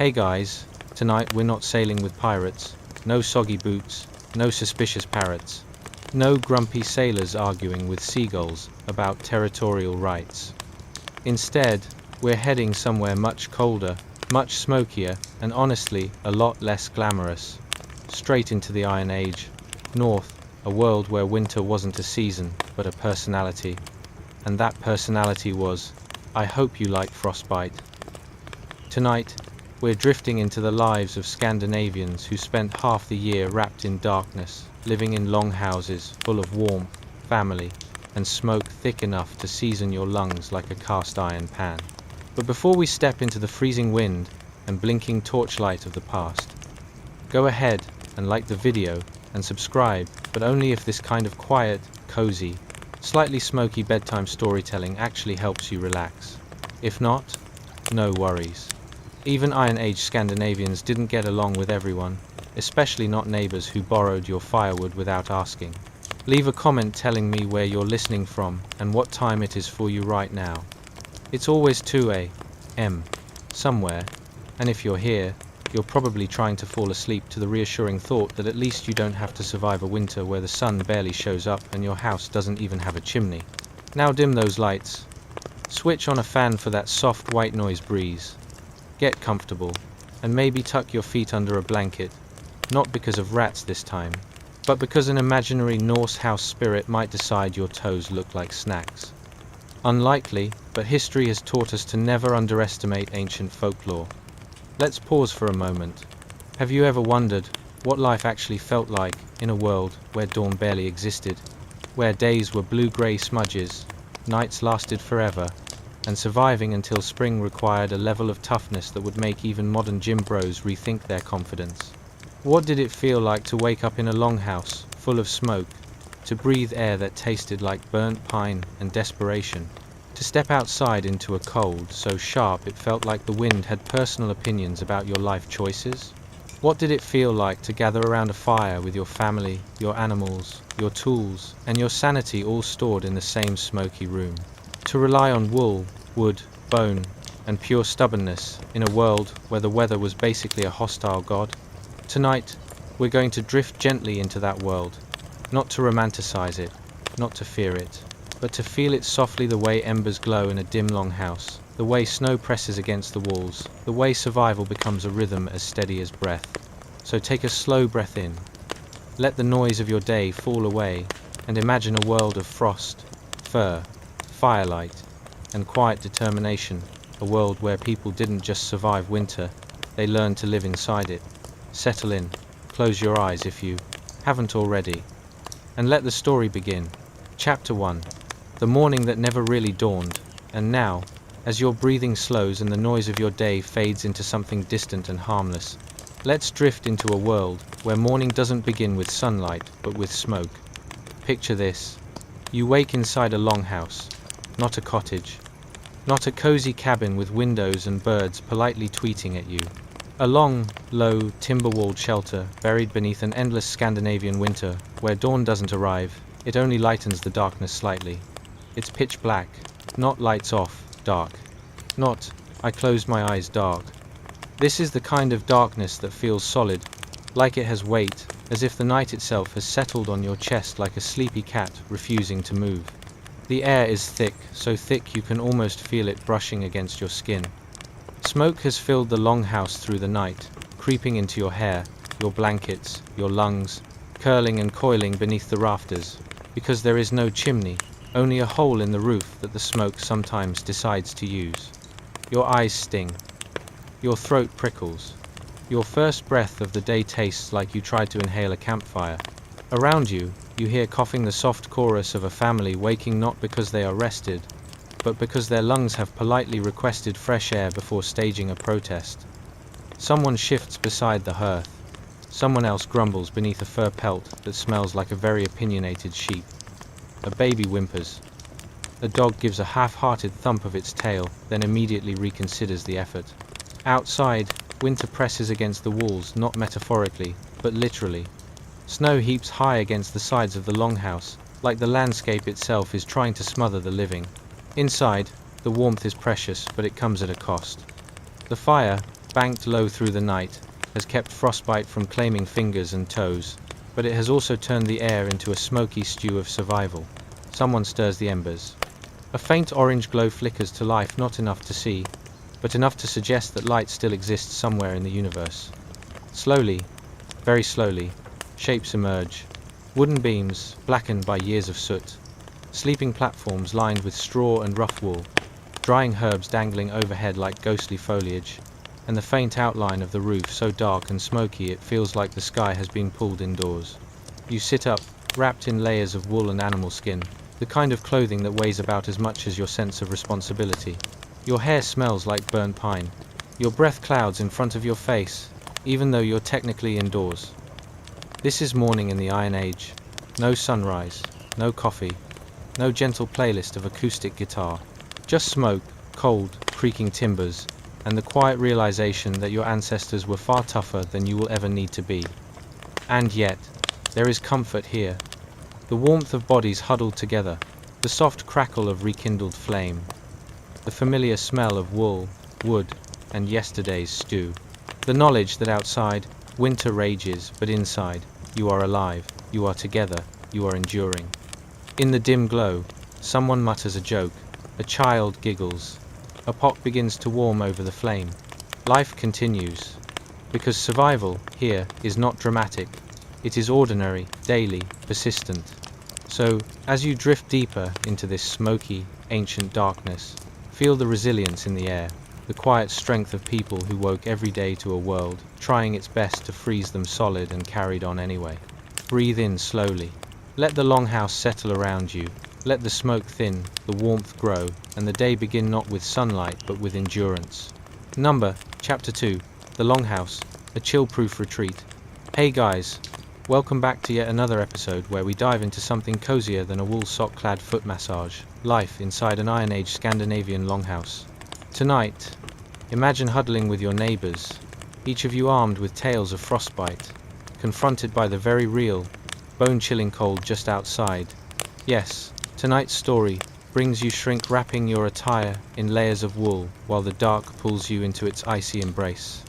Hey guys, tonight we're not sailing with pirates, no soggy boots, no suspicious parrots, no grumpy sailors arguing with seagulls about territorial rights. Instead, we're heading somewhere much colder, much smokier, and honestly, a lot less glamorous. Straight into the Iron Age, north, a world where winter wasn't a season, but a personality. And that personality was, I hope you like frostbite. Tonight, we're drifting into the lives of Scandinavians who spent half the year wrapped in darkness, living in long houses full of warmth, family, and smoke thick enough to season your lungs like a cast iron pan. But before we step into the freezing wind and blinking torchlight of the past, go ahead and like the video and subscribe, but only if this kind of quiet, cozy, slightly smoky bedtime storytelling actually helps you relax. If not, no worries. Even Iron Age Scandinavians didn't get along with everyone, especially not neighbors who borrowed your firewood without asking. Leave a comment telling me where you're listening from and what time it is for you right now. It's always 2 a.m. somewhere, and if you're here, you're probably trying to fall asleep to the reassuring thought that at least you don't have to survive a winter where the sun barely shows up and your house doesn't even have a chimney. Now dim those lights. Switch on a fan for that soft white noise breeze. Get comfortable, and maybe tuck your feet under a blanket, not because of rats this time, but because an imaginary Norse house spirit might decide your toes look like snacks. Unlikely, but history has taught us to never underestimate ancient folklore. Let's pause for a moment. Have you ever wondered what life actually felt like in a world where dawn barely existed, where days were blue-gray smudges, nights lasted forever, and surviving until spring required a level of toughness that would make even modern gym bros rethink their confidence? What did it feel like to wake up in a longhouse full of smoke, to breathe air that tasted like burnt pine and desperation, to step outside into a cold so sharp it felt like the wind had personal opinions about your life choices? What did it feel like to gather around a fire with your family, your animals, your tools, and your sanity all stored in the same smoky room? To rely on wool, wood, bone, and pure stubbornness in a world where the weather was basically a hostile god? Tonight, we're going to drift gently into that world, not to romanticize it, not to fear it, but to feel it softly the way embers glow in a dim longhouse, the way snow presses against the walls, the way survival becomes a rhythm as steady as breath. So take a slow breath in, let the noise of your day fall away, and imagine a world of frost, fur, firelight, and quiet determination, a world where people didn't just survive winter, they learned to live inside it. Settle in, close your eyes if you haven't already, and let the story begin. Chapter 1. The morning that never really dawned, and now, as your breathing slows and the noise of your day fades into something distant and harmless, let's drift into a world where morning doesn't begin with sunlight, but with smoke. Picture this. You wake inside a longhouse, not a cottage, not a cozy cabin with windows and birds politely tweeting at you. A long, low, timber-walled shelter buried beneath an endless Scandinavian winter where dawn doesn't arrive, it only lightens the darkness slightly. It's pitch black, not lights off, dark. Not, I closed my eyes dark. This is the kind of darkness that feels solid, like it has weight, as if the night itself has settled on your chest like a sleepy cat refusing to move. The air is thick, so thick you can almost feel it brushing against your skin. Smoke has filled the longhouse through the night, creeping into your hair, your blankets, your lungs, curling and coiling beneath the rafters, because there is no chimney, only a hole in the roof that the smoke sometimes decides to use. Your eyes sting. Your throat prickles. Your first breath of the day tastes like you tried to inhale a campfire. Around you, you hear coughing the soft chorus of a family waking not because they are rested, but because their lungs have politely requested fresh air before staging a protest. Someone shifts beside the hearth. Someone else grumbles beneath a fur pelt that smells like a very opinionated sheep. A baby whimpers. A dog gives a half-hearted thump of its tail, then immediately reconsiders the effort. Outside, winter presses against the walls, not metaphorically, but literally. Snow heaps high against the sides of the longhouse, like the landscape itself is trying to smother the living. Inside, the warmth is precious, but it comes at a cost. The fire, banked low through the night, has kept frostbite from claiming fingers and toes, but it has also turned the air into a smoky stew of survival. Someone stirs the embers. A faint orange glow flickers to life, not enough to see, but enough to suggest that light still exists somewhere in the universe. Slowly, very slowly, shapes emerge. Wooden beams, blackened by years of soot. Sleeping platforms lined with straw and rough wool. Drying herbs dangling overhead like ghostly foliage. And the faint outline of the roof so dark and smoky it feels like the sky has been pulled indoors. You sit up, wrapped in layers of wool and animal skin, the kind of clothing that weighs about as much as your sense of responsibility. Your hair smells like burnt pine. Your breath clouds in front of your face, even though you're technically indoors. This is morning in the Iron Age. No sunrise, no coffee, no gentle playlist of acoustic guitar. Just smoke, cold, creaking timbers, and the quiet realization that your ancestors were far tougher than you will ever need to be. And yet, there is comfort here. The warmth of bodies huddled together, the soft crackle of rekindled flame, the familiar smell of wool, wood, and yesterday's stew. The knowledge that outside, winter rages, but inside, you are alive, you are together, you are enduring. In the dim glow, someone mutters a joke, a child giggles. A pot begins to warm over the flame. Life continues. Because survival, here, is not dramatic. It is ordinary, daily, persistent. So, as you drift deeper into this smoky, ancient darkness, feel the resilience in the air, the quiet strength of people who woke every day to a world, trying its best to freeze them solid and carried on anyway. Breathe in slowly. Let the longhouse settle around you. Let the smoke thin, the warmth grow, and the day begin not with sunlight but with endurance. Chapter 2, The Longhouse, a chill-proof retreat. Hey guys, welcome back to yet another episode where we dive into something cozier than a wool sock-clad foot massage, life inside an Iron Age Scandinavian longhouse. Tonight, imagine huddling with your neighbors, each of you armed with tales of frostbite, confronted by the very real, bone-chilling cold just outside. Yes, tonight's story brings you shrink wrapping your attire in layers of wool while the dark pulls you into its icy embrace.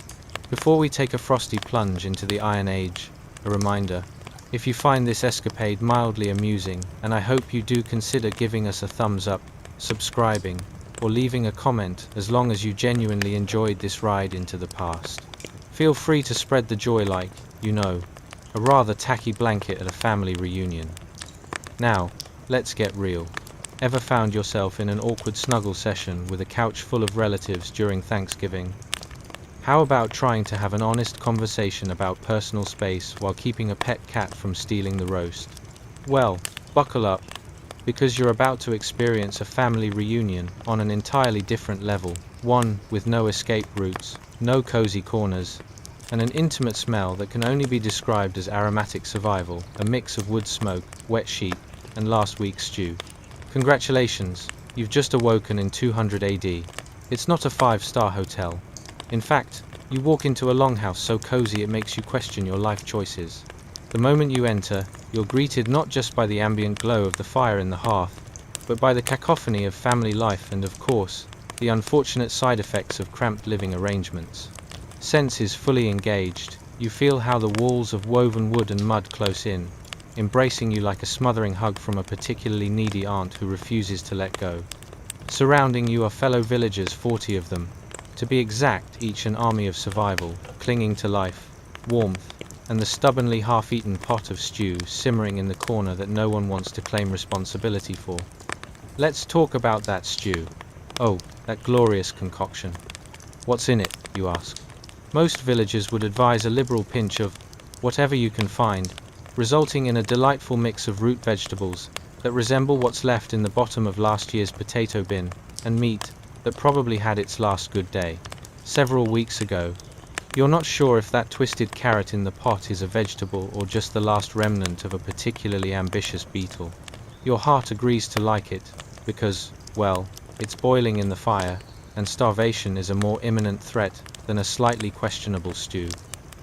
Before we take a frosty plunge into the Iron Age, a reminder, if you find this escapade mildly amusing, and I hope you do consider giving us a thumbs up, subscribing, or leaving a comment as long as you genuinely enjoyed this ride into the past. Feel free to spread the joy like, you know, a rather tacky blanket at a family reunion. Now, let's get real. Ever found yourself in an awkward snuggle session with a couch full of relatives during Thanksgiving? How about trying to have an honest conversation about personal space while keeping a pet cat from stealing the roast? Well, buckle up, because you're about to experience a family reunion on an entirely different level, one with no escape routes, no cozy corners, and an intimate smell that can only be described as aromatic survival, a mix of wood smoke, wet sheep, and last week's stew. Congratulations, you've just awoken in 200 AD. It's not a 5-star hotel. In fact, you walk into a longhouse so cozy it makes you question your life choices. The moment you enter, you're greeted not just by the ambient glow of the fire in the hearth, but by the cacophony of family life and, of course, the unfortunate side effects of cramped living arrangements. Senses fully engaged, you feel how the walls of woven wood and mud close in, embracing you like a smothering hug from a particularly needy aunt who refuses to let go. Surrounding you are fellow villagers, 40 of them. To be exact, each an army of survival, clinging to life, warmth, and the stubbornly half-eaten pot of stew simmering in the corner that no one wants to claim responsibility for. Let's talk about that stew. Oh, that glorious concoction. What's in it, you ask? Most villagers would advise a liberal pinch of whatever you can find, resulting in a delightful mix of root vegetables that resemble what's left in the bottom of last year's potato bin, and meat that probably had its last good day several weeks ago. You're not sure if that twisted carrot in the pot is a vegetable or just the last remnant of a particularly ambitious beetle. Your heart agrees to like it, because, well, it's boiling in the fire, and starvation is a more imminent threat than a slightly questionable stew.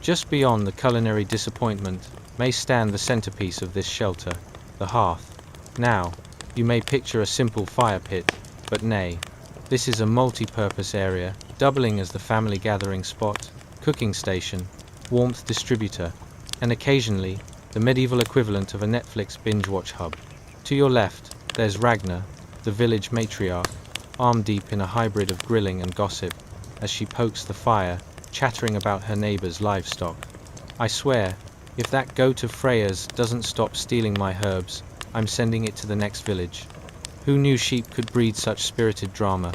Just beyond the culinary disappointment may stand the centerpiece of this shelter, the hearth. Now, you may picture a simple fire pit, but nay, this is a multi-purpose area doubling as the family gathering spot, cooking station, warmth distributor, and occasionally, the medieval equivalent of a Netflix binge-watch hub. To your left, there's Ragnar, the village matriarch, arm-deep in a hybrid of grilling and gossip, as she pokes the fire, chattering about her neighbor's livestock. I swear, if that goat of Freya's doesn't stop stealing my herbs, I'm sending it to the next village. Who knew sheep could breed such spirited drama?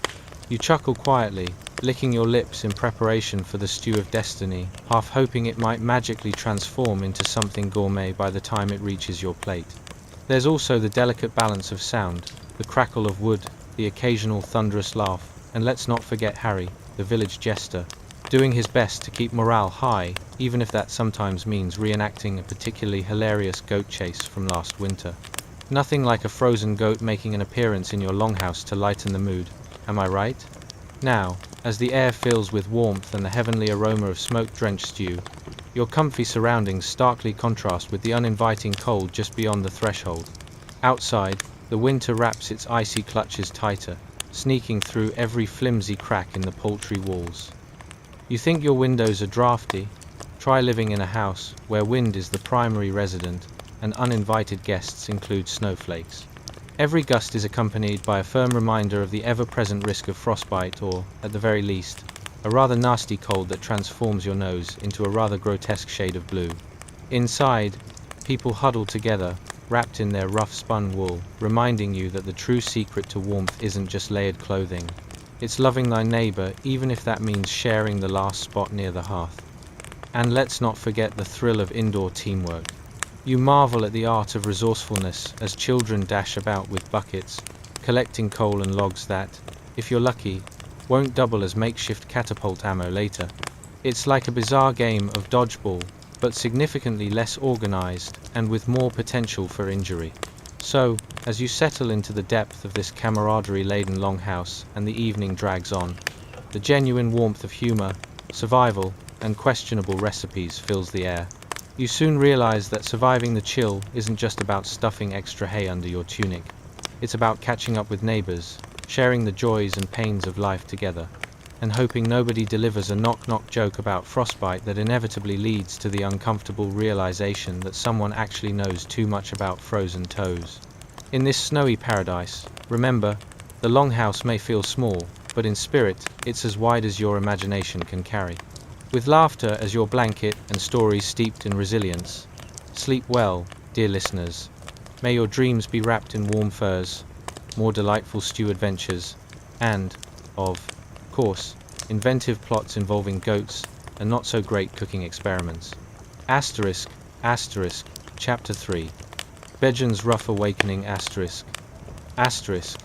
You chuckle quietly, licking your lips in preparation for the stew of destiny, half hoping it might magically transform into something gourmet by the time it reaches your plate. There's also the delicate balance of sound, the crackle of wood, the occasional thunderous laugh, and let's not forget Harry, the village jester, doing his best to keep morale high, even if that sometimes means reenacting a particularly hilarious goat chase from last winter. Nothing like a frozen goat making an appearance in your longhouse to lighten the mood, am I right? Now, as the air fills with warmth and the heavenly aroma of smoke-drenched stew, your comfy surroundings starkly contrast with the uninviting cold just beyond the threshold. Outside, the winter wraps its icy clutches tighter, sneaking through every flimsy crack in the poultry walls. You think your windows are drafty? Try living in a house where wind is the primary resident and uninvited guests include snowflakes. Every gust is accompanied by a firm reminder of the ever-present risk of frostbite or, at the very least, a rather nasty cold that transforms your nose into a rather grotesque shade of blue. Inside, people huddle together, wrapped in their rough spun wool, reminding you that the true secret to warmth isn't just layered clothing. It's loving thy neighbor, even if that means sharing the last spot near the hearth. And let's not forget the thrill of indoor teamwork. You marvel at the art of resourcefulness as children dash about with buckets, collecting coal and logs that, if you're lucky, won't double as makeshift catapult ammo later. It's like a bizarre game of dodgeball, but significantly less organized and with more potential for injury. So, as you settle into the depth of this camaraderie-laden longhouse and the evening drags on, the genuine warmth of humor, survival, and questionable recipes fills the air. You soon realize that surviving the chill isn't just about stuffing extra hay under your tunic. It's about catching up with neighbors, sharing the joys and pains of life together, and hoping nobody delivers a knock-knock joke about frostbite that inevitably leads to the uncomfortable realization that someone actually knows too much about frozen toes. In this snowy paradise, remember, the longhouse may feel small, but in spirit, it's as wide as your imagination can carry. With laughter as your blanket and stories steeped in resilience, sleep well, dear listeners. May your dreams be wrapped in warm furs, more delightful stew adventures, and, of course, inventive plots involving goats and not-so-great cooking experiments. Asterisk, asterisk, Chapter 3. Bejon's Rough Awakening asterisk. Asterisk.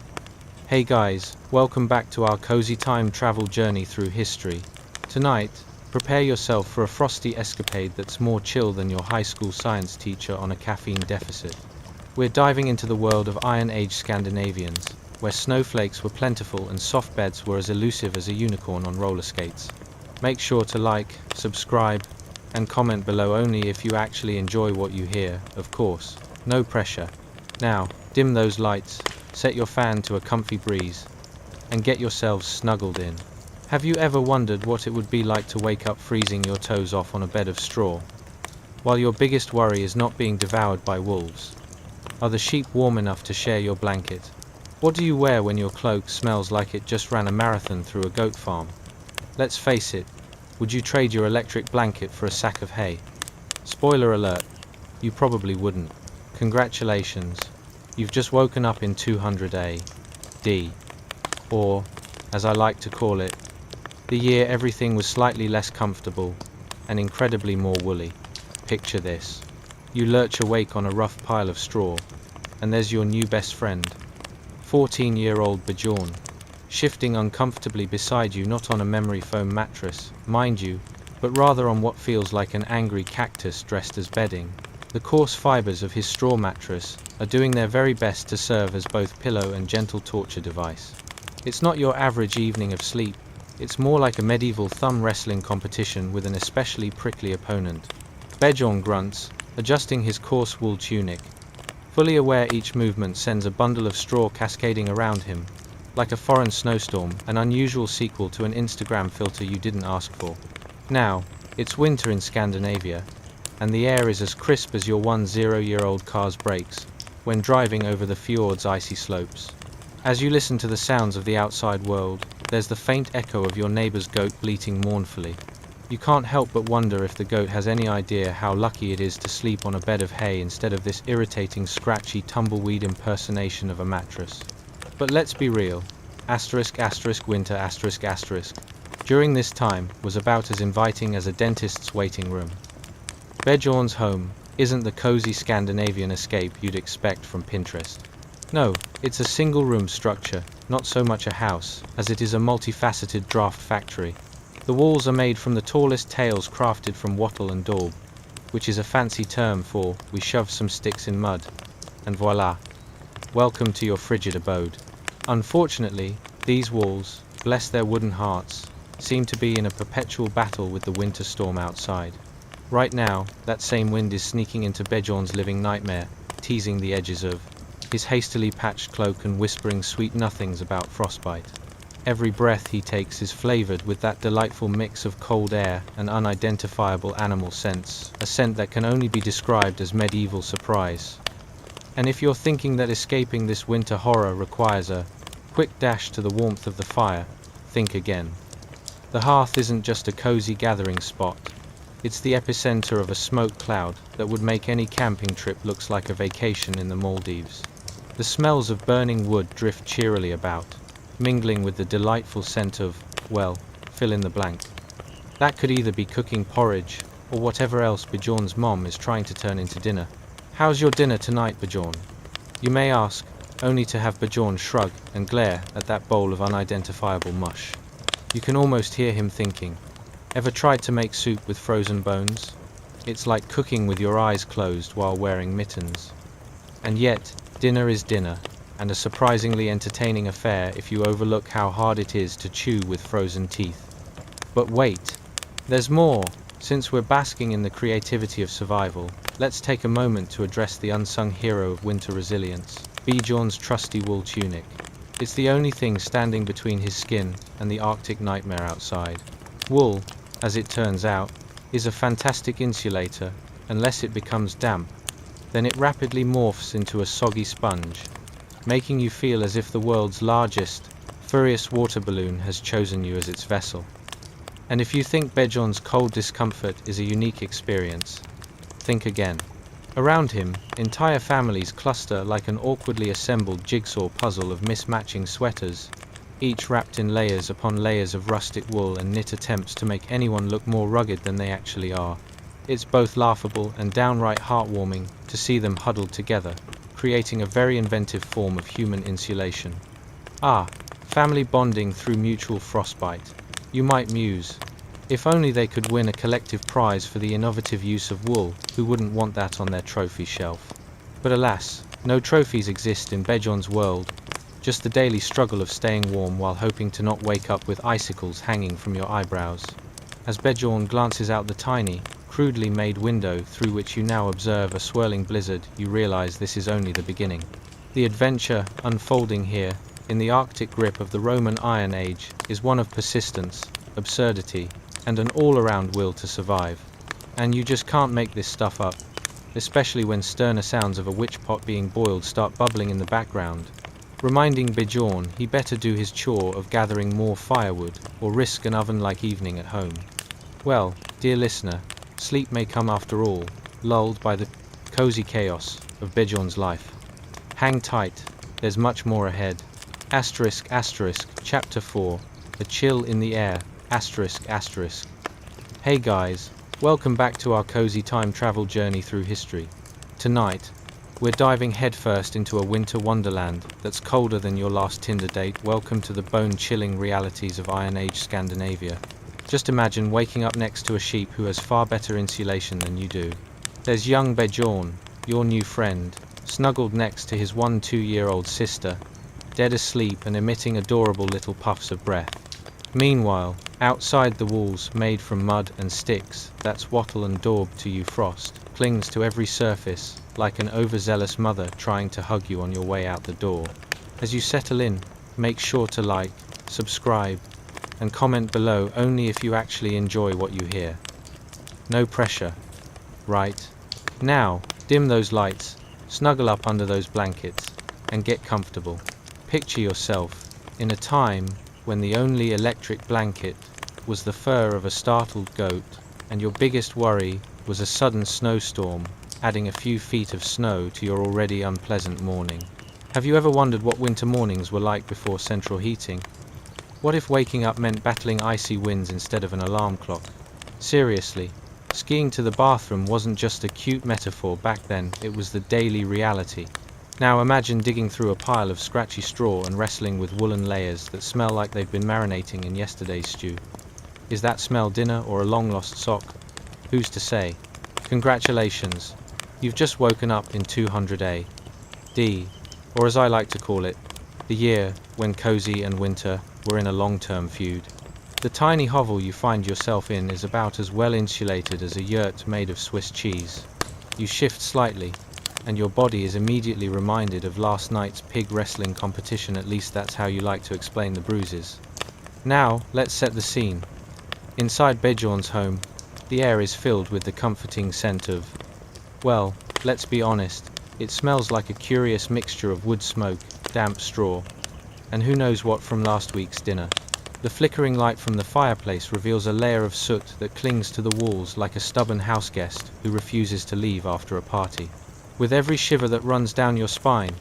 Hey guys, welcome back to our cozy time travel journey through history. Tonight, prepare yourself for a frosty escapade that's more chill than your high school science teacher on a caffeine deficit. We're diving into the world of Iron Age Scandinavians, where snowflakes were plentiful and soft beds were as elusive as a unicorn on roller skates. Make sure to like, subscribe, and comment below only if you actually enjoy what you hear, of course. No pressure. Now, dim those lights, set your fan to a comfy breeze, and get yourselves snuggled in. Have you ever wondered what it would be like to wake up freezing your toes off on a bed of straw, while your biggest worry is not being devoured by wolves? Are the sheep warm enough to share your blanket? What do you wear when your cloak smells like it just ran a marathon through a goat farm? Let's face it, would you trade your electric blanket for a sack of hay? Spoiler alert, you probably wouldn't. Congratulations, you've just woken up in 200 AD. Or, as I like to call it, the year everything was slightly less comfortable and incredibly more woolly. Picture this. You lurch awake on a rough pile of straw, and there's your new best friend, 14-year-old Bjorn, shifting uncomfortably beside you, not on a memory foam mattress, mind you, but rather on what feels like an angry cactus dressed as bedding. The coarse fibers of his straw mattress are doing their very best to serve as both pillow and gentle torture device. It's not your average evening of sleep, it's more like a medieval thumb wrestling competition with an especially prickly opponent. Bjorn grunts, adjusting his coarse wool tunic, fully aware each movement sends a bundle of straw cascading around him, Like a foreign snowstorm, an unusual sequel to an Instagram filter you didn't ask for. Now, it's winter in Scandinavia, and the air is as crisp as your 10-year-old car's brakes when driving over the fjord's icy slopes. As you listen to the sounds of the outside world, there's the faint echo of your neighbor's goat bleating mournfully. You can't help but wonder if the goat has any idea how lucky it is to sleep on a bed of hay instead of this irritating, scratchy, tumbleweed impersonation of a mattress. But let's be real. Winter during this time was about as inviting as a dentist's waiting room. Bjorn's home isn't the cozy Scandinavian escape you'd expect from Pinterest. No, it's a single-room structure, not so much a house, as it is a multifaceted draft factory. The walls are made from the tallest tiles crafted from wattle and daub, which is a fancy term for we shove some sticks in mud, and voila, welcome to your frigid abode. Unfortunately, these walls, bless their wooden hearts, seem to be in a perpetual battle with the winter storm outside. Right now, that same wind is sneaking into Bjorn's living nightmare, teasing the edges of his hastily patched cloak and whispering sweet nothings about frostbite. Every breath he takes is flavored with that delightful mix of cold air and unidentifiable animal scents, a scent that can only be described as medieval surprise. And if you're thinking that escaping this winter horror requires a quick dash to the warmth of the fire, think again. The hearth isn't just a cozy gathering spot. It's the epicenter of a smoke cloud that would make any camping trip look like a vacation in the Maldives. The smells of burning wood drift cheerily about, mingling with the delightful scent of, well, fill in the blank. That could either be cooking porridge, or whatever else Bjorn's mom is trying to turn into dinner. How's your dinner tonight, Bjorn? You may ask, only to have Bjorn shrug and glare at that bowl of unidentifiable mush. You can almost hear him thinking, ever tried to make soup with frozen bones? It's like cooking with your eyes closed while wearing mittens. And yet, dinner is dinner, and a surprisingly entertaining affair if you overlook how hard it is to chew with frozen teeth. But wait, there's more. Since we're basking in the creativity of survival, let's take a moment to address the unsung hero of winter resilience, Bjorn's trusty wool tunic. It's the only thing standing between his skin and the Arctic nightmare outside. Wool, as it turns out, is a fantastic insulator unless it becomes damp. Then it rapidly morphs into a soggy sponge, making you feel as if the world's largest, furriest water balloon has chosen you as its vessel. And if you think Bjorn's cold discomfort is a unique experience, think again. Around him, entire families cluster like an awkwardly assembled jigsaw puzzle of mismatching sweaters, each wrapped in layers upon layers of rustic wool and knit attempts to make anyone look more rugged than they actually are. It's both laughable and downright heartwarming to see them huddled together, creating a very inventive form of human insulation. Ah, family bonding through mutual frostbite. You might muse, if only they could win a collective prize for the innovative use of wool, who wouldn't want that on their trophy shelf? But alas, no trophies exist in Bjorn's world, just the daily struggle of staying warm while hoping to not wake up with icicles hanging from your eyebrows. As Bjorn glances out the tiny, crudely made window through which you now observe a swirling blizzard, you realize this is only the beginning. The adventure unfolding here, in the Arctic grip of the Roman Iron Age, is one of persistence, absurdity, and an all-around will to survive. And you just can't make this stuff up, especially when sterner sounds of a witch pot being boiled start bubbling in the background, reminding Bjorn he better do his chore of gathering more firewood, or risk an oven-like evening at home. Well, dear listener, sleep may come after all, lulled by the cozy chaos of Bjorn's life. Hang tight, there's much more ahead. Chapter 4, A Chill in the Air, Hey guys, welcome back to our cozy time travel journey through history. Tonight, we're diving headfirst into a winter wonderland that's colder than your last Tinder date. Welcome to the bone-chilling realities of Iron Age Scandinavia. Just imagine waking up next to a sheep who has far better insulation than you do. There's young Bjorn, your new friend, snuggled next to his 2-year-old sister, dead asleep and emitting adorable little puffs of breath. Meanwhile, outside the walls made from mud and sticks, that's wattle and daub to you frost, clings to every surface, like an overzealous mother trying to hug you on your way out the door. As you settle in, make sure to like, subscribe, and comment below only if you actually enjoy what you hear. No pressure, right? Now, dim those lights, snuggle up under those blankets, and get comfortable. Picture yourself in a time when the only electric blanket was the fur of a startled goat, and your biggest worry was a sudden snowstorm, adding a few feet of snow to your already unpleasant morning. Have you ever wondered what winter mornings were like before central heating? What if waking up meant battling icy winds instead of an alarm clock? Seriously, skiing to the bathroom wasn't just a cute metaphor back then, it was the daily reality. Now imagine digging through a pile of scratchy straw and wrestling with woolen layers that smell like they've been marinating in yesterday's stew. Is that smell dinner or a long-lost sock? Who's to say? Congratulations, you've just woken up in 200 AD, or as I like to call it, the year when cozy and winter were in a long-term feud. The tiny hovel you find yourself in is about as well insulated as a yurt made of Swiss cheese. You shift slightly, and your body is immediately reminded of last night's pig wrestling competition, at least that's how you like to explain the bruises. Now, let's set the scene. Inside Bjorn's home, the air is filled with the comforting scent of, well, let's be honest, it smells like a curious mixture of wood smoke, damp straw, and who knows what from last week's dinner. The flickering light from the fireplace reveals a layer of soot that clings to the walls like a stubborn houseguest who refuses to leave after a party. With every shiver that runs down your spine,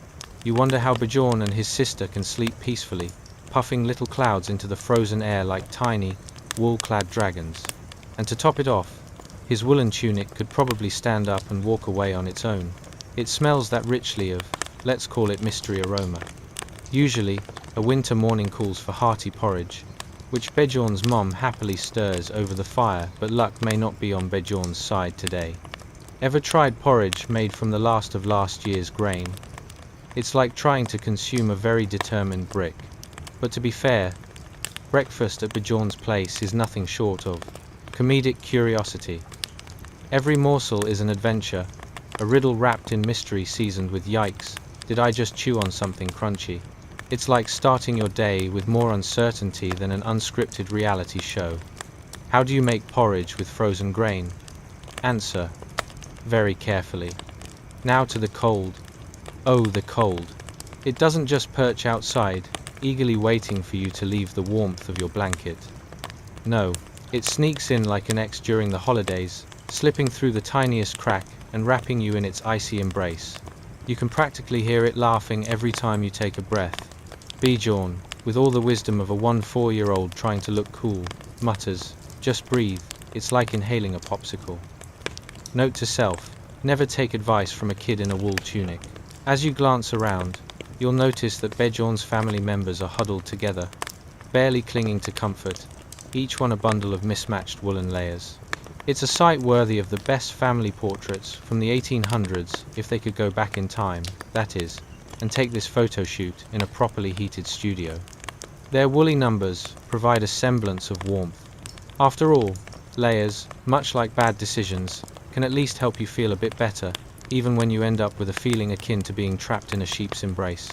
you wonder how Bjorn and his sister can sleep peacefully, puffing little clouds into the frozen air like tiny, wool-clad dragons. And to top it off, his woolen tunic could probably stand up and walk away on its own. It smells that richly of, let's call it mystery aroma. Usually, a winter morning calls for hearty porridge, which Bjorn's mom happily stirs over the fire, but luck may not be on Bjorn's side today. Ever tried porridge made from the last of last year's grain? It's like trying to consume a very determined brick. But to be fair, breakfast at Bjorn's place is nothing short of comedic curiosity. Every morsel is an adventure, a riddle wrapped in mystery seasoned with yikes, did I just chew on something crunchy? It's like starting your day with more uncertainty than an unscripted reality show. How do you make porridge with frozen grain? Answer: very carefully. Now to the cold. Oh, the cold. It doesn't just perch outside, eagerly waiting for you to leave the warmth of your blanket. No, it sneaks in like an ex during the holidays, slipping through the tiniest crack and wrapping you in its icy embrace. You can practically hear it laughing every time you take a breath. Bjorn, with all the wisdom of a 4-year-old trying to look cool, mutters, "Just breathe, it's like inhaling a popsicle." Note to self, never take advice from a kid in a wool tunic. As you glance around, you'll notice that Bjorn's family members are huddled together, barely clinging to comfort, each one a bundle of mismatched woolen layers. It's a sight worthy of the best family portraits from the 1800s, if they could go back in time, that is, and take this photo shoot in a properly heated studio. Their woolly numbers provide a semblance of warmth. After all, layers, much like bad decisions, can at least help you feel a bit better, even when you end up with a feeling akin to being trapped in a sheep's embrace.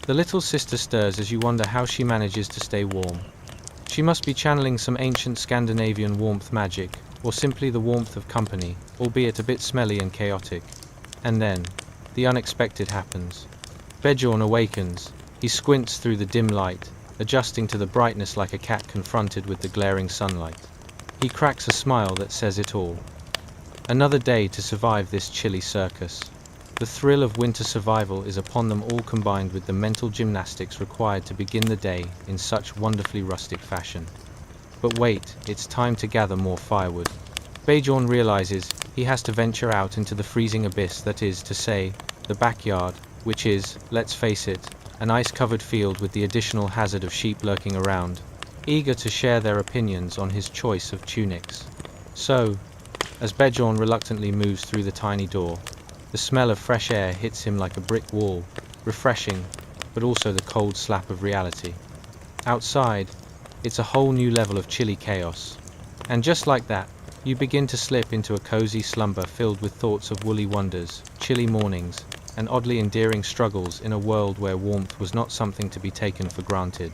The little sister stirs as you wonder how she manages to stay warm. She must be channeling some ancient Scandinavian warmth magic, or simply the warmth of company, albeit a bit smelly and chaotic. And then, the unexpected happens. Bjorn awakens. He squints through the dim light, adjusting to the brightness like a cat confronted with the glaring sunlight. He cracks a smile that says it all. Another day to survive this chilly circus. The thrill of winter survival is upon them all, combined with the mental gymnastics required to begin the day in such wonderfully rustic fashion. But wait, it's time to gather more firewood. Bjorn realizes he has to venture out into the freezing abyss that is to say, the backyard, which is, let's face it, an ice-covered field with the additional hazard of sheep lurking around, eager to share their opinions on his choice of tunics. So, as Bjorn reluctantly moves through the tiny door, the smell of fresh air hits him like a brick wall, refreshing, but also the cold slap of reality. Outside, it's a whole new level of chilly chaos. And just like that, you begin to slip into a cozy slumber filled with thoughts of woolly wonders, chilly mornings, and oddly endearing struggles in a world where warmth was not something to be taken for granted.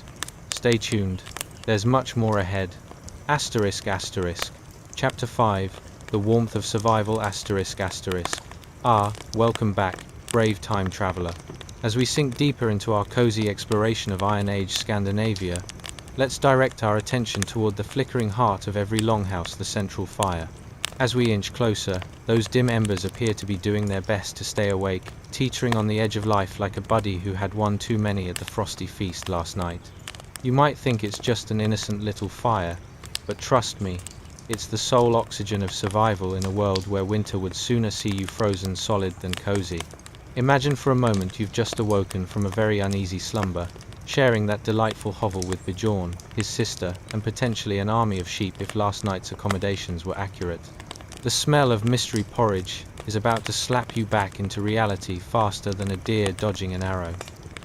Stay tuned, there's much more ahead. Asterisk asterisk. Chapter 5, The Warmth of Survival asterisk asterisk. Welcome back, brave time traveler. As we sink deeper into our cozy exploration of Iron Age Scandinavia, let's direct our attention toward the flickering heart of every longhouse, the central fire. As we inch closer, those dim embers appear to be doing their best to stay awake, teetering on the edge of life like a buddy who had one too many at the frosty feast last night. You might think it's just an innocent little fire, but trust me, it's the sole oxygen of survival in a world where winter would sooner see you frozen solid than cozy. Imagine for a moment you've just awoken from a very uneasy slumber, sharing that delightful hovel with Bjorn, his sister, and potentially an army of sheep if last night's accommodations were accurate. The smell of mystery porridge is about to slap you back into reality faster than a deer dodging an arrow.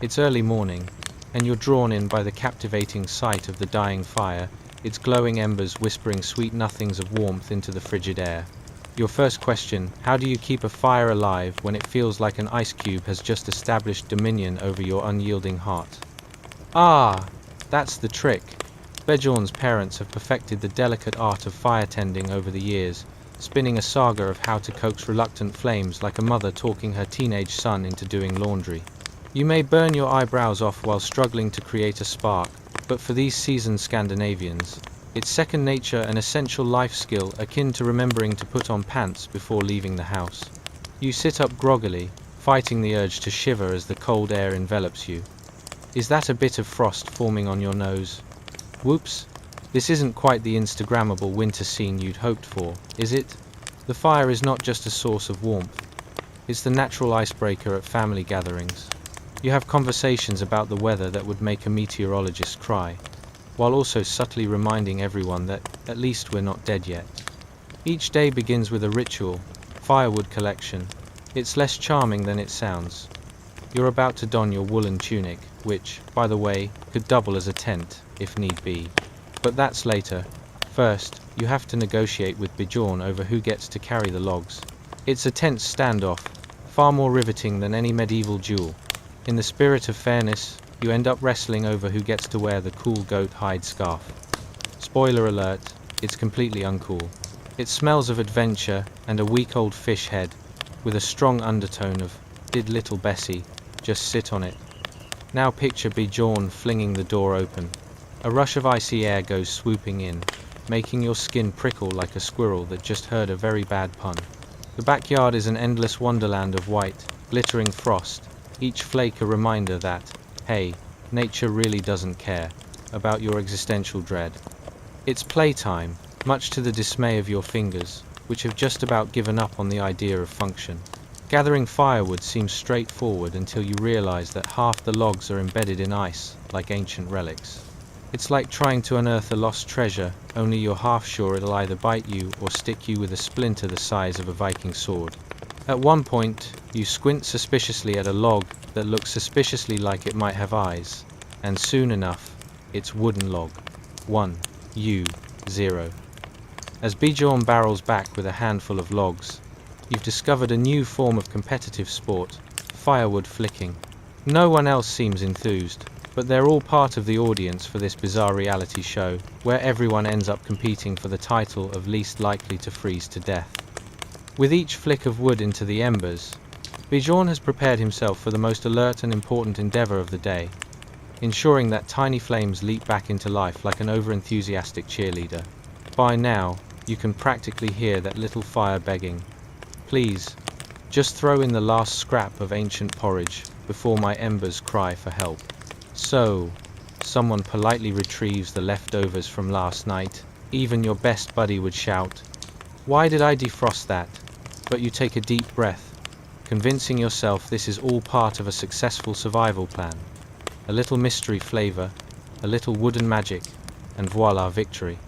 It's early morning, and you're drawn in by the captivating sight of the dying fire, its glowing embers whispering sweet nothings of warmth into the frigid air. Your first question, how do you keep a fire alive when it feels like an ice cube has just established dominion over your unyielding heart? That's the trick. Bjorn's parents have perfected the delicate art of fire tending over the years, spinning a saga of how to coax reluctant flames like a mother talking her teenage son into doing laundry. You may burn your eyebrows off while struggling to create a spark, but for these seasoned Scandinavians, it's second nature, an essential life skill akin to remembering to put on pants before leaving the house. You sit up groggily, fighting the urge to shiver as the cold air envelops you. Is that a bit of frost forming on your nose? Whoops! This isn't quite the Instagrammable winter scene you'd hoped for, is it? The fire is not just a source of warmth. It's the natural icebreaker at family gatherings. You have conversations about the weather that would make a meteorologist cry, while also subtly reminding everyone that at least we're not dead yet. Each day begins with a ritual, firewood collection. It's less charming than it sounds. You're about to don your woolen tunic, which, by the way, could double as a tent, if need be. But that's later. First, you have to negotiate with Bjorn over who gets to carry the logs. It's a tense standoff, far more riveting than any medieval duel. In the spirit of fairness, you end up wrestling over who gets to wear the cool goat hide scarf. Spoiler alert, it's completely uncool. It smells of adventure and a week-old fish head, with a strong undertone of, "Did little Bessie just sit on it?" Now picture Bjorn flinging the door open. A rush of icy air goes swooping in, making your skin prickle like a squirrel that just heard a very bad pun. The backyard is an endless wonderland of white, glittering frost, each flake a reminder that, hey, nature really doesn't care about your existential dread. It's playtime, much to the dismay of your fingers, which have just about given up on the idea of function. Gathering firewood seems straightforward until you realize that half the logs are embedded in ice, like ancient relics. It's like trying to unearth a lost treasure, only you're half sure it'll either bite you or stick you with a splinter the size of a Viking sword. At one point, you squint suspiciously at a log that looks suspiciously like it might have eyes, and soon enough, it's wooden log. 1, 0. As Bjorn barrels back with a handful of logs, you've discovered a new form of competitive sport, firewood flicking. No one else seems enthused, but they're all part of the audience for this bizarre reality show, where everyone ends up competing for the title of least likely to freeze to death. With each flick of wood into the embers, Bjorn has prepared himself for the most alert and important endeavor of the day, ensuring that tiny flames leap back into life like an overenthusiastic cheerleader. By now, you can practically hear that little fire begging, "Please, just throw in the last scrap of ancient porridge before my embers cry for help." So, someone politely retrieves the leftovers from last night. Even your best buddy would shout, "Why did I defrost that?" But you take a deep breath, convincing yourself this is all part of a successful survival plan. A little mystery flavor, a little wooden magic, and voila, victory.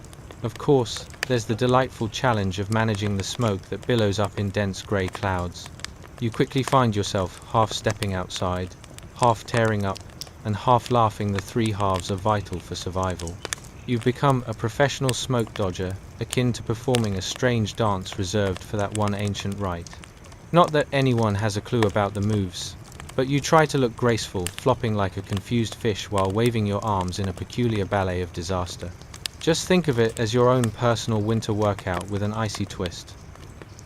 Of course, there's the delightful challenge of managing the smoke that billows up in dense grey clouds. You quickly find yourself half stepping outside, half tearing up, and half laughing. The three halves are vital for survival. You've become a professional smoke dodger, akin to performing a strange dance reserved for that one ancient rite. Not that anyone has a clue about the moves, but you try to look graceful, flopping like a confused fish while waving your arms in a peculiar ballet of disaster. Just think of it as your own personal winter workout with an icy twist.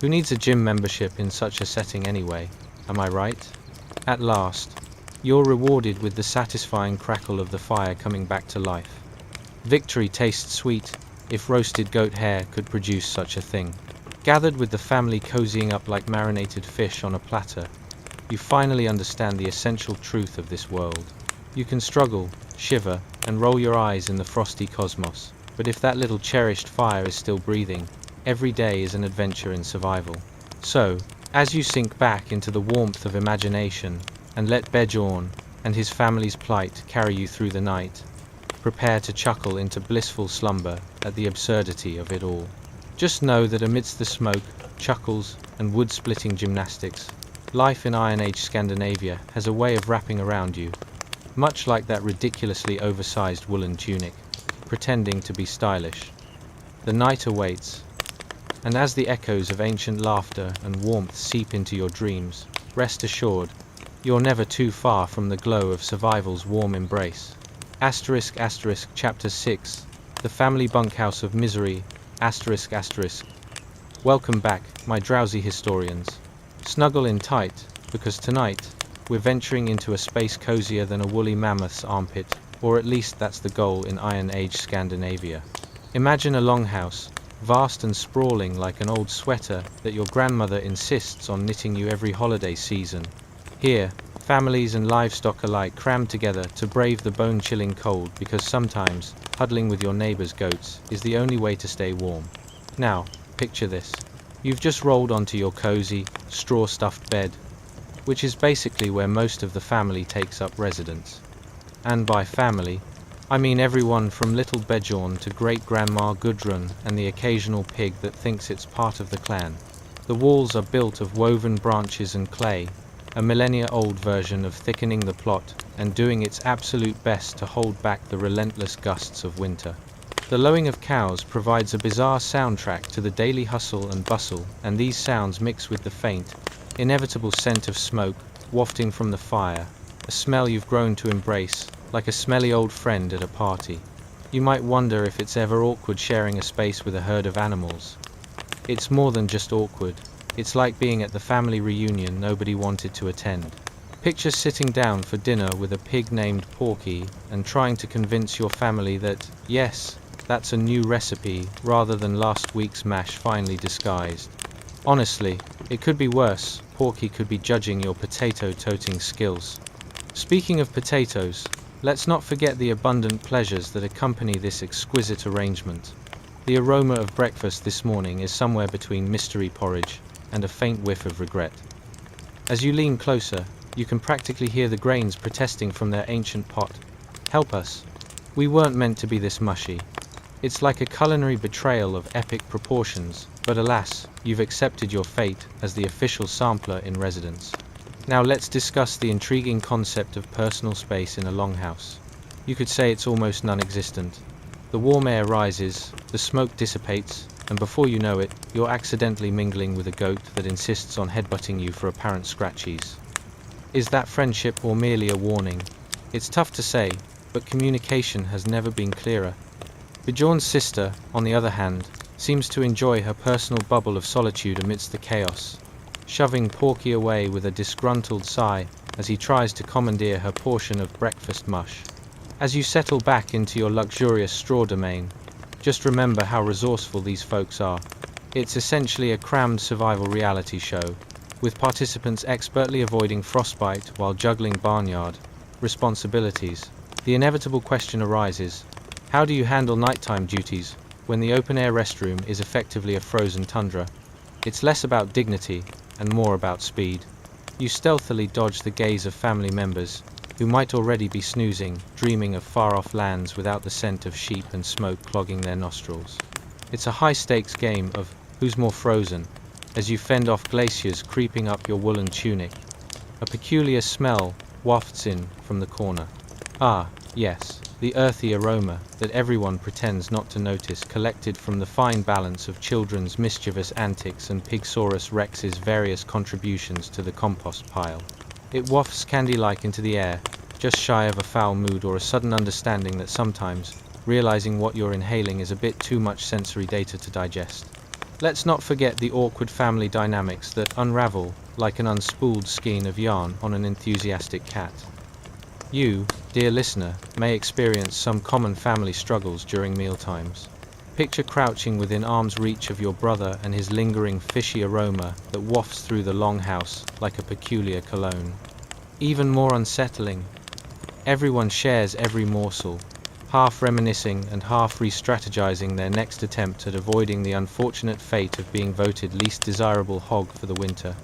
Who needs a gym membership in such a setting anyway? Am I right? At last, you're rewarded with the satisfying crackle of the fire coming back to life. Victory tastes sweet, if roasted goat hair could produce such a thing. Gathered with the family cozying up like marinated fish on a platter, you finally understand the essential truth of this world. You can struggle, shiver, and roll your eyes in the frosty cosmos, but if that little cherished fire is still breathing, every day is an adventure in survival. So, as you sink back into the warmth of imagination and let Bjorn and his family's plight carry you through the night, prepare to chuckle into blissful slumber at the absurdity of it all. Just know that amidst the smoke, chuckles, and wood-splitting gymnastics, life in Iron Age Scandinavia has a way of wrapping around you, much like that ridiculously oversized woolen tunic, pretending to be stylish. The night awaits, and as the echoes of ancient laughter and warmth seep into your dreams, rest assured, you're never too far from the glow of survival's warm embrace. *** Chapter 6 The Family Bunkhouse of Misery ***. Welcome back, my drowsy historians. Snuggle in tight, because tonight, we're venturing into a space cozier than a woolly mammoth's armpit, or at least that's the goal in Iron Age Scandinavia. Imagine a longhouse, vast and sprawling like an old sweater that your grandmother insists on knitting you every holiday season. Here, families and livestock alike crammed together to brave the bone-chilling cold because sometimes, huddling with your neighbor's goats is the only way to stay warm. Now, picture this. You've just rolled onto your cozy, straw-stuffed bed, which is basically where most of the family takes up residence. And by family, I mean everyone from little Bjorn to great-grandma Gudrun and the occasional pig that thinks it's part of the clan. The walls are built of woven branches and clay, a millennia-old version of thickening the plot and doing its absolute best to hold back the relentless gusts of winter. The lowing of cows provides a bizarre soundtrack to the daily hustle and bustle, and these sounds mix with the faint, inevitable scent of smoke wafting from the fire, a smell you've grown to embrace, like a smelly old friend at a party. You might wonder if it's ever awkward sharing a space with a herd of animals. It's more than just awkward. It's like being at the family reunion nobody wanted to attend. Picture sitting down for dinner with a pig named Porky and trying to convince your family that, yes, that's a new recipe rather than last week's mash finely disguised. Honestly, it could be worse. Porky could be judging your potato-toting skills. Speaking of potatoes, let's not forget the abundant pleasures that accompany this exquisite arrangement. The aroma of breakfast this morning is somewhere between mystery porridge and a faint whiff of regret. As you lean closer, you can practically hear the grains protesting from their ancient pot. Help us. We weren't meant to be this mushy. It's like a culinary betrayal of epic proportions, but alas, you've accepted your fate as the official sampler in residence. Now let's discuss the intriguing concept of personal space in a longhouse. You could say it's almost non-existent. The warm air rises, the smoke dissipates, and before you know it, you're accidentally mingling with a goat that insists on headbutting you for apparent scratchies. Is that friendship or merely a warning? It's tough to say, but communication has never been clearer. Bjorn's sister, on the other hand, seems to enjoy her personal bubble of solitude amidst the chaos, shoving Porky away with a disgruntled sigh as he tries to commandeer her portion of breakfast mush. As you settle back into your luxurious straw domain, just remember how resourceful these folks are. It's essentially a crammed survival reality show, with participants expertly avoiding frostbite while juggling barnyard responsibilities. The inevitable question arises, how do you handle nighttime duties when the open-air restroom is effectively a frozen tundra? It's less about dignity and more about speed. You stealthily dodge the gaze of family members who might already be snoozing, dreaming of far-off lands without the scent of sheep and smoke clogging their nostrils. It's a high-stakes game of who's more frozen, as you fend off glaciers creeping up your woolen tunic. A peculiar smell wafts in from the corner. Ah, yes, the earthy aroma that everyone pretends not to notice, collected from the fine balance of children's mischievous antics and Pigsaurus rex's various contributions to the compost pile. It wafts candy-like into the air, just shy of a foul mood or a sudden understanding that sometimes, realizing what you're inhaling is a bit too much sensory data to digest. Let's not forget the awkward family dynamics that unravel like an unspooled skein of yarn on an enthusiastic cat. You, dear listener, may experience some common family struggles during mealtimes. Picture crouching within arm's reach of your brother and his lingering fishy aroma that wafts through the longhouse like a peculiar cologne. Even more unsettling, everyone shares every morsel, half reminiscing and half re-strategizing their next attempt at avoiding the unfortunate fate of being voted least desirable hog for the winter.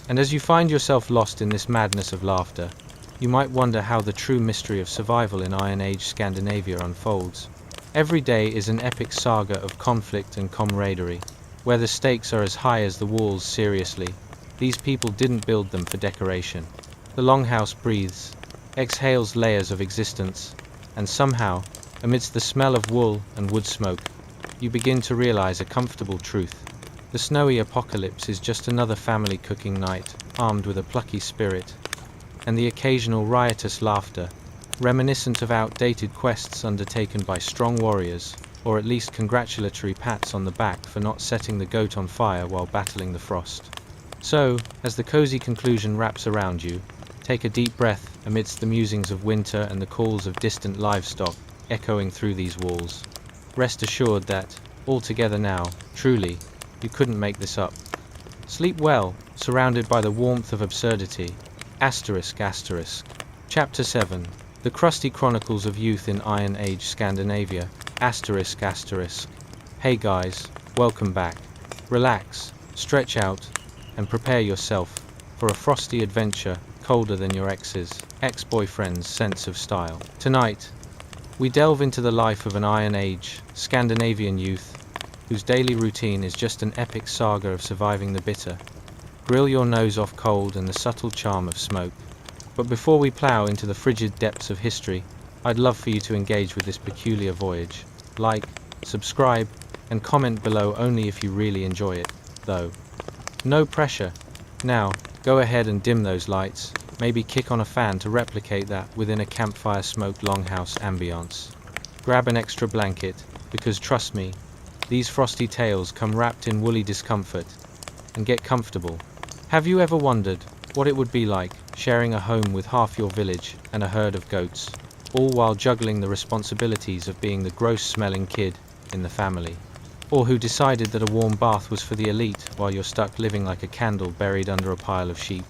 And as you find yourself lost in this madness of laughter, you might wonder how the true mystery of survival in Iron Age Scandinavia unfolds. Every day is an epic saga of conflict and camaraderie, where the stakes are as high as the walls. Seriously, these people didn't build them for decoration. The longhouse breathes, exhales layers of existence, and somehow, amidst the smell of wool and wood smoke, you begin to realize a comfortable truth. The snowy apocalypse is just another family cooking night, armed with a plucky spirit, and the occasional riotous laughter, reminiscent of outdated quests undertaken by strong warriors, or at least congratulatory pats on the back for not setting the goat on fire while battling the frost. So, as the cozy conclusion wraps around you, take a deep breath amidst the musings of winter and the calls of distant livestock echoing through these walls. Rest assured that, all together now, truly, you couldn't make this up. Sleep well, surrounded by the warmth of absurdity. ***. Chapter 7. The Crusty Chronicles of Youth in Iron Age Scandinavia. ***. Hey guys, welcome back. Relax, stretch out, and prepare yourself for a frosty adventure colder than your ex-boyfriend's sense of style. Tonight, we delve into the life of an Iron Age Scandinavian youth whose daily routine is just an epic saga of surviving the bitter. Grill your nose off cold and the subtle charm of smoke. But before we plow into the frigid depths of history, I'd love for you to engage with this peculiar voyage. Like, subscribe, and comment below only if you really enjoy it, though. No pressure. Now, go ahead and dim those lights, maybe kick on a fan to replicate that within a campfire smoked longhouse ambience. Grab an extra blanket, because trust me, these frosty tales come wrapped in woolly discomfort, and get comfortable. Have you ever wondered what it would be like sharing a home with half your village and a herd of goats, all while juggling the responsibilities of being the gross-smelling kid in the family? Or who decided that a warm bath was for the elite while you're stuck living like a candle buried under a pile of sheep?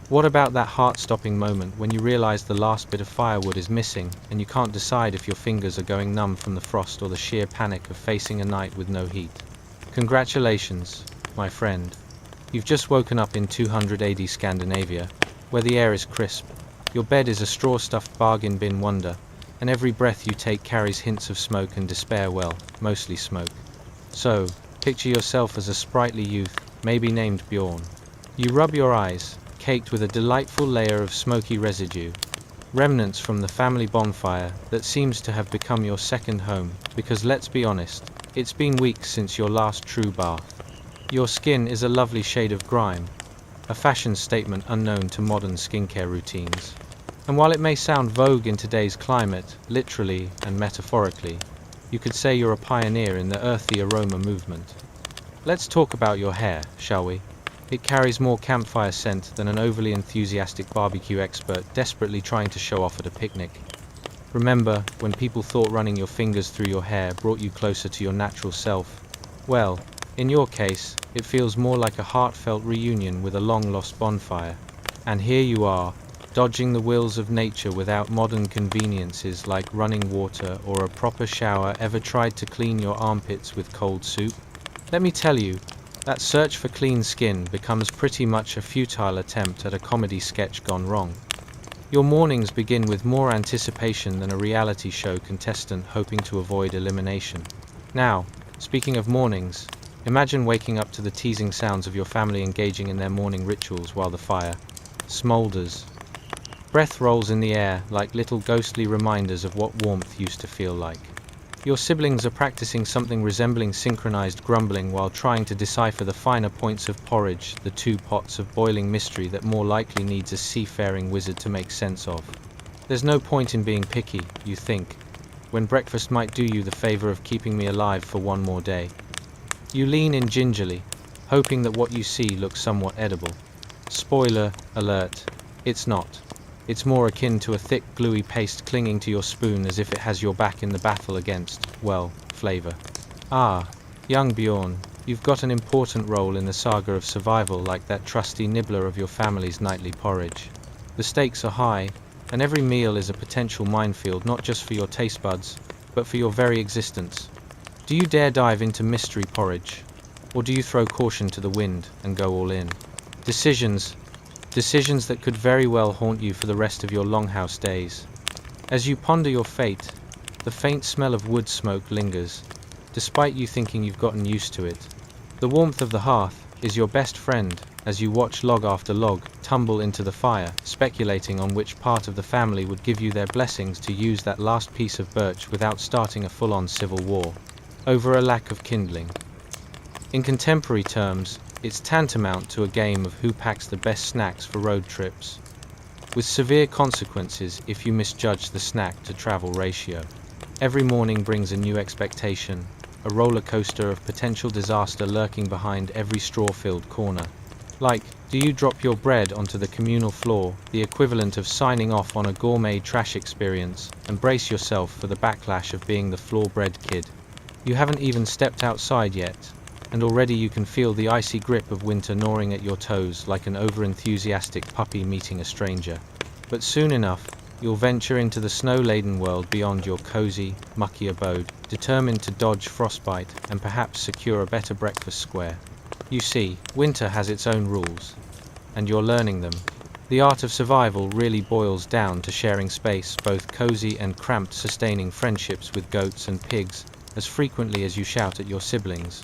What about that heart-stopping moment when you realize the last bit of firewood is missing and you can't decide if your fingers are going numb from the frost or the sheer panic of facing a night with no heat? Congratulations, my friend. You've just woken up in 200 AD Scandinavia, where the air is crisp, your bed is a straw-stuffed bargain bin wonder, and every breath you take carries hints of smoke and despair, well, mostly smoke. So, picture yourself as a sprightly youth, maybe named Bjorn. You rub your eyes, caked with a delightful layer of smoky residue, remnants from the family bonfire that seems to have become your second home, because let's be honest, it's been weeks since your last true bath. Your skin is a lovely shade of grime, a fashion statement unknown to modern skincare routines. And while it may sound vogue in today's climate, literally and metaphorically, you could say you're a pioneer in the earthy aroma movement. Let's talk about your hair, shall we? It carries more campfire scent than an overly enthusiastic barbecue expert desperately trying to show off at a picnic. Remember when people thought running your fingers through your hair brought you closer to your natural self? Well, in your case, it feels more like a heartfelt reunion with a long-lost bonfire. And here you are, dodging the wills of nature without modern conveniences like running water or a proper shower. Ever tried to clean your armpits with cold soup? Let me tell you, that search for clean skin becomes pretty much a futile attempt at a comedy sketch gone wrong. Your mornings begin with more anticipation than a reality show contestant hoping to avoid elimination. Now, speaking of mornings, imagine waking up to the teasing sounds of your family engaging in their morning rituals while the fire smolders. Breath rolls in the air like little ghostly reminders of what warmth used to feel like. Your siblings are practicing something resembling synchronized grumbling while trying to decipher the finer points of porridge, the 2 pots of boiling mystery that more likely needs a seafaring wizard to make sense of. There's no point in being picky, you think, when breakfast might do you the favor of keeping me alive for one more day. You lean in gingerly, hoping that what you see looks somewhat edible. Spoiler alert, it's not. It's more akin to a thick, gluey paste clinging to your spoon as if it has your back in the battle against, well, flavor. Ah, young Bjorn, you've got an important role in the saga of survival like that trusty nibbler of your family's nightly porridge. The stakes are high, and every meal is a potential minefield not just for your taste buds, but for your very existence. Do you dare dive into mystery porridge? Or do you throw caution to the wind and go all in? Decisions that could very well haunt you for the rest of your longhouse days. As you ponder your fate, the faint smell of wood smoke lingers, despite you thinking you've gotten used to it. The warmth of the hearth is your best friend as you watch log after log tumble into the fire, speculating on which part of the family would give you their blessings to use that last piece of birch without starting a full-on civil war over a lack of kindling. In contemporary terms, it's tantamount to a game of who packs the best snacks for road trips, with severe consequences if you misjudge the snack-to-travel ratio. Every morning brings a new expectation, a roller coaster of potential disaster lurking behind every straw-filled corner. Like, do you drop your bread onto the communal floor, the equivalent of signing off on a gourmet trash experience, and brace yourself for the backlash of being the floor-bred kid? You haven't even stepped outside yet, and already you can feel the icy grip of winter gnawing at your toes like an over-enthusiastic puppy meeting a stranger. But soon enough, you'll venture into the snow-laden world beyond your cozy, mucky abode, determined to dodge frostbite and perhaps secure a better breakfast square. You see, winter has its own rules, and you're learning them. The art of survival really boils down to sharing space, both cozy and cramped, sustaining friendships with goats and pigs as frequently as you shout at your siblings.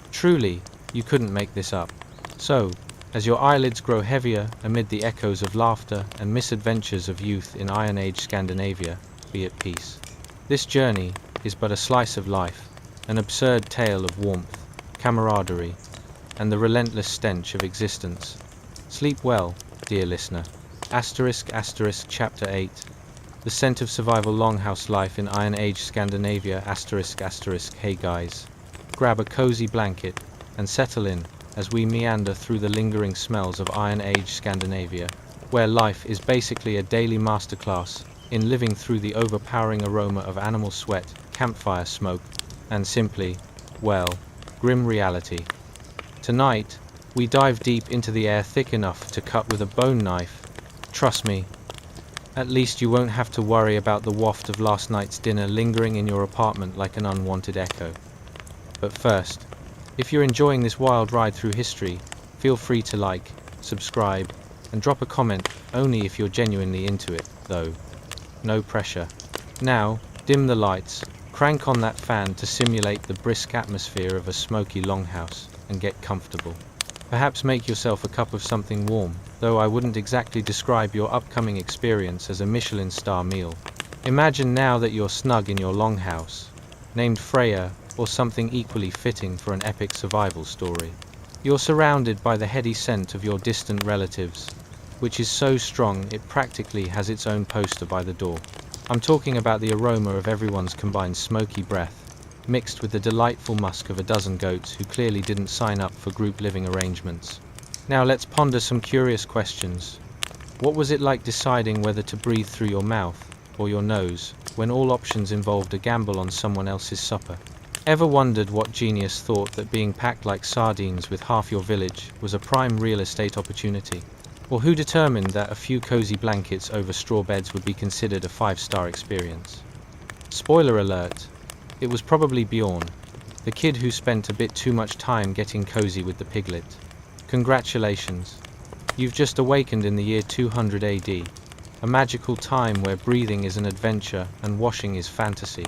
Truly, you couldn't make this up. So, as your eyelids grow heavier amid the echoes of laughter and misadventures of youth in Iron Age Scandinavia, be at peace. This journey is but a slice of life, an absurd tale of warmth, camaraderie, and the relentless stench of existence. Sleep well, dear listener. Chapter 8. The Scent of Survival Longhouse Life in Iron Age Scandinavia. Hey guys. Grab a cozy blanket and settle in as we meander through the lingering smells of Iron Age Scandinavia, where life is basically a daily masterclass in living through the overpowering aroma of animal sweat, campfire smoke, and simply, well, grim reality. Tonight, we dive deep into the air thick enough to cut with a bone knife. Trust me, at least you won't have to worry about the waft of last night's dinner lingering in your apartment like an unwanted echo. But first, if you're enjoying this wild ride through history, feel free to like, subscribe, and drop a comment, only if you're genuinely into it, though. No pressure. Now, dim the lights, crank on that fan to simulate the brisk atmosphere of a smoky longhouse, and get comfortable. Perhaps make yourself a cup of something warm, though I wouldn't exactly describe your upcoming experience as a Michelin star meal. Imagine now that you're snug in your longhouse, named Freya, or something equally fitting for an epic survival story. You're surrounded by the heady scent of your distant relatives, which is so strong it practically has its own poster by the door. I'm talking about the aroma of everyone's combined smoky breath, mixed with the delightful musk of a dozen goats who clearly didn't sign up for group living arrangements. Now let's ponder some curious questions. What was it like deciding whether to breathe through your mouth or your nose when all options involved a gamble on someone else's supper? Ever wondered what genius thought that being packed like sardines with half your village was a prime real estate opportunity? Or who determined that a few cozy blankets over straw beds would be considered a 5-star experience? Spoiler alert, it was probably Bjorn, the kid who spent a bit too much time getting cozy with the piglet. Congratulations, you've just awakened in the year 200 AD, a magical time where breathing is an adventure and washing is fantasy.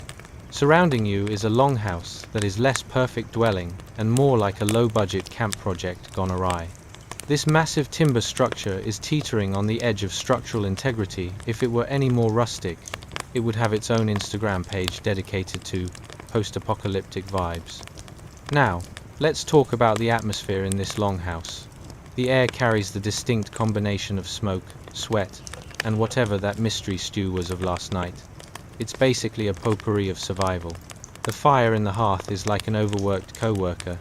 Surrounding you is a longhouse that is less perfect dwelling and more like a low-budget camp project gone awry. This massive timber structure is teetering on the edge of structural integrity. If it were any more rustic, it would have its own Instagram page dedicated to post-apocalyptic vibes. Now, let's talk about the atmosphere in this longhouse. The air carries the distinct combination of smoke, sweat, and whatever that mystery stew was of last night. It's basically a potpourri of survival. The fire in the hearth is like an overworked co-worker,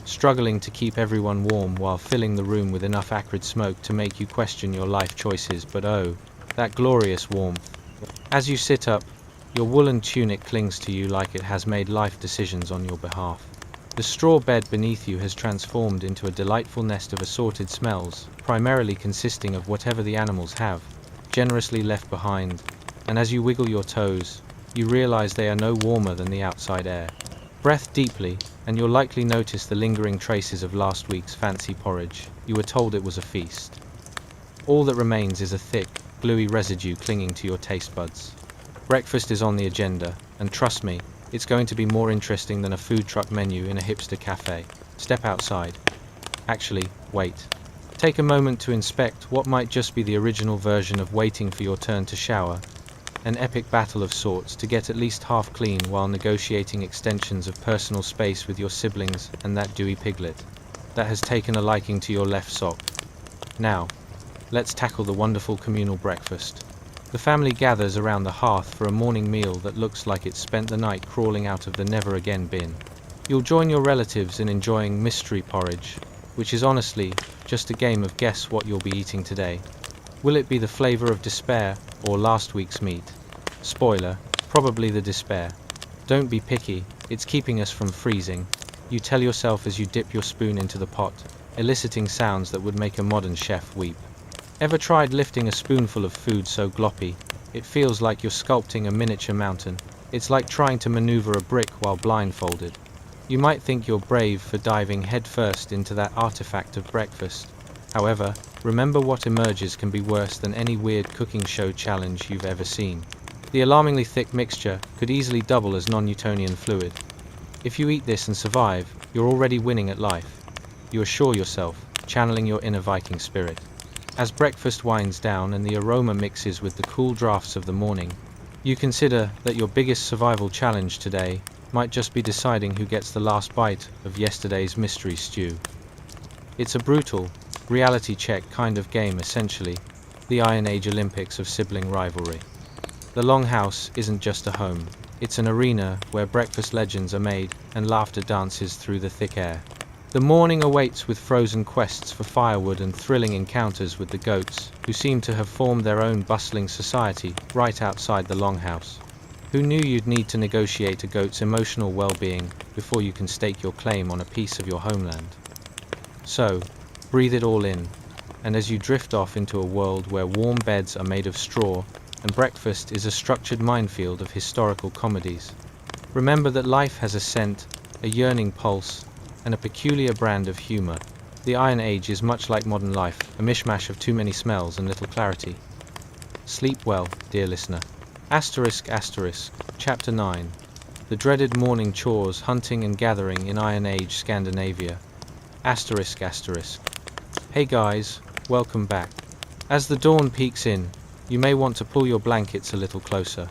struggling to keep everyone warm while filling the room with enough acrid smoke to make you question your life choices. But oh, that glorious warmth. As you sit up, your woolen tunic clings to you like it has made life decisions on your behalf. The straw bed beneath you has transformed into a delightful nest of assorted smells, primarily consisting of whatever the animals have generously left behind, and as you wiggle your toes, you realize they are no warmer than the outside air. Breathe deeply, and you'll likely notice the lingering traces of last week's fancy porridge. You were told it was a feast. All that remains is a thick, gluey residue clinging to your taste buds. Breakfast is on the agenda, and trust me, it's going to be more interesting than a food truck menu in a hipster cafe. Step outside. Actually, wait. Take a moment to inspect what might just be the original version of waiting for your turn to shower. An epic battle of sorts to get at least half clean while negotiating extensions of personal space with your siblings and that dewy piglet that has taken a liking to your left sock. Now, let's tackle the wonderful communal breakfast. The family gathers around the hearth for a morning meal that looks like it's spent the night crawling out of the never-again bin. You'll join your relatives in enjoying mystery porridge, which is honestly just a game of guess what you'll be eating today. Will it be the flavor of despair or last week's meat? Spoiler, probably the despair. Don't be picky, it's keeping us from freezing. You tell yourself as you dip your spoon into the pot, eliciting sounds that would make a modern chef weep. Ever tried lifting a spoonful of food so gloppy, it feels like you're sculpting a miniature mountain? It's like trying to maneuver a brick while blindfolded. You might think you're brave for diving headfirst into that artifact of breakfast. However, remember what emerges can be worse than any weird cooking show challenge you've ever seen. The alarmingly thick mixture could easily double as non-Newtonian fluid. If you eat this and survive, you're already winning at life. You assure yourself, channeling your inner Viking spirit. As breakfast winds down and the aroma mixes with the cool drafts of the morning, you consider that your biggest survival challenge today might just be deciding who gets the last bite of yesterday's mystery stew. It's a brutal, reality check kind of game essentially, the Iron Age Olympics of sibling rivalry. The Longhouse isn't just a home, it's an arena where breakfast legends are made and laughter dances through the thick air. The morning awaits with frozen quests for firewood and thrilling encounters with the goats, who seem to have formed their own bustling society right outside the Longhouse. Who knew you'd need to negotiate a goat's emotional well-being before you can stake your claim on a piece of your homeland? So, breathe it all in, and as you drift off into a world where warm beds are made of straw and breakfast is a structured minefield of historical comedies, remember that life has a scent, a yearning pulse, and a peculiar brand of humor. The Iron Age is much like modern life, a mishmash of too many smells and little clarity. Sleep well, dear listener. Asterisk, Chapter 9. The dreaded morning chores, hunting and gathering in Iron Age Scandinavia. Asterisk. Hey guys, welcome back. As the dawn peeks in, you may want to pull your blankets a little closer.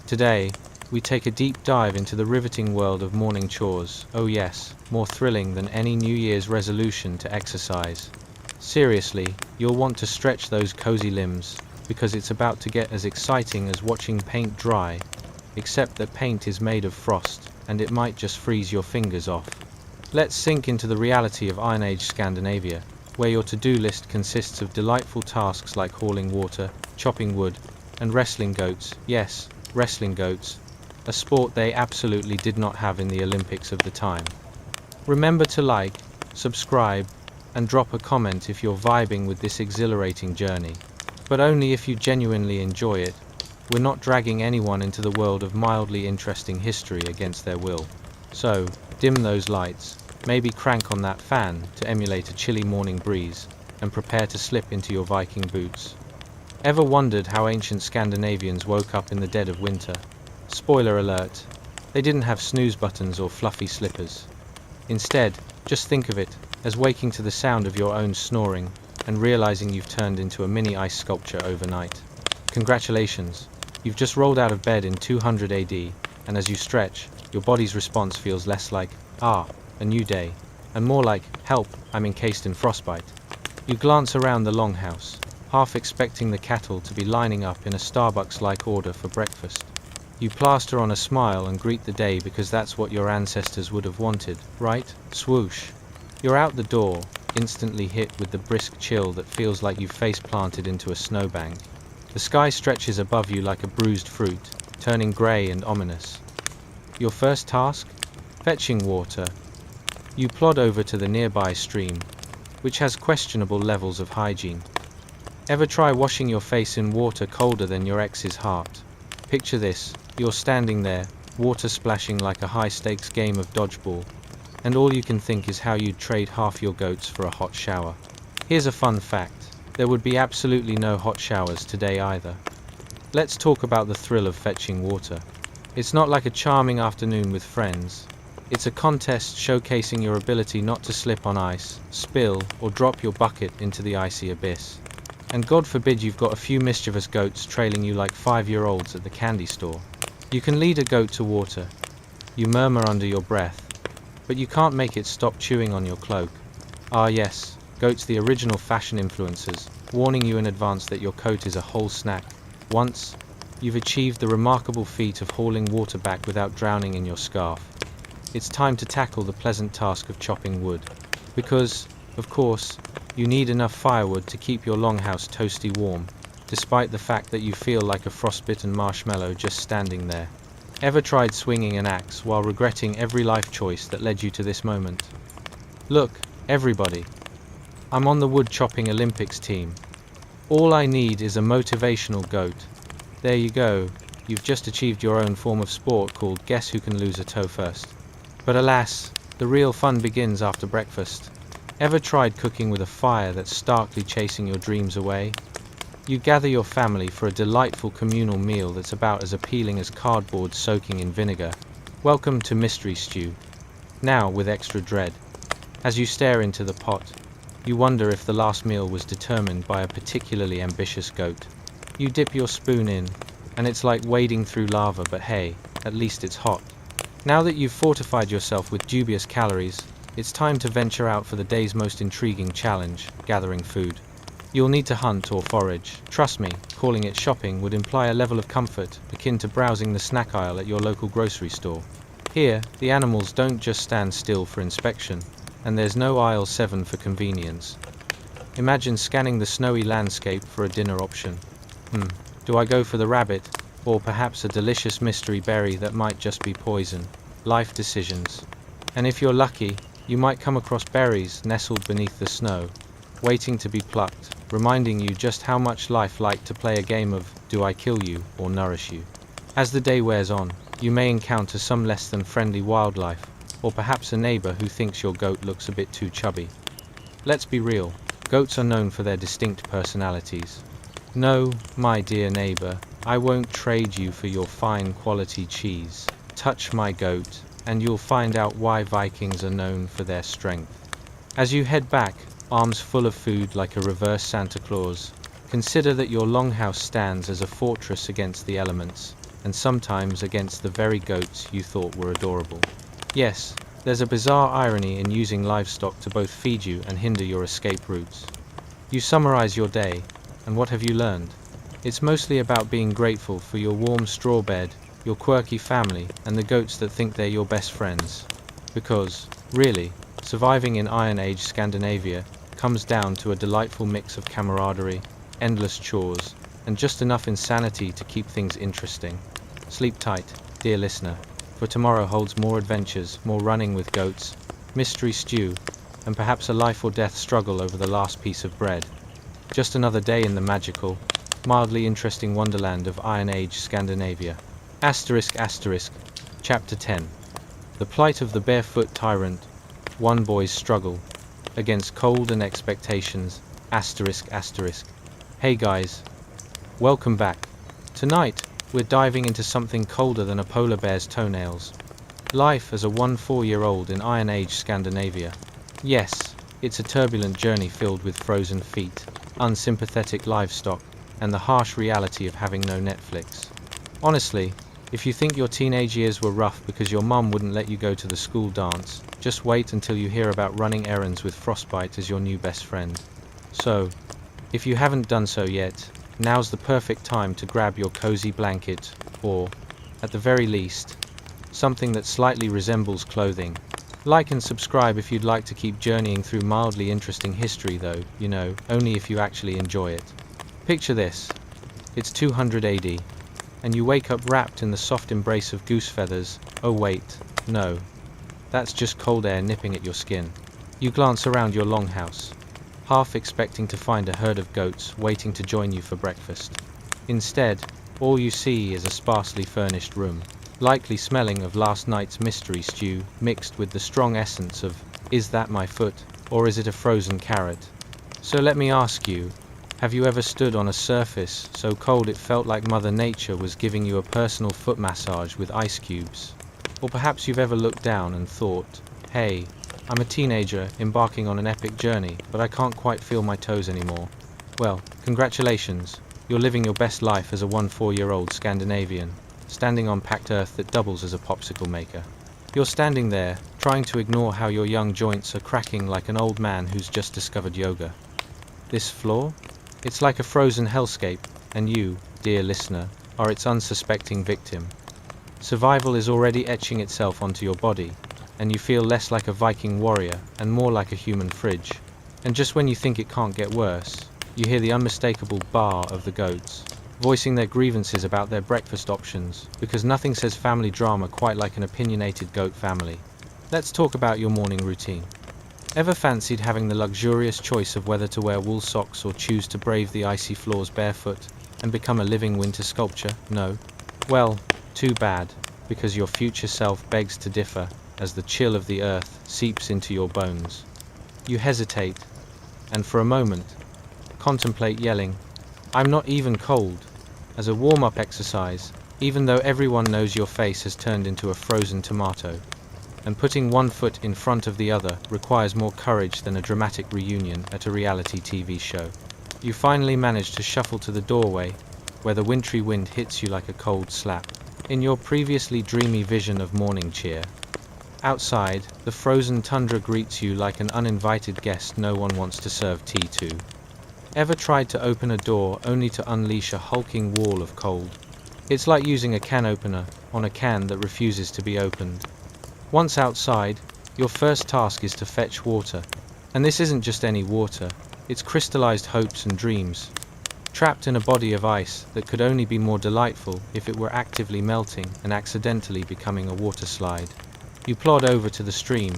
Today, we take a deep dive into the riveting world of morning chores. Oh yes, more thrilling than any New Year's resolution to exercise. Seriously, you'll want to stretch those cozy limbs, because it's about to get as exciting as watching paint dry, except that paint is made of frost, and it might just freeze your fingers off. Let's sink into the reality of Iron Age Scandinavia, where your to-do list consists of delightful tasks like hauling water, chopping wood, and wrestling goats. Yes, wrestling goats, a sport they absolutely did not have in the Olympics of the time. Remember to like, subscribe, and drop a comment if you're vibing with this exhilarating journey. But only if you genuinely enjoy it. We're not dragging anyone into the world of mildly interesting history against their will. So, dim those lights, maybe crank on that fan to emulate a chilly morning breeze, and prepare to slip into your Viking boots. Ever wondered how ancient Scandinavians woke up in the dead of winter? Spoiler alert, they didn't have snooze buttons or fluffy slippers. Instead, just think of it, as waking to the sound of your own snoring and realizing you've turned into a mini ice sculpture overnight. Congratulations, you've just rolled out of bed in 200 AD, and as you stretch, your body's response feels less like, ah, a new day, and more like, help, I'm encased in frostbite. You glance around the longhouse, half expecting the cattle to be lining up in a Starbucks-like order for breakfast. You plaster on a smile and greet the day because that's what your ancestors would have wanted, right? Swoosh. You're out the door, instantly hit with the brisk chill that feels like you've face-planted into a snowbank. The sky stretches above you like a bruised fruit, turning grey and ominous. Your first task? Fetching water. You plod over to the nearby stream, which has questionable levels of hygiene. Ever try washing your face in water colder than your ex's heart? Picture this, you're standing there, water splashing like a high-stakes game of dodgeball, and all you can think is how you'd trade half your goats for a hot shower. Here's a fun fact, there would be absolutely no hot showers today either. Let's talk about the thrill of fetching water. It's not like a charming afternoon with friends. It's a contest showcasing your ability not to slip on ice, spill, or drop your bucket into the icy abyss. And God forbid you've got a few mischievous goats trailing you like 5-year-olds at the candy store. You can lead a goat to water. You murmur under your breath, but you can't make it stop chewing on your cloak. Ah yes, goats, the original fashion influencers, warning you in advance that your coat is a whole snack. Once, you've achieved the remarkable feat of hauling water back without drowning in your scarf. It's time to tackle the pleasant task of chopping wood. Because, of course, you need enough firewood to keep your longhouse toasty warm, despite the fact that you feel like a frostbitten marshmallow just standing there. Ever tried swinging an axe while regretting every life choice that led you to this moment? Look, everybody. I'm on the wood chopping Olympics team. All I need is a motivational goat. There you go, you've just achieved your own form of sport called Guess Who Can Lose a Toe First. But alas, the real fun begins after breakfast. Ever tried cooking with a fire that's starkly chasing your dreams away? You gather your family for a delightful communal meal that's about as appealing as cardboard soaking in vinegar. Welcome to Mystery Stew. Now with extra dread. As you stare into the pot, you wonder if the last meal was determined by a particularly ambitious goat. You dip your spoon in, and it's like wading through lava, but hey, at least it's hot. Now that you've fortified yourself with dubious calories, it's time to venture out for the day's most intriguing challenge, gathering food. You'll need to hunt or forage. Trust me, calling it shopping would imply a level of comfort akin to browsing the snack aisle at your local grocery store. Here, the animals don't just stand still for inspection, and there's no aisle 7 for convenience. Imagine scanning the snowy landscape for a dinner option. Do I go for the rabbit, or perhaps a delicious mystery berry that might just be poison? Life decisions. And if you're lucky, you might come across berries nestled beneath the snow, waiting to be plucked, reminding you just how much life liked to play a game of do I kill you or nourish you. As the day wears on, you may encounter some less than friendly wildlife, or perhaps a neighbor who thinks your goat looks a bit too chubby. Let's be real, goats are known for their distinct personalities. No, my dear neighbor, I won't trade you for your fine quality cheese. Touch my goat, and you'll find out why Vikings are known for their strength. As you head back, arms full of food like a reverse Santa Claus, consider that your longhouse stands as a fortress against the elements, and sometimes against the very goats you thought were adorable. Yes, there's a bizarre irony in using livestock to both feed you and hinder your escape routes. You summarize your day, and what have you learned? It's mostly about being grateful for your warm straw bed, your quirky family, and the goats that think they're your best friends. Because, really, surviving in Iron Age Scandinavia comes down to a delightful mix of camaraderie, endless chores, and just enough insanity to keep things interesting. Sleep tight, dear listener, for tomorrow holds more adventures, more running with goats, mystery stew, and perhaps a life or death struggle over the last piece of bread. Just another day in the magical, mildly interesting wonderland of Iron Age Scandinavia. ***, Chapter 10. The plight of the barefoot tyrant, one boy's struggle, against cold and expectations, ***. Hey guys. Welcome back. Tonight, we're diving into something colder than a polar bear's toenails. Life as a 4-year-old in Iron Age Scandinavia. Yes, It's a turbulent journey filled with frozen feet, unsympathetic livestock, and the harsh reality of having no Netflix. Honestly, if you think your teenage years were rough because your mum wouldn't let you go to the school dance, just wait until you hear about running errands with frostbite as your new best friend. So, if you haven't done so yet, now's the perfect time to grab your cozy blanket, or, at the very least, something that slightly resembles clothing. Like and subscribe if you'd like to keep journeying through mildly interesting history though, only if you actually enjoy it. Picture this. It's 200 AD, and you wake up wrapped in the soft embrace of goose feathers. Oh wait, no. That's just cold air nipping at your skin. You glance around your longhouse, half expecting to find a herd of goats waiting to join you for breakfast. Instead, all you see is a sparsely furnished room, likely smelling of last night's mystery stew, mixed with the strong essence of, is that my foot, or is it a frozen carrot? So let me ask you, have you ever stood on a surface so cold it felt like Mother Nature was giving you a personal foot massage with ice cubes? Or perhaps you've ever looked down and thought, hey, I'm a teenager embarking on an epic journey, but I can't quite feel my toes anymore. Well, congratulations, you're living your best life as a 4-year-old Scandinavian, standing on packed earth that doubles as a popsicle maker. You're standing there, trying to ignore how your young joints are cracking like an old man who's just discovered yoga. This floor? It's like a frozen hellscape, and you, dear listener, are its unsuspecting victim. Survival is already etching itself onto your body, and you feel less like a Viking warrior and more like a human fridge. And just when you think it can't get worse, you hear the unmistakable baa of the goats, voicing their grievances about their breakfast options, because nothing says family drama quite like an opinionated goat family. Let's talk about your morning routine. Ever fancied having the luxurious choice of whether to wear wool socks or choose to brave the icy floors barefoot and become a living winter sculpture? No? Well, too bad, because your future self begs to differ as the chill of the earth seeps into your bones. You hesitate, and for a moment, contemplate yelling, "I'm not even cold," as a warm-up exercise, even though everyone knows your face has turned into a frozen tomato. And putting one foot in front of the other requires more courage than a dramatic reunion at a reality TV show. You finally manage to shuffle to the doorway, where the wintry wind hits you like a cold slap. In your previously dreamy vision of morning cheer, outside, the frozen tundra greets you like an uninvited guest no one wants to serve tea to. Ever tried to open a door only to unleash a hulking wall of cold? It's like using a can opener on a can that refuses to be opened. Once outside, your first task is to fetch water. And this isn't just any water, it's crystallized hopes and dreams, trapped in a body of ice that could only be more delightful if it were actively melting and accidentally becoming a water slide. You plod over to the stream,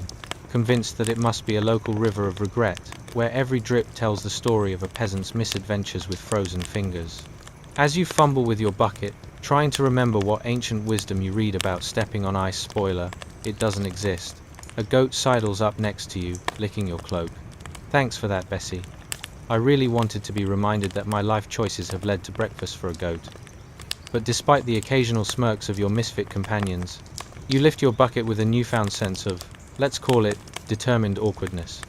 convinced that it must be a local river of regret, where every drip tells the story of a peasant's misadventures with frozen fingers. As you fumble with your bucket, trying to remember what ancient wisdom you read about stepping on ice, spoiler, it doesn't exist. A goat sidles up next to you, licking your cloak. Thanks for that, Bessie. I really wanted to be reminded that my life choices have led to breakfast for a goat. But despite the occasional smirks of your misfit companions, you lift your bucket with a newfound sense of, let's call it, determined awkwardness.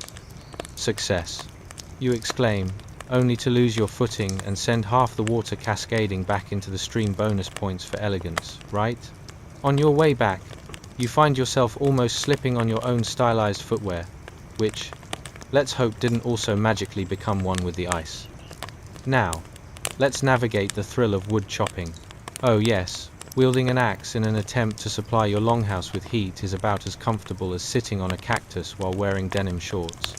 Success, you exclaim, only to lose your footing and send half the water cascading back into the stream. Bonus points for elegance, right? On your way back, you find yourself almost slipping on your own stylized footwear, which, let's hope, didn't also magically become one with the ice. Now, let's navigate the thrill of wood chopping. Oh yes, wielding an axe in an attempt to supply your longhouse with heat is about as comfortable as sitting on a cactus while wearing denim shorts.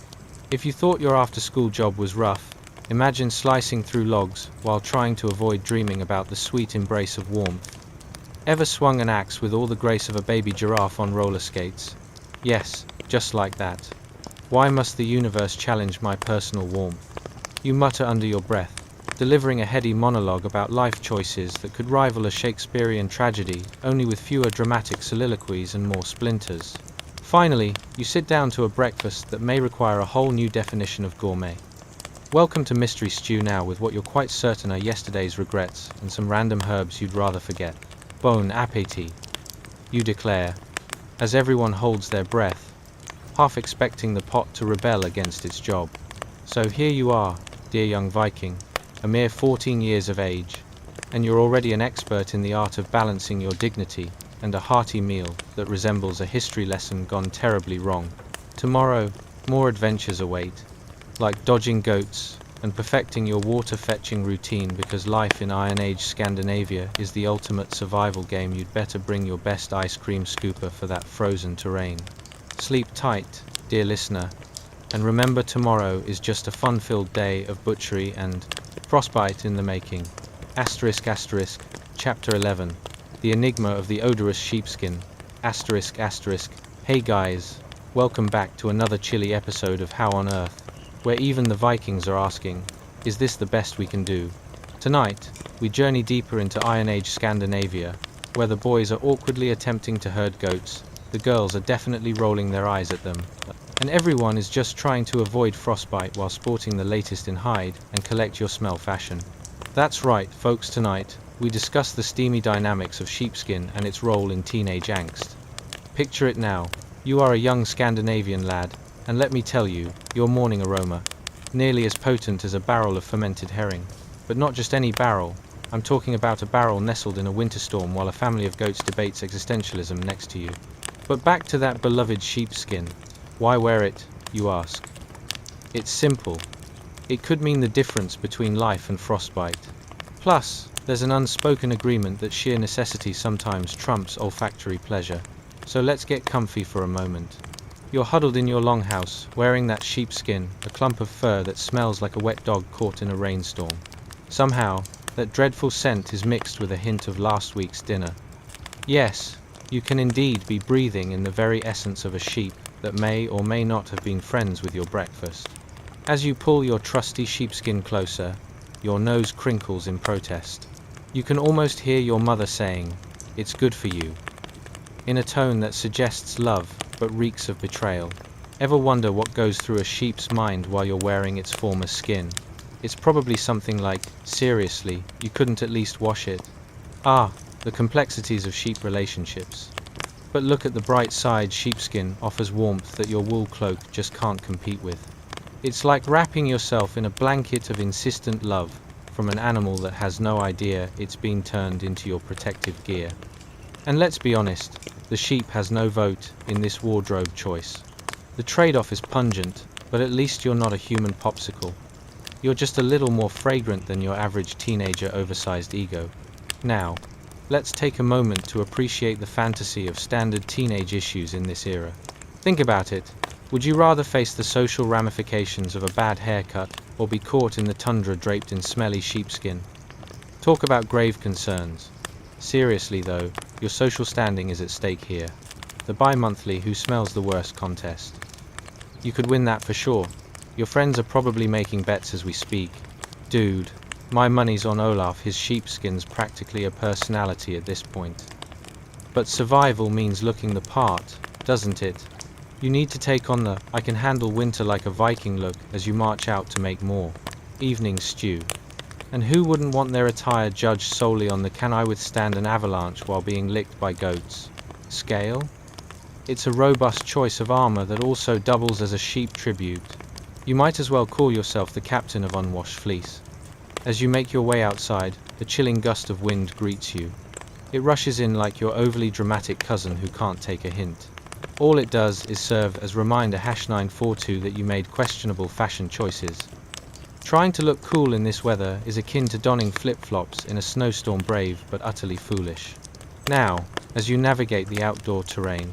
If you thought your after-school job was rough, imagine slicing through logs while trying to avoid dreaming about the sweet embrace of warmth. Ever swung an axe with all the grace of a baby giraffe on roller skates? Yes, just like that. Why must the universe challenge my personal warmth? You mutter under your breath, delivering a heady monologue about life choices that could rival a Shakespearean tragedy, only with fewer dramatic soliloquies and more splinters. Finally, you sit down to a breakfast that may require a whole new definition of gourmet. Welcome to Mystery Stew now, with what you're quite certain are yesterday's regrets and some random herbs you'd rather forget. Bon appétit, you declare, as everyone holds their breath, half expecting the pot to rebel against its job. So here you are, dear young Viking, a mere 14 years of age, and you're already an expert in the art of balancing your dignity and a hearty meal that resembles a history lesson gone terribly wrong. Tomorrow, more adventures await, like dodging goats and perfecting your water-fetching routine, because life in Iron Age Scandinavia is the ultimate survival game. You'd better bring your best ice cream scooper for that frozen terrain. Sleep tight, dear listener, and remember tomorrow is just a fun-filled day of butchery and frostbite in the making. Asterisk asterisk, Chapter 11, The Enigma of the Odorous Sheepskin. Asterisk asterisk, hey guys, welcome back to another chilly episode of How on Earth, where even the Vikings are asking, is this the best we can do? Tonight, we journey deeper into Iron Age Scandinavia, where the boys are awkwardly attempting to herd goats, the girls are definitely rolling their eyes at them, and everyone is just trying to avoid frostbite while sporting the latest in hide and collect your smell fashion. That's right, folks, tonight, we discuss the steamy dynamics of sheepskin and its role in teenage angst. Picture it now, you are a young Scandinavian lad, and let me tell you, your morning aroma, nearly as potent as a barrel of fermented herring. But not just any barrel, I'm talking about a barrel nestled in a winter storm while a family of goats debates existentialism next to you. But back to that beloved sheepskin. Why wear it, you ask? It's simple. It could mean the difference between life and frostbite. Plus, there's an unspoken agreement that sheer necessity sometimes trumps olfactory pleasure. So let's get comfy for a moment. You're huddled in your longhouse, wearing that sheepskin, a clump of fur that smells like a wet dog caught in a rainstorm. Somehow, that dreadful scent is mixed with a hint of last week's dinner. Yes, you can indeed be breathing in the very essence of a sheep that may or may not have been friends with your breakfast. As you pull your trusty sheepskin closer, your nose crinkles in protest. You can almost hear your mother saying, "It's good for you," in a tone that suggests love, but reeks of betrayal. Ever wonder what goes through a sheep's mind while you're wearing its former skin? It's probably something like, seriously, you couldn't at least wash it? Ah, the complexities of sheep relationships. But look at the bright side, sheepskin offers warmth that your wool cloak just can't compete with. It's like wrapping yourself in a blanket of insistent love from an animal that has no idea it's been turned into your protective gear. And let's be honest, the sheep has no vote in this wardrobe choice. The trade-off is pungent, but at least you're not a human popsicle. You're just a little more fragrant than your average teenager oversized ego. Now, let's take a moment to appreciate the fantasy of standard teenage issues in this era. Think about it. Would you rather face the social ramifications of a bad haircut or be caught in the tundra draped in smelly sheepskin? Talk about grave concerns. Seriously though, your social standing is at stake here. The bi-monthly who smells the worst contest. You could win that for sure. Your friends are probably making bets as we speak. Dude, my money's on Olaf, his sheepskin's practically a personality at this point. But survival means looking the part, doesn't it? You need to take on the "I can handle winter like a Viking" look as you march out to make more evening stew. And who wouldn't want their attire judged solely on the "can I withstand an avalanche while being licked by goats" scale? It's a robust choice of armor that also doubles as a sheep tribute. You might as well call yourself the captain of unwashed fleece. As you make your way outside, a chilling gust of wind greets you. It rushes in like your overly dramatic cousin who can't take a hint. All it does is serve as reminder #942 that you made questionable fashion choices. Trying to look cool in this weather is akin to donning flip-flops in a snowstorm, brave but utterly foolish. Now, as you navigate the outdoor terrain,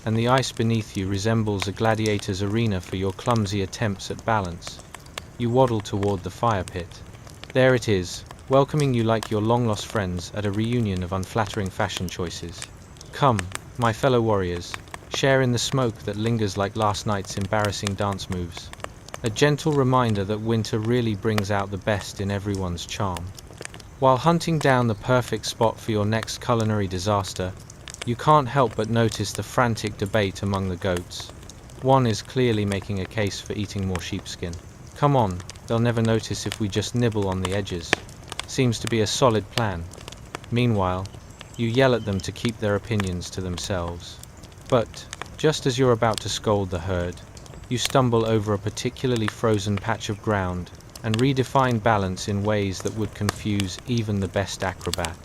and the ice beneath you resembles a gladiator's arena for your clumsy attempts at balance, you waddle toward the fire pit. There it is, welcoming you like your long-lost friends at a reunion of unflattering fashion choices. Come, my fellow warriors, share in the smoke that lingers like last night's embarrassing dance moves. A gentle reminder that winter really brings out the best in everyone's charm. While hunting down the perfect spot for your next culinary disaster, you can't help but notice the frantic debate among the goats. One is clearly making a case for eating more sheepskin. Come on, they'll never notice if we just nibble on the edges. Seems to be a solid plan. Meanwhile, you yell at them to keep their opinions to themselves. But, Just as you're about to scold the herd, you stumble over a particularly frozen patch of ground and redefine balance in ways that would confuse even the best acrobat.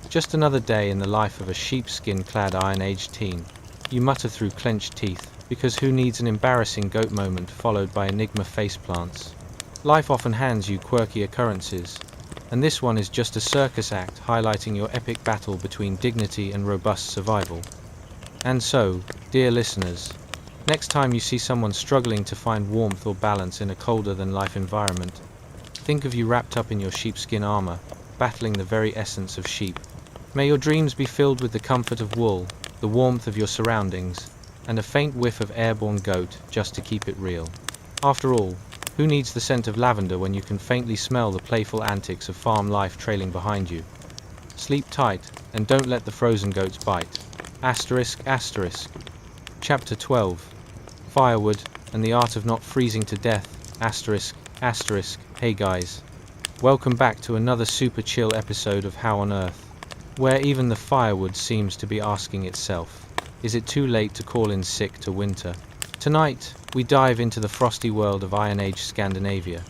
Just another day in the life of a sheepskin-clad Iron Age teen, you mutter through clenched teeth, because who needs an embarrassing goat moment followed by enigma faceplants? Life often hands you quirky occurrences, and this one is just a circus act highlighting your epic battle between dignity and robust survival. And so, dear listeners, next time you see someone struggling to find warmth or balance in a colder-than-life environment, think of you wrapped up in your sheepskin armor, battling the very essence of sheep. May your dreams be filled with the comfort of wool, the warmth of your surroundings, and a faint whiff of airborne goat just to keep it real. After all, who needs the scent of lavender when you can faintly smell the playful antics of farm life trailing behind you? Sleep tight, and don't let the frozen goats bite. Asterisk, asterisk. Chapter 12. Firewood and the art of not freezing to death. Asterisk, asterisk. Hey guys. Welcome back to another super chill episode of How on Earth, where even the firewood seems to be asking itself, is it too late to call in sick to winter? Tonight, we dive into the frosty world of Iron Age Scandinavia,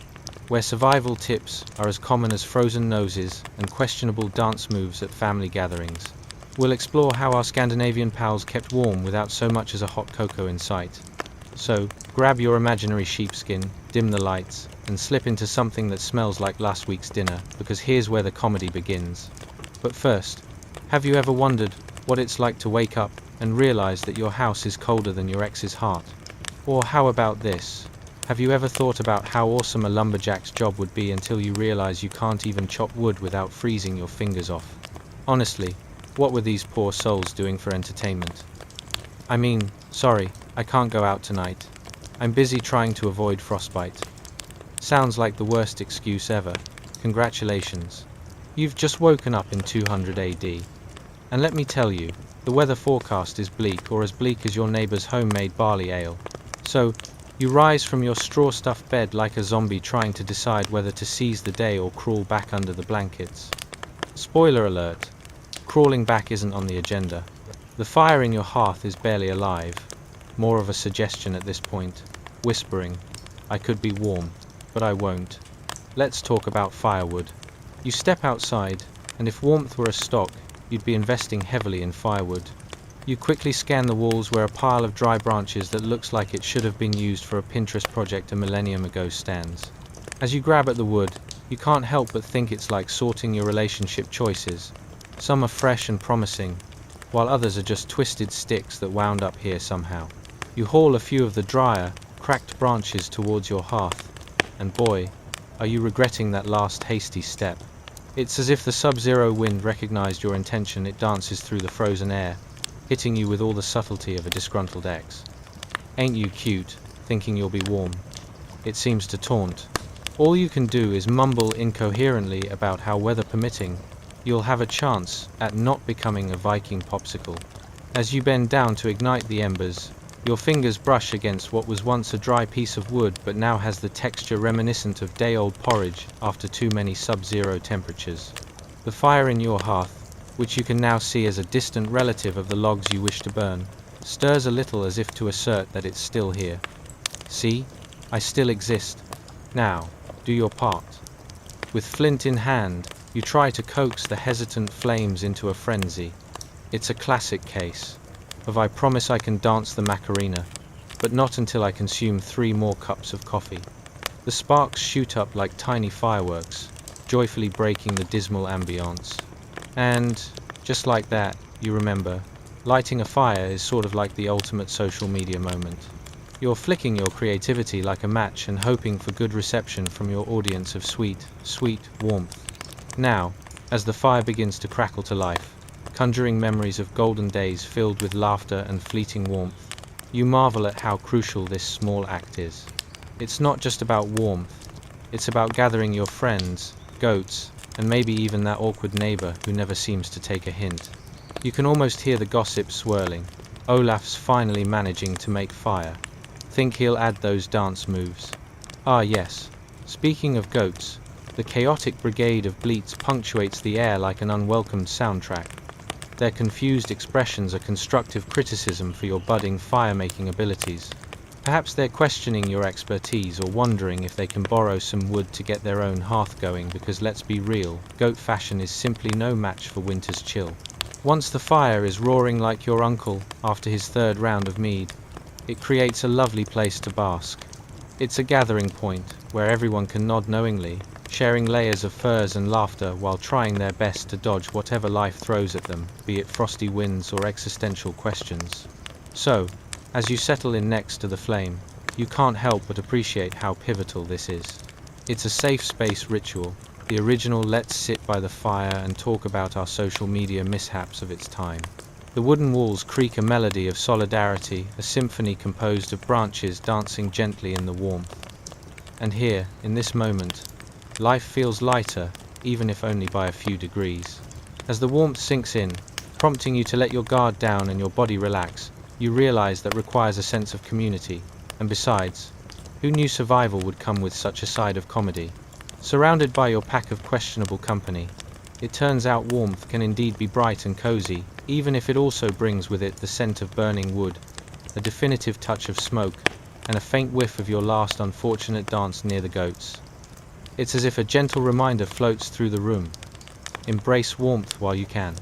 where survival tips are as common as frozen noses and questionable dance moves at family gatherings. We'll explore how our Scandinavian pals kept warm without so much as a hot cocoa in sight. So, grab your imaginary sheepskin, dim the lights, and slip into something that smells like last week's dinner, because here's where the comedy begins. But first, have you ever wondered what it's like to wake up and realize that your house is colder than your ex's heart? Or how about this? Have you ever thought about how awesome a lumberjack's job would be until you realize you can't even chop wood without freezing your fingers off? Honestly, what were these poor souls doing for entertainment? I mean, sorry, I can't go out tonight. I'm busy trying to avoid frostbite. Sounds like the worst excuse ever. Congratulations. You've just woken up in 200 AD. And let me tell you, the weather forecast is bleak, or as bleak as your neighbor's homemade barley ale. So, you rise from your straw-stuffed bed like a zombie trying to decide whether to seize the day or crawl back under the blankets. Spoiler alert, crawling back isn't on the agenda. The fire in your hearth is barely alive. More of a suggestion at this point, whispering, I could be warm, but I won't. Let's talk about firewood. You step outside, and if warmth were a stock, you'd be investing heavily in firewood. You quickly scan the walls where a pile of dry branches that looks like it should have been used for a Pinterest project a millennium ago stands. As you grab at the wood, you can't help but think it's like sorting your relationship choices. Some are fresh and promising, while others are just twisted sticks that wound up here somehow. You haul a few of the drier, cracked branches towards your hearth, and boy, are you regretting that last hasty step. It's as if the sub-zero wind recognized your intention. It dances through the frozen air, hitting you with all the subtlety of a disgruntled ex. Ain't you cute, thinking you'll be warm? It seems to taunt. All you can do is mumble incoherently about how, weather permitting, you'll have a chance at not becoming a Viking popsicle. As you bend down to ignite the embers, your fingers brush against what was once a dry piece of wood but now has the texture reminiscent of day-old porridge after too many sub-zero temperatures. The fire in your hearth, which you can now see as a distant relative of the logs you wish to burn, stirs a little as if to assert that it's still here. See, I still exist. Now, do your part. With flint in hand, you try to coax the hesitant flames into a frenzy. It's a classic case of I promise I can dance the Macarena, but not until I consume 3 more cups of coffee. The sparks shoot up like tiny fireworks, joyfully breaking the dismal ambience. And, just like that, you remember, lighting a fire is sort of like the ultimate social media moment. You're flicking your creativity like a match and hoping for good reception from your audience of sweet, sweet warmth. Now, as the fire begins to crackle to life, conjuring memories of golden days filled with laughter and fleeting warmth, you marvel at how crucial this small act is. It's not just about warmth, it's about gathering your friends, goats, and maybe even that awkward neighbor who never seems to take a hint. You can almost hear the gossip swirling. Olaf's finally managing to make fire. Think he'll add those dance moves. Ah yes, speaking of goats, the chaotic brigade of bleats punctuates the air like an unwelcomed soundtrack. Their confused expressions are constructive criticism for your budding fire-making abilities. Perhaps they're questioning your expertise or wondering if they can borrow some wood to get their own hearth going, because let's be real, goat fashion is simply no match for winter's chill. Once the fire is roaring like your uncle after his third round of mead, it creates a lovely place to bask. It's a gathering point where everyone can nod knowingly, sharing layers of furs and laughter while trying their best to dodge whatever life throws at them, be it frosty winds or existential questions. So, as you settle in next to the flame, you can't help but appreciate how pivotal this is. It's a safe space ritual, the original let's sit by the fire and talk about our social media mishaps of its time. The wooden walls creak a melody of solidarity, a symphony composed of branches dancing gently in the warmth. And here, in this moment, life feels lighter, even if only by a few degrees. As the warmth sinks in, prompting you to let your guard down and your body relax, you realize that requires a sense of community. And besides, who knew survival would come with such a side of comedy? Surrounded by your pack of questionable company, it turns out warmth can indeed be bright and cozy, even if it also brings with it the scent of burning wood, a definitive touch of smoke, and a faint whiff of your last unfortunate dance near the goats. It's as if a gentle reminder floats through the room. Embrace warmth while you can.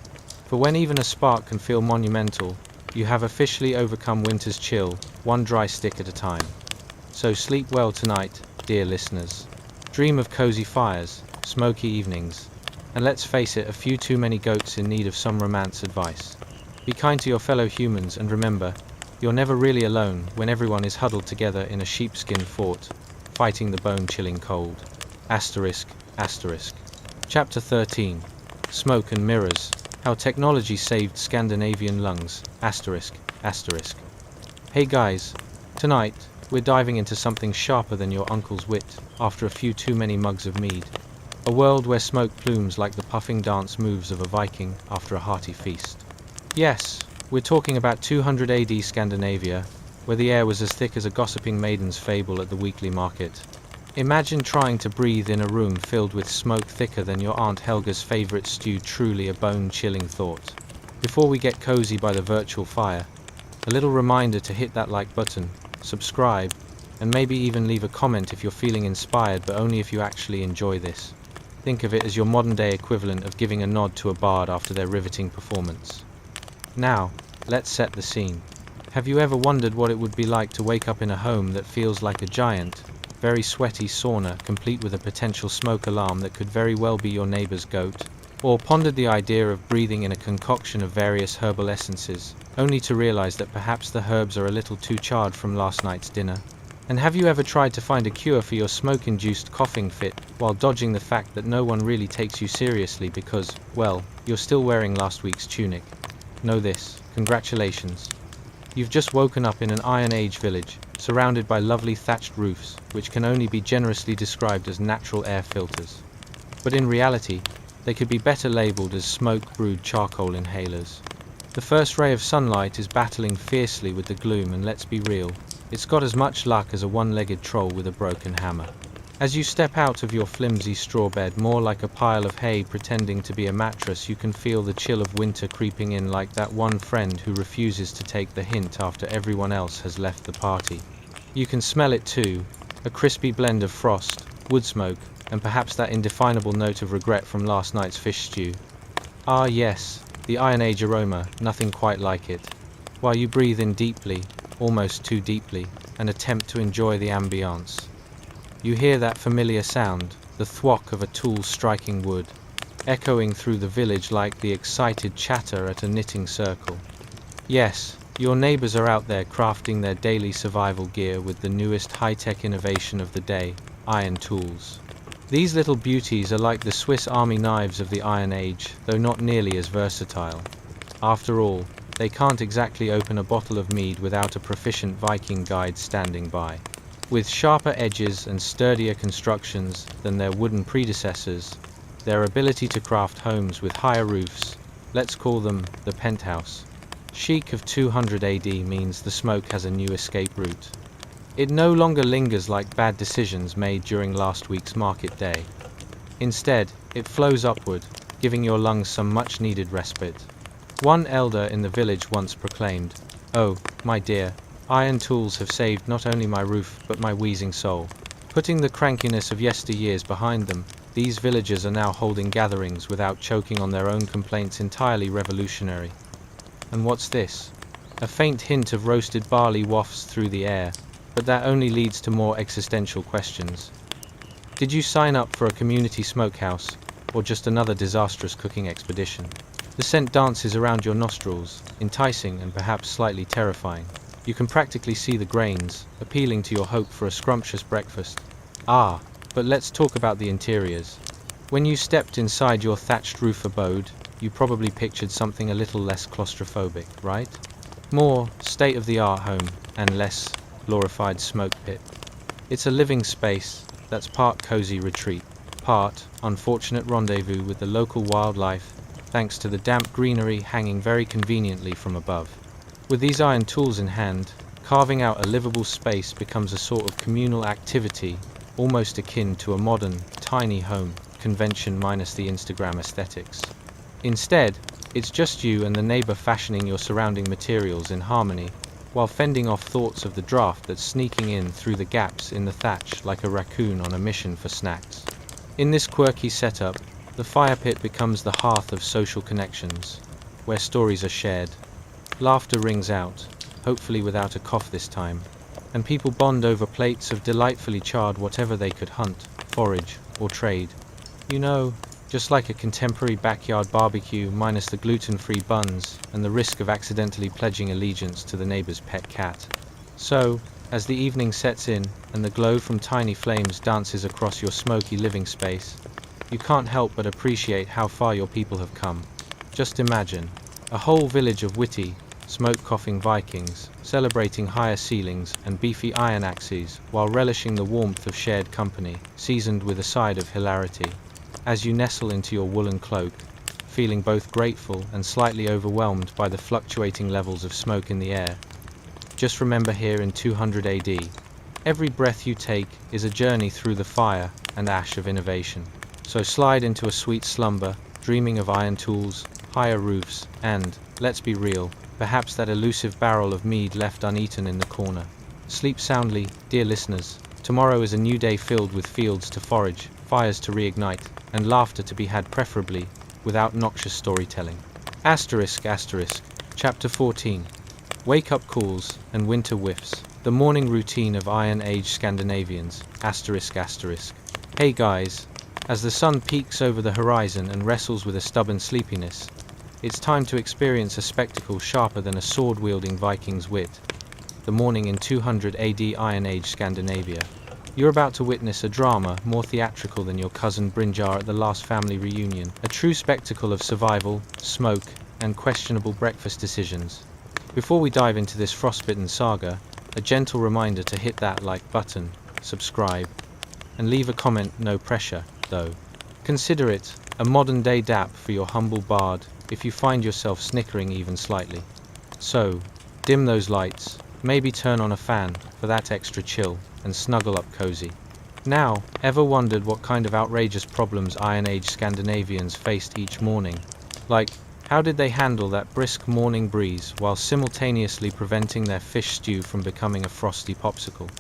For when even a spark can feel monumental, you have officially overcome winter's chill, one dry stick at a time. So sleep well tonight, dear listeners. Dream of cozy fires, smoky evenings, and let's face it, a few too many goats in need of some romance advice. Be kind to your fellow humans, and remember, you're never really alone when everyone is huddled together in a sheepskin fort, fighting the bone-chilling cold. Asterisk, asterisk. Chapter 13. Smoke and Mirrors. How Technology Saved Scandinavian Lungs. Asterisk, asterisk. Hey guys, tonight, we're diving into something sharper than your uncle's wit after a few too many mugs of mead. A world where smoke plumes like the puffing dance moves of a Viking after a hearty feast. Yes, we're talking about 200 AD Scandinavia, where the air was as thick as a gossiping maiden's fable at the weekly market. Imagine trying to breathe in a room filled with smoke thicker than your Aunt Helga's favorite stew, truly a bone-chilling thought. Before we get cozy by the virtual fire, a little reminder to hit that like button, subscribe, and maybe even leave a comment if you're feeling inspired, but only if you actually enjoy this. Think of it as your modern-day equivalent of giving a nod to a bard after their riveting performance. Now, let's set the scene. Have you ever wondered what it would be like to wake up in a home that feels like a giant, very sweaty sauna, complete with a potential smoke alarm that could very well be your neighbor's goat? Or pondered the idea of breathing in a concoction of various herbal essences, only to realize that perhaps the herbs are a little too charred from last night's dinner? And have you ever tried to find a cure for your smoke-induced coughing fit, while dodging the fact that no one really takes you seriously because, well, you're still wearing last week's tunic? Know this, congratulations. You've just woken up in an Iron Age village, surrounded by lovely thatched roofs, which can only be generously described as natural air filters. But in reality, they could be better labeled as smoke-brewed charcoal inhalers. The first ray of sunlight is battling fiercely with the gloom, and let's be real, it's got as much luck as a one-legged troll with a broken hammer. As you step out of your flimsy straw bed, more like a pile of hay pretending to be a mattress, you can feel the chill of winter creeping in, like that one friend who refuses to take the hint after everyone else has left the party. You can smell it too, a crispy blend of frost, wood smoke, and perhaps that indefinable note of regret from last night's fish stew. Ah yes, the Iron Age aroma, nothing quite like it. While you breathe in deeply, almost too deeply, and attempt to enjoy the ambience, you hear that familiar sound, the thwack of a tool striking wood, echoing through the village like the excited chatter at a knitting circle. Yes, your neighbors are out there crafting their daily survival gear with the newest high-tech innovation of the day, iron tools. These little beauties are like the Swiss Army knives of the Iron Age, though not nearly as versatile. After all, they can't exactly open a bottle of mead without a proficient Viking guide standing by. With sharper edges and sturdier constructions than their wooden predecessors, their ability to craft homes with higher roofs, let's call them the penthouse, chic of 200 AD, means the smoke has a new escape route. It no longer lingers like bad decisions made during last week's market day. Instead, it flows upward, giving your lungs some much-needed respite. One elder in the village once proclaimed, "Oh, my dear, iron tools have saved not only my roof but my wheezing soul." Putting the crankiness of yesteryears behind them, these villagers are now holding gatherings without choking on their own complaints, entirely revolutionary. And what's this? A faint hint of roasted barley wafts through the air, but that only leads to more existential questions. Did you sign up for a community smokehouse, or just another disastrous cooking expedition? The scent dances around your nostrils, enticing and perhaps slightly terrifying. You can practically see the grains, appealing to your hope for a scrumptious breakfast. Ah, but let's talk about the interiors. When you stepped inside your thatched roof abode, you probably pictured something a little less claustrophobic, right? More state-of-the-art home, and less glorified smoke pit. It's a living space that's part cozy retreat, part unfortunate rendezvous with the local wildlife, thanks to the damp greenery hanging very conveniently from above. With these iron tools in hand, carving out a livable space becomes a sort of communal activity, almost akin to a modern, tiny home convention minus the Instagram aesthetics. Instead, it's just you and the neighbor fashioning your surrounding materials in harmony, while fending off thoughts of the draft that's sneaking in through the gaps in the thatch like a raccoon on a mission for snacks. In this quirky setup, the fire pit becomes the hearth of social connections, where stories are shared, laughter rings out, hopefully without a cough this time, and people bond over plates of delightfully charred whatever they could hunt, forage, or trade. You know, just like a contemporary backyard barbecue minus the gluten-free buns and the risk of accidentally pledging allegiance to the neighbor's pet cat. So, as the evening sets in and the glow from tiny flames dances across your smoky living space, you can't help but appreciate how far your people have come. Just imagine, a whole village of witty, smoke-coughing Vikings, celebrating higher ceilings and beefy iron axes while relishing the warmth of shared company, seasoned with a side of hilarity. As you nestle into your woolen cloak, feeling both grateful and slightly overwhelmed by the fluctuating levels of smoke in the air, just remember here in 200 AD, every breath you take is a journey through the fire and ash of innovation. So slide into a sweet slumber, dreaming of iron tools, higher roofs, and, let's be real, perhaps that elusive barrel of mead left uneaten in the corner. Sleep soundly, dear listeners. Tomorrow is a new day filled with fields to forage, fires to reignite, and laughter to be had preferably without noxious storytelling. Asterisk, asterisk. Chapter 14. Wake-up calls and winter whiffs. The morning routine of Iron Age Scandinavians. Asterisk, asterisk. Hey guys. As the sun peaks over the horizon and wrestles with a stubborn sleepiness, it's time to experience a spectacle sharper than a sword-wielding Viking's wit. The morning in 200 AD Iron Age Scandinavia. You're about to witness a drama more theatrical than your cousin Brynjar at the last family reunion, a true spectacle of survival, smoke, and questionable breakfast decisions. Before we dive into this frostbitten saga, a gentle reminder to hit that like button, subscribe, and leave a comment, no pressure, though. Consider it a modern-day dap for your humble bard if you find yourself snickering even slightly. So, dim those lights, maybe turn on a fan for that extra chill, and snuggle up cozy. Now, ever wondered what kind of outrageous problems Iron Age Scandinavians faced each morning? Like, how did they handle that brisk morning breeze while simultaneously preventing their fish stew from becoming a frosty popsicle?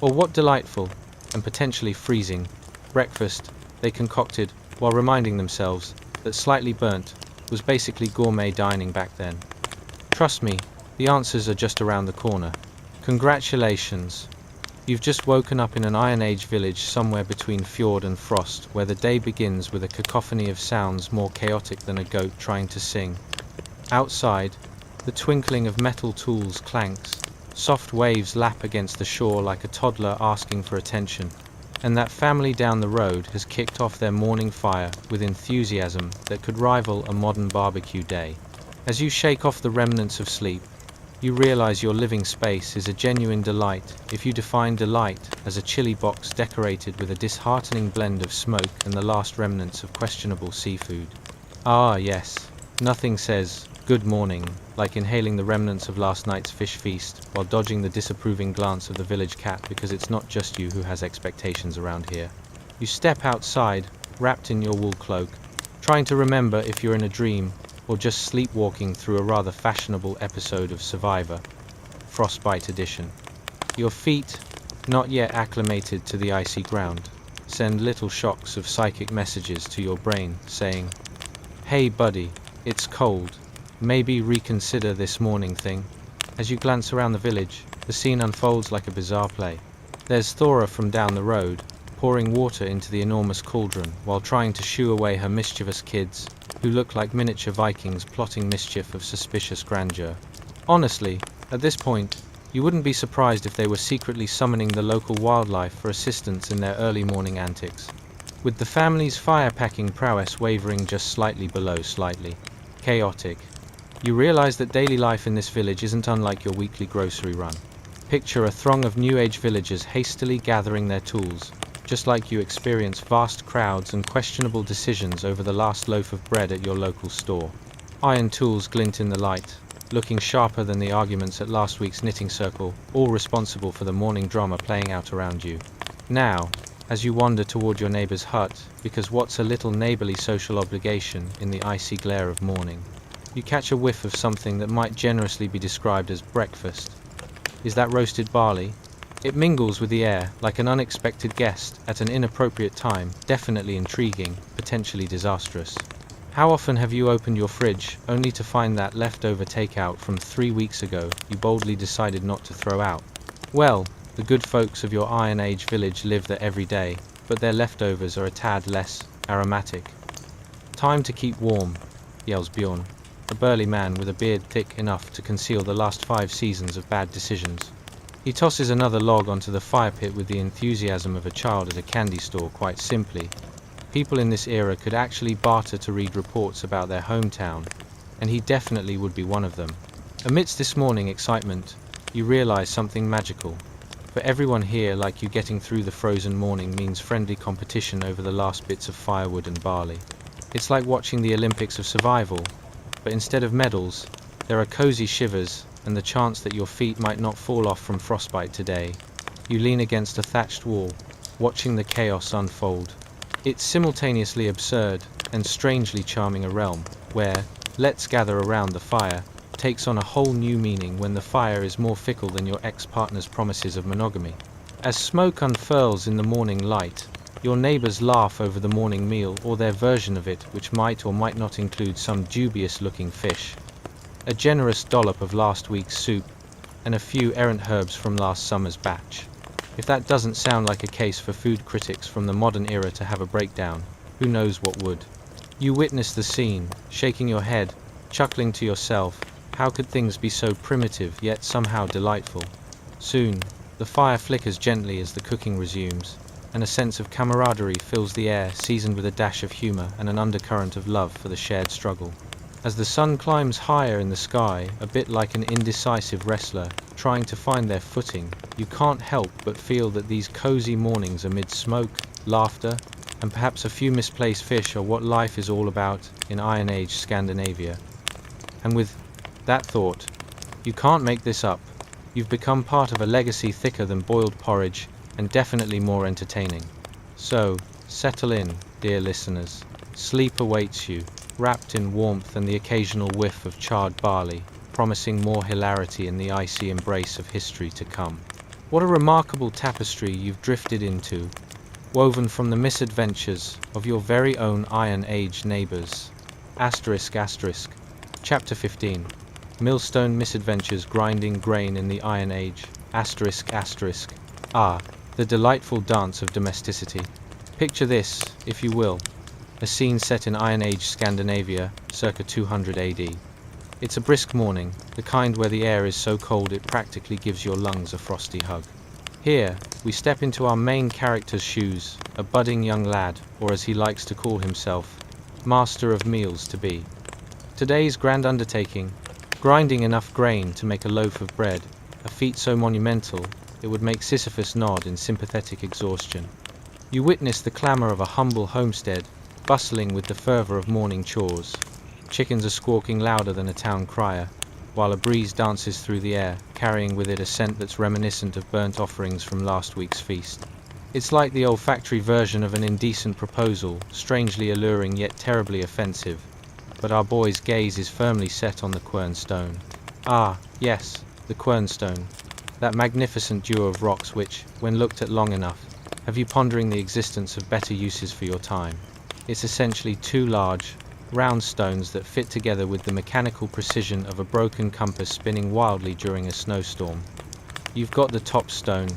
Or what delightful, and potentially freezing, breakfast they concocted while reminding themselves that slightly burnt was basically gourmet dining back then? Trust me, the answers are just around the corner. Congratulations! You've just woken up in an Iron Age village somewhere between fjord and frost, where the day begins with a cacophony of sounds more chaotic than a goat trying to sing. Outside, the twinkling of metal tools clanks, soft waves lap against the shore like a toddler asking for attention, and that family down the road has kicked off their morning fire with enthusiasm that could rival a modern barbecue day. As you shake off the remnants of sleep, you realize your living space is a genuine delight if you define delight as a chili box decorated with a disheartening blend of smoke and the last remnants of questionable seafood. Ah yes, nothing says good morning like inhaling the remnants of last night's fish feast while dodging the disapproving glance of the village cat, because it's not just you who has expectations around here. You step outside, wrapped in your wool cloak, trying to remember if you're in a dream or just sleepwalking through a rather fashionable episode of Survivor, Frostbite Edition. Your feet, not yet acclimated to the icy ground, send little shocks of psychic messages to your brain, saying, "Hey buddy, it's cold. Maybe reconsider this morning thing." As you glance around the village, the scene unfolds like a bizarre play. There's Thora from down the road, pouring water into the enormous cauldron while trying to shoo away her mischievous kids, who look like miniature Vikings plotting mischief of suspicious grandeur. Honestly, at this point, you wouldn't be surprised if they were secretly summoning the local wildlife for assistance in their early morning antics, with the family's fire-packing prowess wavering just slightly below slightly chaotic. You realize that daily life in this village isn't unlike your weekly grocery run. Picture a throng of New Age villagers hastily gathering their tools, just like you experience vast crowds and questionable decisions over the last loaf of bread at your local store. Iron tools glint in the light, looking sharper than the arguments at last week's knitting circle, all responsible for the morning drama playing out around you. Now, as you wander toward your neighbor's hut, because what's a little neighborly social obligation in the icy glare of morning, you catch a whiff of something that might generously be described as breakfast. Is that roasted barley? It mingles with the air like an unexpected guest at an inappropriate time, definitely intriguing, potentially disastrous. How often have you opened your fridge only to find that leftover takeout from 3 weeks ago you boldly decided not to throw out? Well, the good folks of your Iron Age village live there every day, but their leftovers are a tad less aromatic. "Time to keep warm," yells Bjorn, a burly man with a beard thick enough to conceal the last 5 seasons of bad decisions. He tosses another log onto the fire pit with the enthusiasm of a child at a candy store. Quite simply, people in this era could actually barter to read reports about their hometown, and he definitely would be one of them. Amidst this morning excitement, you realize something magical. For everyone here, like you, getting through the frozen morning means friendly competition over the last bits of firewood and barley. It's like watching the Olympics of survival, but instead of medals, there are cozy shivers and the chance that your feet might not fall off from frostbite today. You lean against a thatched wall, watching the chaos unfold. It's simultaneously absurd and strangely charming, a realm where "let's gather around the fire" takes on a whole new meaning when the fire is more fickle than your ex-partner's promises of monogamy. As smoke unfurls in the morning light, your neighbors laugh over the morning meal or their version of it, which might or might not include some dubious-looking fish, a generous dollop of last week's soup, and a few errant herbs from last summer's batch. If that doesn't sound like a case for food critics from the modern era to have a breakdown, who knows what would? You witness the scene, shaking your head, chuckling to yourself, how could things be so primitive yet somehow delightful? Soon, the fire flickers gently as the cooking resumes, and a sense of camaraderie fills the air, seasoned with a dash of humor and an undercurrent of love for the shared struggle. As the sun climbs higher in the sky, a bit like an indecisive wrestler trying to find their footing, you can't help but feel that these cozy mornings amid smoke, laughter, and perhaps a few misplaced fish are what life is all about in Iron Age Scandinavia. And with that thought, you can't make this up. You've become part of a legacy thicker than boiled porridge and definitely more entertaining. So, settle in, dear listeners. Sleep awaits you, wrapped in warmth and the occasional whiff of charred barley, promising more hilarity in the icy embrace of history to come. What a remarkable tapestry you've drifted into, woven from the misadventures of your very own Iron Age neighbors. ***. Chapter 15. Millstone misadventures grinding grain in the Iron Age. ***. Ah, the delightful dance of domesticity. Picture this, if you will. A scene set in Iron Age Scandinavia, circa 200 AD. It's a brisk morning, the kind where the air is so cold it practically gives your lungs a frosty hug. Here, we step into our main character's shoes, a budding young lad, or as he likes to call himself, master of meals-to-be. Today's grand undertaking, grinding enough grain to make a loaf of bread, a feat so monumental it would make Sisyphus nod in sympathetic exhaustion. You witness the clamor of a humble homestead, bustling with the fervor of morning chores. Chickens are squawking louder than a town crier, while a breeze dances through the air, carrying with it a scent that's reminiscent of burnt offerings from last week's feast. It's like the olfactory version of an indecent proposal, strangely alluring yet terribly offensive. but our boy's gaze is firmly set on the quernstone. Ah, yes, the quernstone. That magnificent duo of rocks which, when looked at long enough, have you pondering the existence of better uses for your time. It's essentially two large, round stones that fit together with the mechanical precision of a broken compass spinning wildly during a snowstorm. You've got the top stone,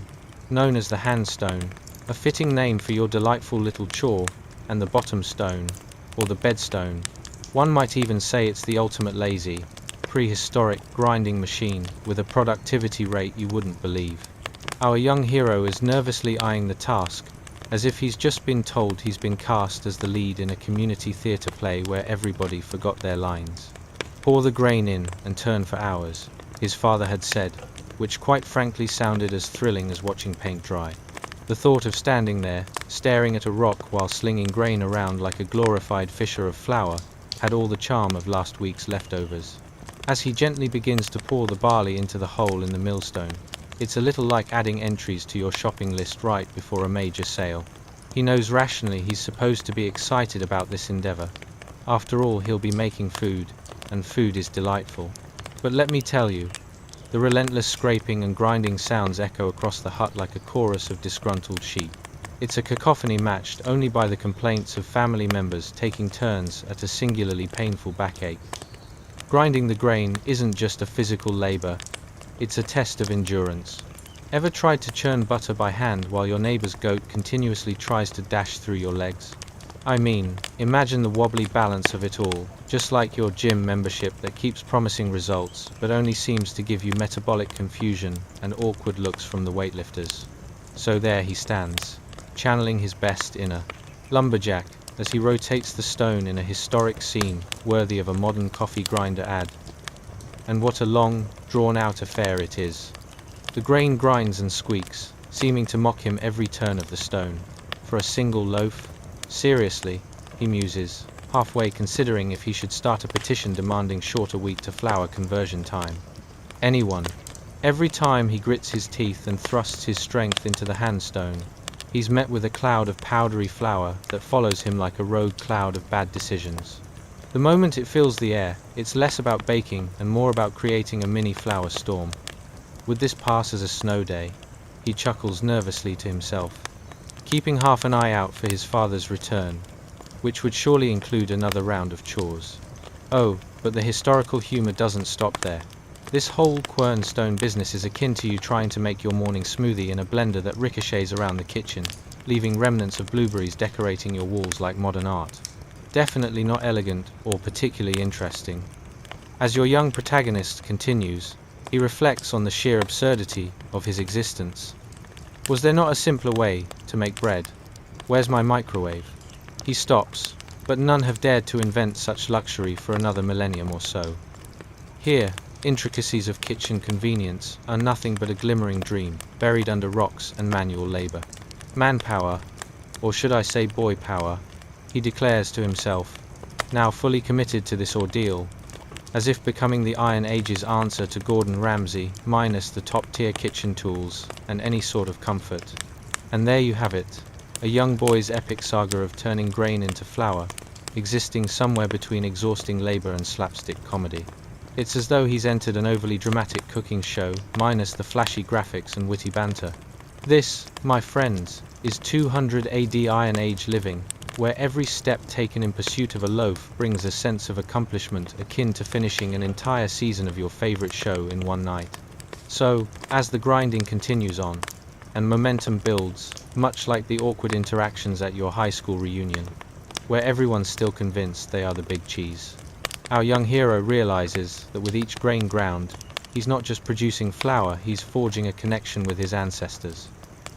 known as the hand stone, a fitting name for your delightful little chore, and the bottom stone, or the bedstone. One might even say it's the ultimate lazy, prehistoric grinding machine with a productivity rate you wouldn't believe. Our young hero is nervously eyeing the task, as if he's just been told he's been cast as the lead in a community theatre play where everybody forgot their lines. Pour the grain in and turn for hours, his father had said, which quite frankly sounded as thrilling as watching paint dry. The thought of standing there, staring at a rock while slinging grain around like a glorified fisher of flour, had all the charm of last week's leftovers. As he gently begins to pour the barley into the hole in the millstone, it's a little like adding entries to your shopping list right before a major sale. He knows rationally he's supposed to be excited about this endeavor. After all, he'll be making food, and food is delightful. But let me tell you, the relentless scraping and grinding sounds echo across the hut like a chorus of disgruntled sheep. It's a cacophony matched only by the complaints of family members taking turns at a singularly painful backache. Grinding the grain isn't just a physical labor, it's a test of endurance. Ever tried to churn butter by hand while your neighbor's goat continuously tries to dash through your legs? I mean, imagine the wobbly balance of it all, just like your gym membership that keeps promising results but only seems to give you metabolic confusion and awkward looks from the weightlifters. So there he stands, channeling his best inner lumberjack as he rotates the stone in a historic scene worthy of a modern coffee grinder ad. And what a long, drawn-out affair it is. The grain grinds and squeaks, seeming to mock him every turn of the stone. For a single loaf? Seriously, he muses, halfway considering if he should start a petition demanding shorter wheat-to-flour conversion time. Anyone. Every time he grits his teeth and thrusts his strength into the handstone, he's met with a cloud of powdery flour that follows him like a rogue cloud of bad decisions. The moment it fills the air, it's less about baking and more about creating a mini flour storm. Would this pass as a snow day? He chuckles nervously to himself, keeping half an eye out for his father's return, which would surely include another round of chores. Oh, but the historical humor doesn't stop there. This whole quernstone business is akin to you trying to make your morning smoothie in a blender that ricochets around the kitchen, leaving remnants of blueberries decorating your walls like modern art. Definitely not elegant or particularly interesting. As your young protagonist continues, he reflects on the sheer absurdity of his existence. Was there not a simpler way to make bread? Where's my microwave? He stops, but none have dared to invent such luxury for another millennium or so. Here, intricacies of kitchen convenience are nothing but a glimmering dream, buried under rocks and manual labor. Manpower, or should I say boy power, he declares to himself, now fully committed to this ordeal, as if becoming the Iron Age's answer to Gordon Ramsay, minus the top-tier kitchen tools and any sort of comfort. And there you have it, a young boy's epic saga of turning grain into flour, existing somewhere between exhausting labor and slapstick comedy. It's as though he's entered an overly dramatic cooking show, minus the flashy graphics and witty banter. This, my friends, is 200 AD Iron Age living, where every step taken in pursuit of a loaf brings a sense of accomplishment akin to finishing an entire season of your favorite show in one night. So, as the grinding continues on, and momentum builds, much like the awkward interactions at your high school reunion, where everyone's still convinced they are the big cheese, our young hero realizes that with each grain ground, he's not just producing flour, he's forging a connection with his ancestors.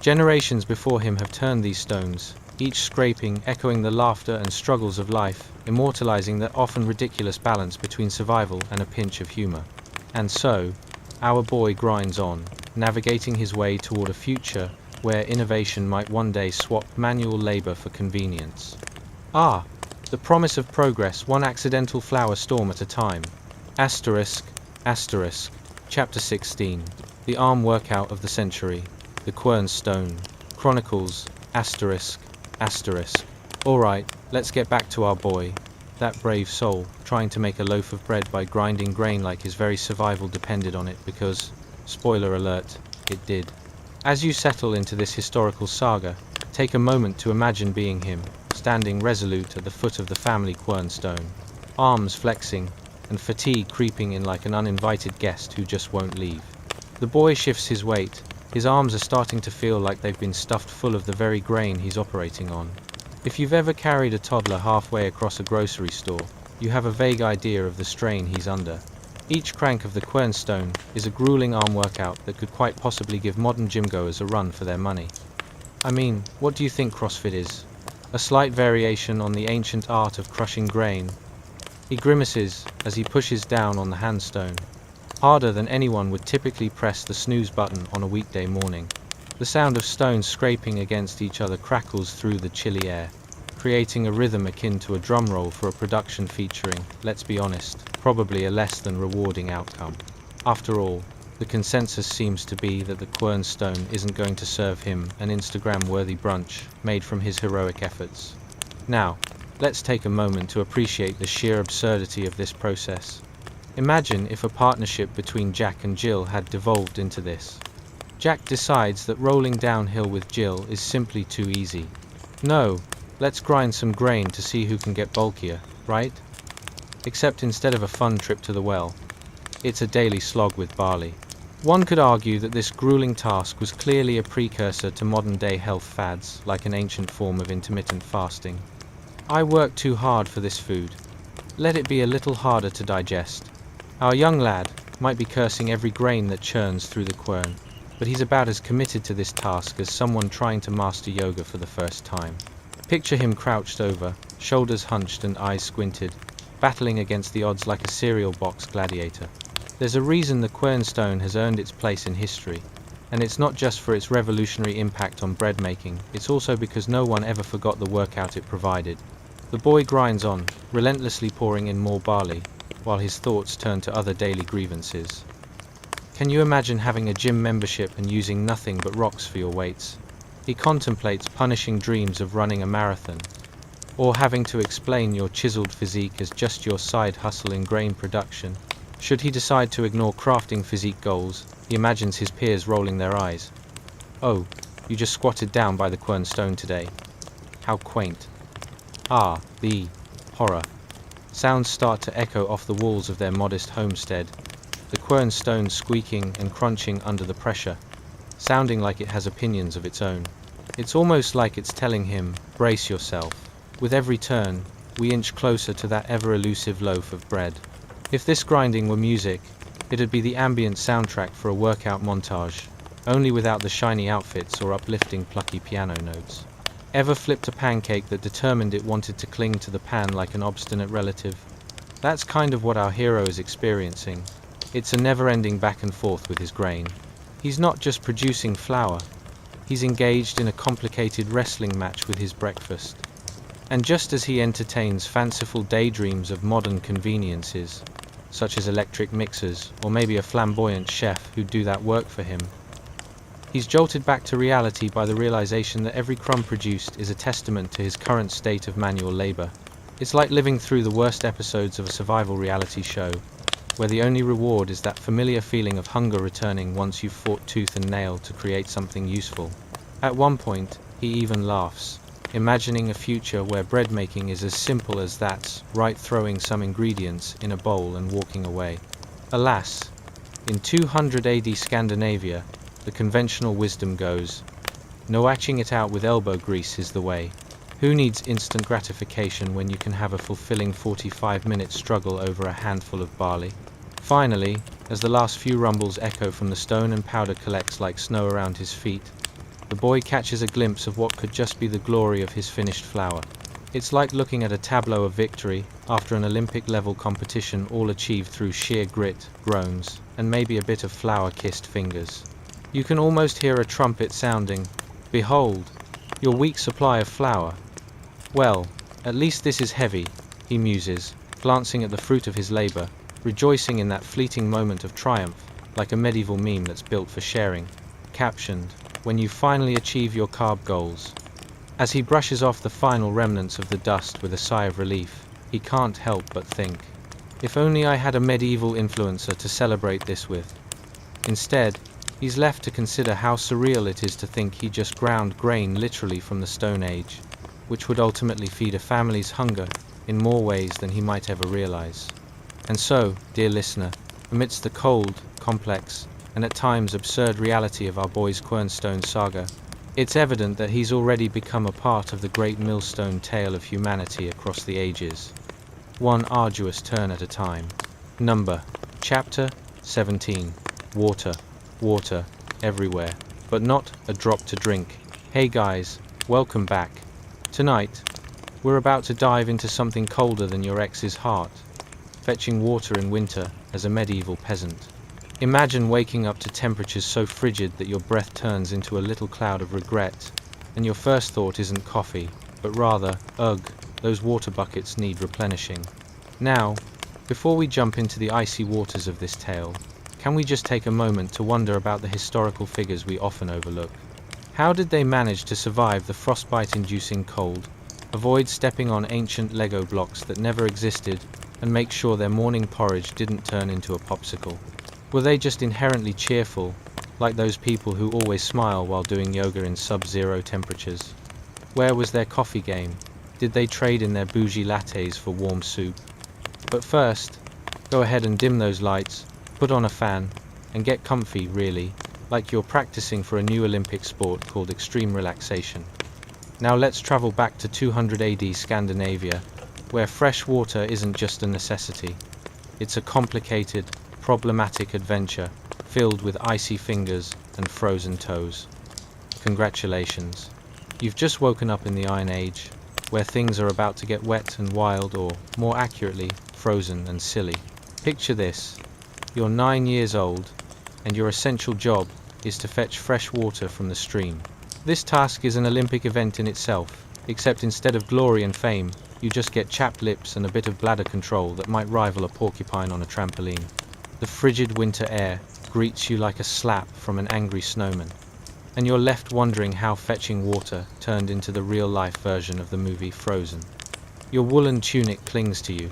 Generations before him have turned these stones, each scraping, echoing the laughter and struggles of life, immortalizing the often ridiculous balance between survival and a pinch of humor. And so, our boy grinds on, navigating his way toward a future where innovation might one day swap manual labor for convenience. Ah, the promise of progress, one accidental flour storm at a time. Asterisk, asterisk. Chapter 16. The arm workout of the century. The quernstone. Chronicles, asterisk, asterisk. Alright, let's get back to our boy. that brave soul, trying to make a loaf of bread by grinding grain like his very survival depended on it because, spoiler alert, it did. As you settle into this historical saga, take a moment to imagine being him, standing resolute at the foot of the family quernstone, arms flexing, and fatigue creeping in like an uninvited guest who just won't leave. The boy shifts his weight. His arms are starting to feel like they've been stuffed full of the very grain he's operating on. If you've ever carried a toddler halfway across a grocery store, you have a vague idea of the strain he's under. Each crank of the quernstone is a grueling arm workout that could quite possibly give modern gymgoers a run for their money. I mean, what do you think CrossFit is? A slight variation on the ancient art of crushing grain. He grimaces as he pushes down on the handstone, harder than anyone would typically press the snooze button on a weekday morning. The sound of stones scraping against each other crackles through the chilly air, creating a rhythm akin to a drum roll for a production featuring, let's be honest, probably a less than rewarding outcome. After all, the consensus seems to be that the quernstone isn't going to serve him an Instagram-worthy brunch made from his heroic efforts. Now, let's take a moment to appreciate the sheer absurdity of this process. Imagine if a partnership between Jack and Jill had devolved into this. Jack decides that rolling downhill with Jill is simply too easy. No, let's grind some grain to see who can get bulkier, right? Except instead of a fun trip to the well, it's a daily slog with barley. One could argue that this grueling task was clearly a precursor to modern-day health fads, like an ancient form of intermittent fasting. I work too hard for this food. Let it be a little harder to digest. Our young lad might be cursing every grain that churns through the quern, but he's about as committed to this task as someone trying to master yoga for the first time. Picture him crouched over, shoulders hunched and eyes squinted, battling against the odds like a cereal box gladiator. There's a reason the quernstone has earned its place in history, and it's not just for its revolutionary impact on bread making, it's also because no one ever forgot the workout it provided. The boy grinds on, relentlessly pouring in more barley, while his thoughts turn to other daily grievances. Can you imagine having a gym membership and using nothing but rocks for your weights? He contemplates punishing dreams of running a marathon, or having to explain your chiseled physique as just your side hustle in grain production. Should he decide to ignore crafting physique goals, he imagines his peers rolling their eyes. Oh, you just squatted down by the quernstone today. How quaint. Ah, the horror. Sounds start to echo off the walls of their modest homestead, the quernstone squeaking and crunching under the pressure, sounding like it has opinions of its own. It's almost like it's telling him, brace yourself. With every turn, we inch closer to that ever-elusive loaf of bread. If this grinding were music, it'd be the ambient soundtrack for a workout montage, only without the shiny outfits or uplifting plucky piano notes. Ever flipped a pancake that determined it wanted to cling to the pan like an obstinate relative? That's kind of what our hero is experiencing. It's a never-ending back and forth with his grain. He's not just producing flour, he's engaged in a complicated wrestling match with his breakfast. And just as he entertains fanciful daydreams of modern conveniences, such as electric mixers or maybe a flamboyant chef who'd do that work for him, he's jolted back to reality by the realization that every crumb produced is a testament to his current state of manual labor. It's like living through the worst episodes of a survival reality show, where the only reward is that familiar feeling of hunger returning once you've fought tooth and nail to create something useful. At one point, he even laughs, imagining a future where bread making is as simple as that, right, throwing some ingredients in a bowl and walking away. Alas, in 200 AD Scandinavia, the conventional wisdom goes, no, hatching it out with elbow grease is the way. Who needs instant gratification when you can have a fulfilling 45-minute struggle over a handful of barley? Finally, as the last few rumbles echo from the stone and powder collects like snow around his feet, the boy catches a glimpse of what could just be the glory of his finished flour. It's like looking at a tableau of victory after an Olympic-level competition, all achieved through sheer grit, groans, and maybe a bit of flour-kissed fingers. You can almost hear a trumpet sounding, "Behold, your weak supply of flour." Well, at least this is heavy, he muses, glancing at the fruit of his labor, rejoicing in that fleeting moment of triumph, like a medieval meme that's built for sharing. Captioned, "When you finally achieve your carb goals." As he brushes off the final remnants of the dust with a sigh of relief, he can't help but think, if only I had a medieval influencer to celebrate this with. Instead, he's left to consider how surreal it is to think he just ground grain literally from the Stone Age, which would ultimately feed a family's hunger in more ways than he might ever realize. And so, dear listener, amidst the cold, complex, and at times absurd reality of our boy's Quernstone saga, it's evident that he's already become a part of the great millstone tale of humanity across the ages, one arduous turn at a time. Chapter 17. Water. Water, everywhere, but not a drop to drink. Hey guys, welcome back. Tonight, we're about to dive into something colder than your ex's heart, fetching water in winter as a medieval peasant. Imagine waking up to temperatures so frigid that your breath turns into a little cloud of regret, and your first thought isn't coffee, but rather, ugh, those water buckets need replenishing. Now, before we jump into the icy waters of this tale, can we just take a moment to wonder about the historical figures we often overlook? How did they manage to survive the frostbite-inducing cold, avoid stepping on ancient Lego blocks that never existed, and make sure their morning porridge didn't turn into a popsicle? Were they just inherently cheerful, like those people who always smile while doing yoga in sub-zero temperatures? Where was their coffee game? Did they trade in their bougie lattes for warm soup? But first, go ahead and dim those lights, put on a fan, and get comfy, really, like you're practicing for a new Olympic sport called extreme relaxation. Now let's travel back to 200 AD Scandinavia, where fresh water isn't just a necessity. It's a complicated, problematic adventure filled with icy fingers and frozen toes. Congratulations. You've just woken up in the Iron Age, where things are about to get wet and wild, or, more accurately, frozen and silly. Picture this. You're 9 years old, and your essential job is to fetch fresh water from the stream. This task is an Olympic event in itself, except instead of glory and fame, you just get chapped lips and a bit of bladder control that might rival a porcupine on a trampoline. The frigid winter air greets you like a slap from an angry snowman, and you're left wondering how fetching water turned into the real-life version of the movie Frozen. Your woolen tunic clings to you,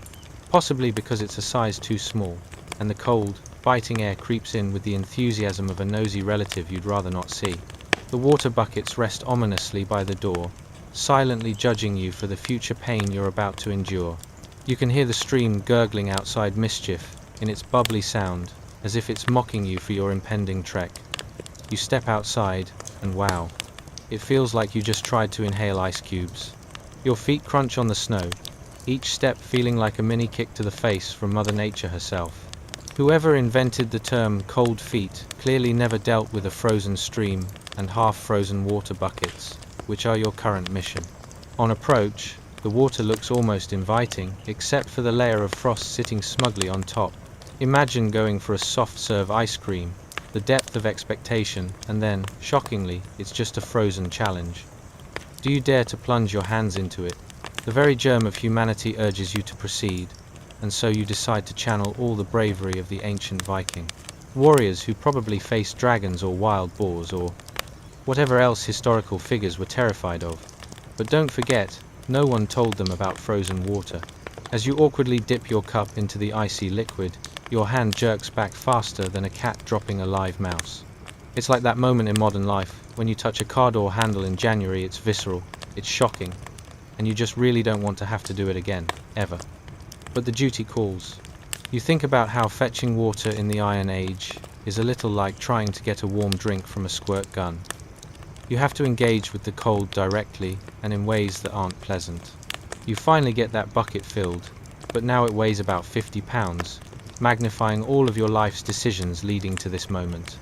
possibly because it's a size too small, and the cold, biting air creeps in with the enthusiasm of a nosy relative you'd rather not see. The water buckets rest ominously by the door, silently judging you for the future pain you're about to endure. You can hear the stream gurgling outside mischief in its bubbly sound, as if it's mocking you for your impending trek. You step outside, and wow, it feels like you just tried to inhale ice cubes. Your feet crunch on the snow, each step feeling like a mini kick to the face from Mother Nature herself. Whoever invented the term cold feet clearly never dealt with a frozen stream and half-frozen water buckets, which are your current mission. On approach, the water looks almost inviting, except for the layer of frost sitting smugly on top. Imagine going for a soft-serve ice cream, the depth of expectation, and then, shockingly, it's just a frozen challenge. Do you dare to plunge your hands into it? The very germ of humanity urges you to proceed, and so you decide to channel all the bravery of the ancient Viking. Warriors who probably faced dragons or wild boars or whatever else historical figures were terrified of. But don't forget, no one told them about frozen water. As you awkwardly dip your cup into the icy liquid, your hand jerks back faster than a cat dropping a live mouse. It's like that moment in modern life, when you touch a car door handle in January. It's visceral, it's shocking, and you just really don't want to have to do it again, ever. But the duty calls. You think about how fetching water in the Iron Age is a little like trying to get a warm drink from a squirt gun. You have to engage with the cold directly and in ways that aren't pleasant. You finally get that bucket filled, but now it weighs about 50 pounds, magnifying all of your life's decisions leading to this moment.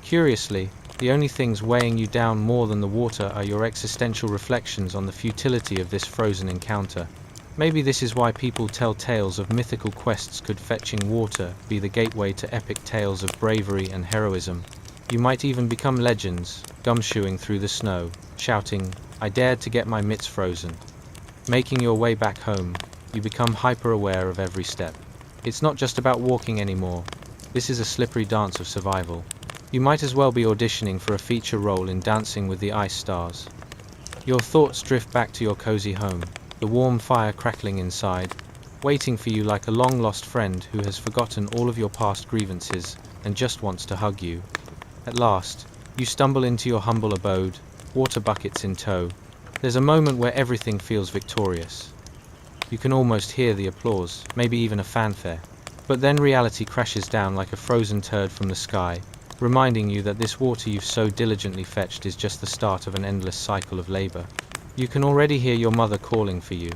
Curiously, the only things weighing you down more than the water are your existential reflections on the futility of this frozen encounter. Maybe this is why people tell tales of mythical quests. Could fetching water be the gateway to epic tales of bravery and heroism? You might even become legends, gumshoeing through the snow, shouting, "I dared to get my mitts frozen." Making your way back home, you become hyper-aware of every step. It's not just about walking anymore. This is a slippery dance of survival. You might as well be auditioning for a feature role in Dancing with the Ice Stars. Your thoughts drift back to your cozy home, the warm fire crackling inside, waiting for you like a long-lost friend who has forgotten all of your past grievances and just wants to hug you. At last, you stumble into your humble abode, water buckets in tow. There's a moment where everything feels victorious. You can almost hear the applause, maybe even a fanfare. But then reality crashes down like a frozen turd from the sky, reminding you that this water you've so diligently fetched is just the start of an endless cycle of labor. You can already hear your mother calling for you.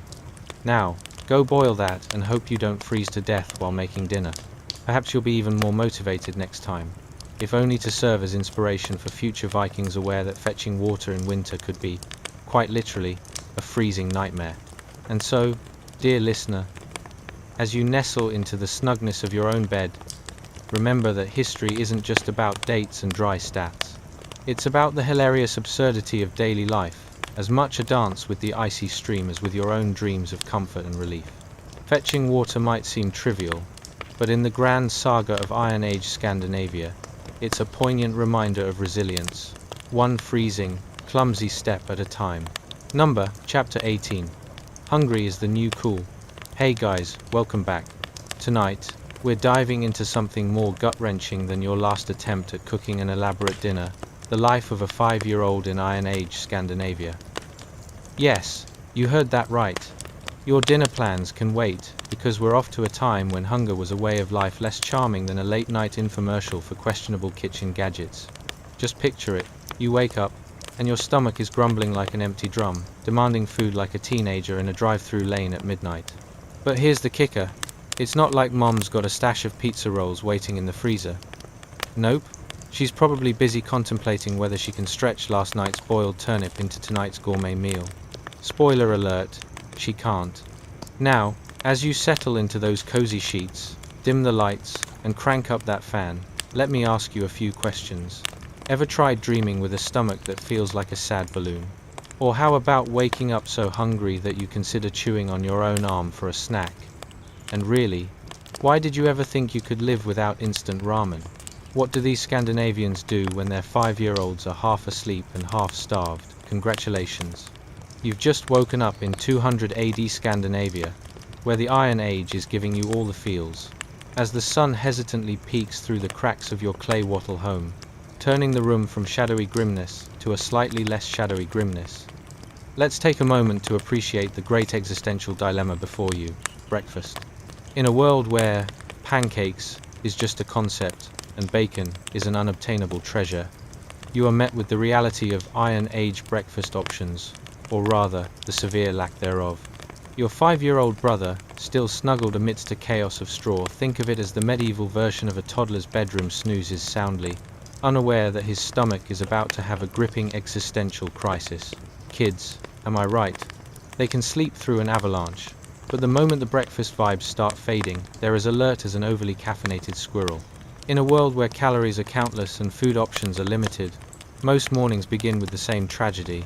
Now, go boil that and hope you don't freeze to death while making dinner. Perhaps you'll be even more motivated next time, if only to serve as inspiration for future Vikings aware that fetching water in winter could be, quite literally, a freezing nightmare. And so, dear listener, as you nestle into the snugness of your own bed, remember that history isn't just about dates and dry stats. It's about the hilarious absurdity of daily life, as much a dance with the icy stream as with your own dreams of comfort and relief. Fetching water might seem trivial, but in the grand saga of Iron Age Scandinavia, it's a poignant reminder of resilience, one freezing, clumsy step at a time. Chapter 18. Hungry is the new cool. Hey guys, welcome back. Tonight, we're diving into something more gut-wrenching than your last attempt at cooking an elaborate dinner, the life of a 5-year-old in Iron Age Scandinavia. Yes, you heard that right. Your dinner plans can wait, because we're off to a time when hunger was a way of life less charming than a late-night infomercial for questionable kitchen gadgets. Just picture it. You wake up, and your stomach is grumbling like an empty drum, demanding food like a teenager in a drive-through lane at midnight. But here's the kicker. It's not like Mom's got a stash of pizza rolls waiting in the freezer. Nope. She's probably busy contemplating whether she can stretch last night's boiled turnip into tonight's gourmet meal. Spoiler alert, she can't. Now, as you settle into those cozy sheets, dim the lights, and crank up that fan, let me ask you a few questions. Ever tried dreaming with a stomach that feels like a sad balloon? Or how about waking up so hungry that you consider chewing on your own arm for a snack? And really, why did you ever think you could live without instant ramen? What do these Scandinavians do when their 5-year-olds are half asleep and half starved? Congratulations. You've just woken up in 200 AD Scandinavia, where the Iron Age is giving you all the feels. As the sun hesitantly peeks through the cracks of your clay wattle home, turning the room from shadowy grimness to a slightly less shadowy grimness. Let's take a moment to appreciate the great existential dilemma before you, breakfast. In a world where pancakes is just a concept and bacon is an unobtainable treasure, you are met with the reality of Iron Age breakfast options, or rather, the severe lack thereof. Your 5-year-old brother, still snuggled amidst a chaos of straw, think of it as the medieval version of a toddler's bedroom, snoozes soundly, unaware that his stomach is about to have a gripping existential crisis. Kids, am I right? They can sleep through an avalanche, but the moment the breakfast vibes start fading, they're as alert as an overly caffeinated squirrel. In a world where calories are countless and food options are limited, most mornings begin with the same tragedy.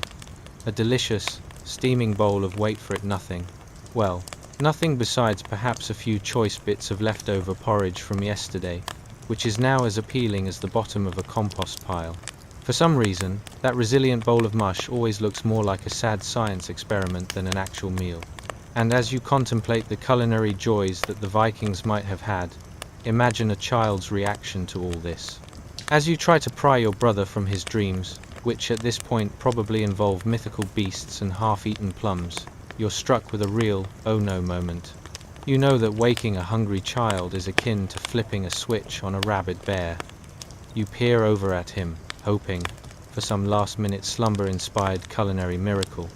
A delicious, steaming bowl of wait-for-it-nothing. Well, nothing besides perhaps a few choice bits of leftover porridge from yesterday, which is now as appealing as the bottom of a compost pile. For some reason, that resilient bowl of mush always looks more like a sad science experiment than an actual meal. And as you contemplate the culinary joys that the Vikings might have had, imagine a child's reaction to all this. As you try to pry your brother from his dreams, which at this point probably involve mythical beasts and half-eaten plums, you're struck with a real oh no moment. You know that waking a hungry child is akin to flipping a switch on a rabid bear. You peer over at him, hoping for some last-minute slumber-inspired culinary miracle,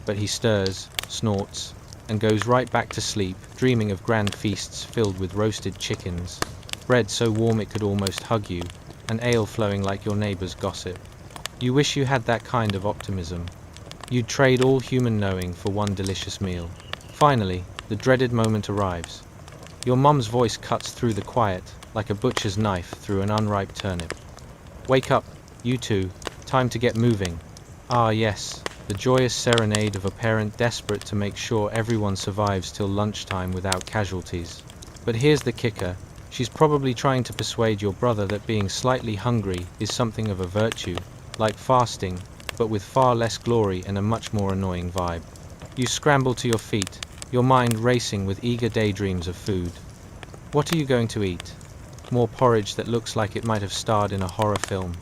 but he stirs, snorts, and goes right back to sleep, dreaming of grand feasts filled with roasted chickens, bread so warm it could almost hug you, and ale flowing like your neighbor's gossip. You wish you had that kind of optimism. You'd trade all human knowing for one delicious meal. Finally, the dreaded moment arrives. Your mum's voice cuts through the quiet, like a butcher's knife through an unripe turnip. Wake up, you two, time to get moving. Ah yes, the joyous serenade of a parent desperate to make sure everyone survives till lunchtime without casualties. But here's the kicker. She's probably trying to persuade your brother that being slightly hungry is something of a virtue, like fasting, but with far less glory and a much more annoying vibe. You scramble to your feet, your mind racing with eager daydreams of food. What are you going to eat? More porridge that looks like it might have starred in a horror film?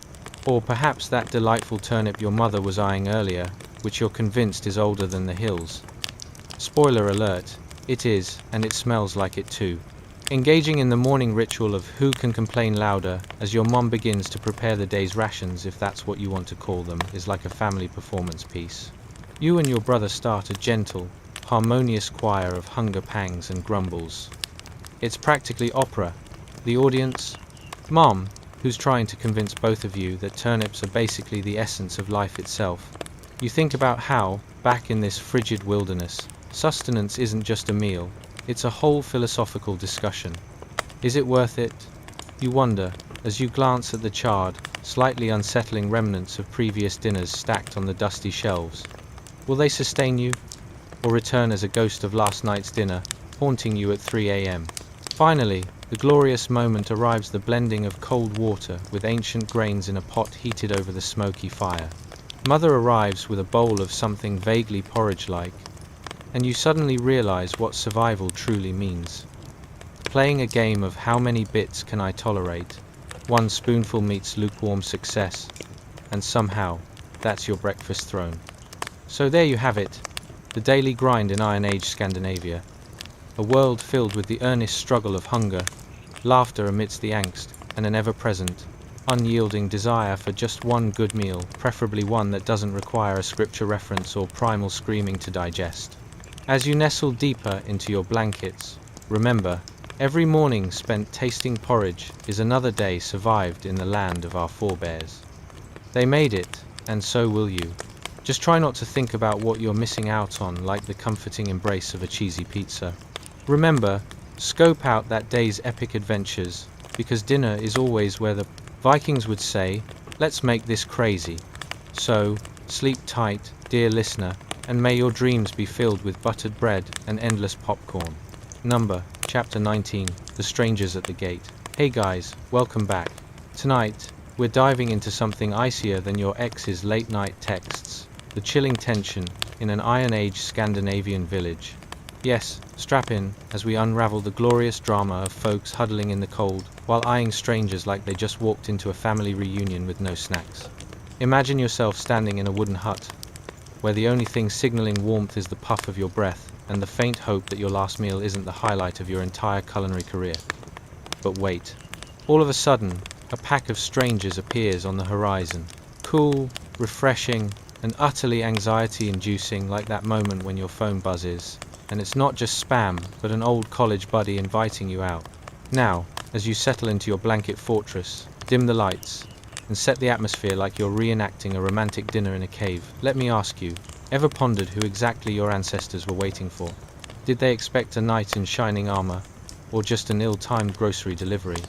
Or perhaps that delightful turnip your mother was eyeing earlier, which you're convinced is older than the hills? Spoiler alert, it is, and it smells like it too. Engaging in the morning ritual of who can complain louder as your mom begins to prepare the day's rations, if that's what you want to call them, is like a family performance piece. You and your brother start a gentle, harmonious choir of hunger pangs and grumbles. It's practically opera. The audience? Mom, who's trying to convince both of you that turnips are basically the essence of life itself. You think about how, back in this frigid wilderness, sustenance isn't just a meal, it's a whole philosophical discussion. Is it worth it? You wonder, as you glance at the charred, slightly unsettling remnants of previous dinners stacked on the dusty shelves. Will they sustain you? Or return as a ghost of last night's dinner, haunting you at 3 a.m.? Finally, the glorious moment arrives, the blending of cold water with ancient grains in a pot heated over the smoky fire. Mother arrives with a bowl of something vaguely porridge-like, and you suddenly realize what survival truly means. Playing a game of how many bits can I tolerate, one spoonful meets lukewarm success, and somehow, that's your breakfast thrown. So there you have it, the daily grind in Iron Age Scandinavia. A world filled with the earnest struggle of hunger, laughter amidst the angst, and an ever-present, unyielding desire for just one good meal, preferably one that doesn't require a scripture reference or primal screaming to digest. As you nestle deeper into your blankets, remember, every morning spent tasting porridge is another day survived in the land of our forebears. They made it, and so will you. Just try not to think about what you're missing out on, like the comforting embrace of a cheesy pizza. Remember, scope out that day's epic adventures, because dinner is always where the Vikings would say, let's make this crazy. So, sleep tight, dear listener, and may your dreams be filled with buttered bread and endless popcorn. Chapter 19, The Strangers at the Gate. Hey guys, welcome back. Tonight, we're diving into something icier than your ex's late-night texts, the chilling tension in an Iron Age Scandinavian village. Yes, strap in as we unravel the glorious drama of folks huddling in the cold while eyeing strangers like they just walked into a family reunion with no snacks. Imagine yourself standing in a wooden hut, where the only thing signaling warmth is the puff of your breath and the faint hope that your last meal isn't the highlight of your entire culinary career. But wait. All of a sudden, a pack of strangers appears on the horizon. Cool, refreshing, and utterly anxiety-inducing, like that moment when your phone buzzes, and it's not just spam, but an old college buddy inviting you out. Now, as you settle into your blanket fortress, dim the lights, and set the atmosphere like you're reenacting a romantic dinner in a cave, let me ask you, ever pondered who exactly your ancestors were waiting for? Did they expect a knight in shining armor, or just an ill-timed grocery delivery?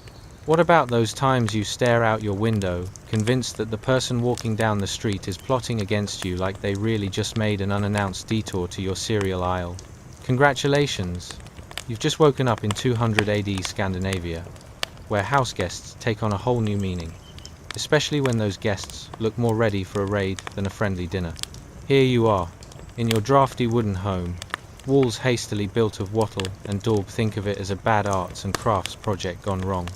What about those times you stare out your window, convinced that the person walking down the street is plotting against you like they really just made an unannounced detour to your cereal aisle? Congratulations! You've just woken up in 200 AD Scandinavia, where house guests take on a whole new meaning, especially when those guests look more ready for a raid than a friendly dinner. Here you are, in your drafty wooden home, walls hastily built of wattle and daub. Think of it as a bad arts and crafts project gone wrong.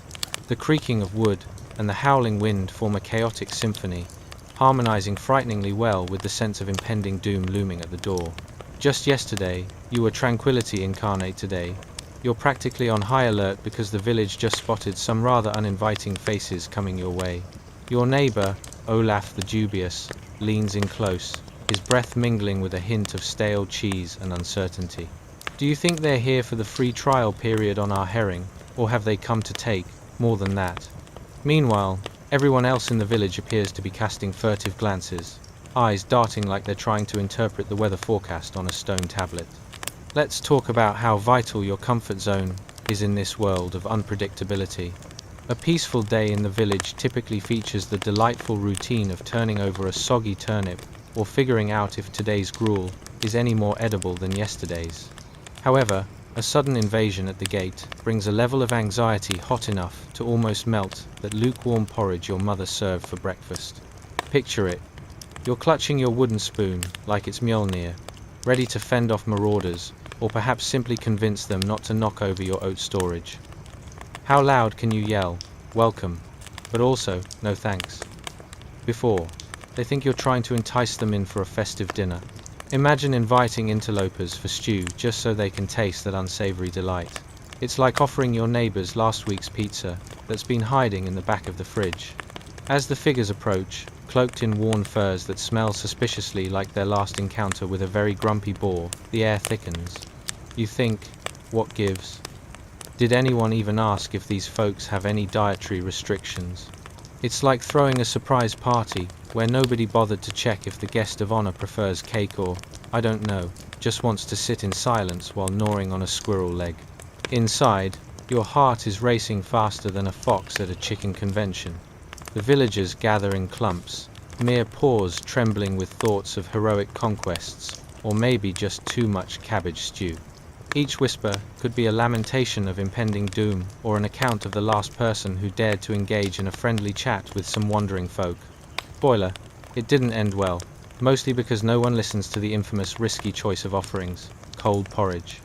The creaking of wood and the howling wind form a chaotic symphony, harmonizing frighteningly well with the sense of impending doom looming at the door. Just yesterday, you were tranquility incarnate. Today, you're practically on high alert because the village just spotted some rather uninviting faces coming your way. Your neighbor, Olaf the Dubious, leans in close, his breath mingling with a hint of stale cheese and uncertainty. Do you think they're here for the free trial period on our herring, or have they come to take more than that? Meanwhile, everyone else in the village appears to be casting furtive glances, eyes darting like they're trying to interpret the weather forecast on a stone tablet. Let's talk about how vital your comfort zone is in this world of unpredictability. A peaceful day in the village typically features the delightful routine of turning over a soggy turnip or figuring out if today's gruel is any more edible than yesterday's. However, a sudden invasion at the gate brings a level of anxiety hot enough to almost melt that lukewarm porridge your mother served for breakfast. Picture it. You're clutching your wooden spoon like it's Mjolnir, ready to fend off marauders, or perhaps simply convince them not to knock over your oat storage. How loud can you yell, "Welcome," but also, "No thanks," before they think you're trying to entice them in for a festive dinner? Imagine inviting interlopers for stew just so they can taste that unsavory delight. It's like offering your neighbors last week's pizza that's been hiding in the back of the fridge. As the figures approach, cloaked in worn furs that smell suspiciously like their last encounter with a very grumpy boar, the air thickens. You think, what gives? Did anyone even ask if these folks have any dietary restrictions? It's like throwing a surprise party where nobody bothered to check if the guest of honor prefers cake or, I don't know, just wants to sit in silence while gnawing on a squirrel leg. Inside, your heart is racing faster than a fox at a chicken convention. The villagers gather in clumps, mere paws trembling with thoughts of heroic conquests, or maybe just too much cabbage stew. Each whisper could be a lamentation of impending doom, or an account of the last person who dared to engage in a friendly chat with some wandering folk. Spoiler, it didn't end well, mostly because no one listens to the infamous risky choice of offerings, cold porridge.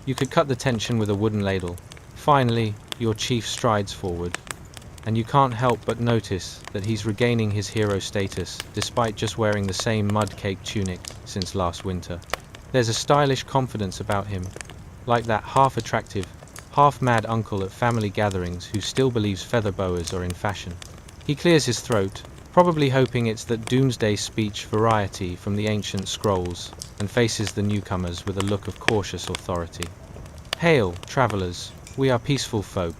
You could cut the tension with a wooden ladle. Finally, your chief strides forward, and you can't help but notice that he's regaining his hero status despite just wearing the same mud-caked tunic since last winter. There's a stylish confidence about him, like that half-attractive, half-mad uncle at family gatherings who still believes feather boas are in fashion. He clears his throat, probably hoping it's that doomsday speech variety from the ancient scrolls, and faces the newcomers with a look of cautious authority. "Hail, travelers, we are peaceful folk."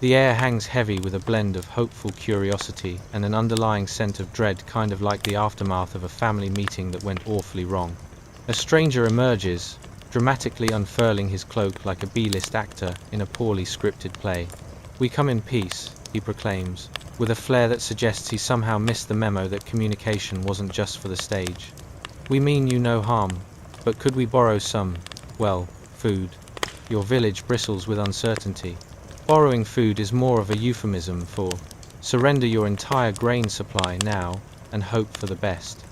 The air hangs heavy with a blend of hopeful curiosity and an underlying scent of dread, kind of like the aftermath of a family meeting that went awfully wrong. A stranger emerges, dramatically unfurling his cloak like a B-list actor in a poorly scripted play. "We come in peace," he proclaims, with a flair that suggests he somehow missed the memo that communication wasn't just for the stage. "We mean you no harm, but could we borrow some, well, food?" Your village bristles with uncertainty. Borrowing food is more of a euphemism for surrender your entire grain supply now and hope for the best.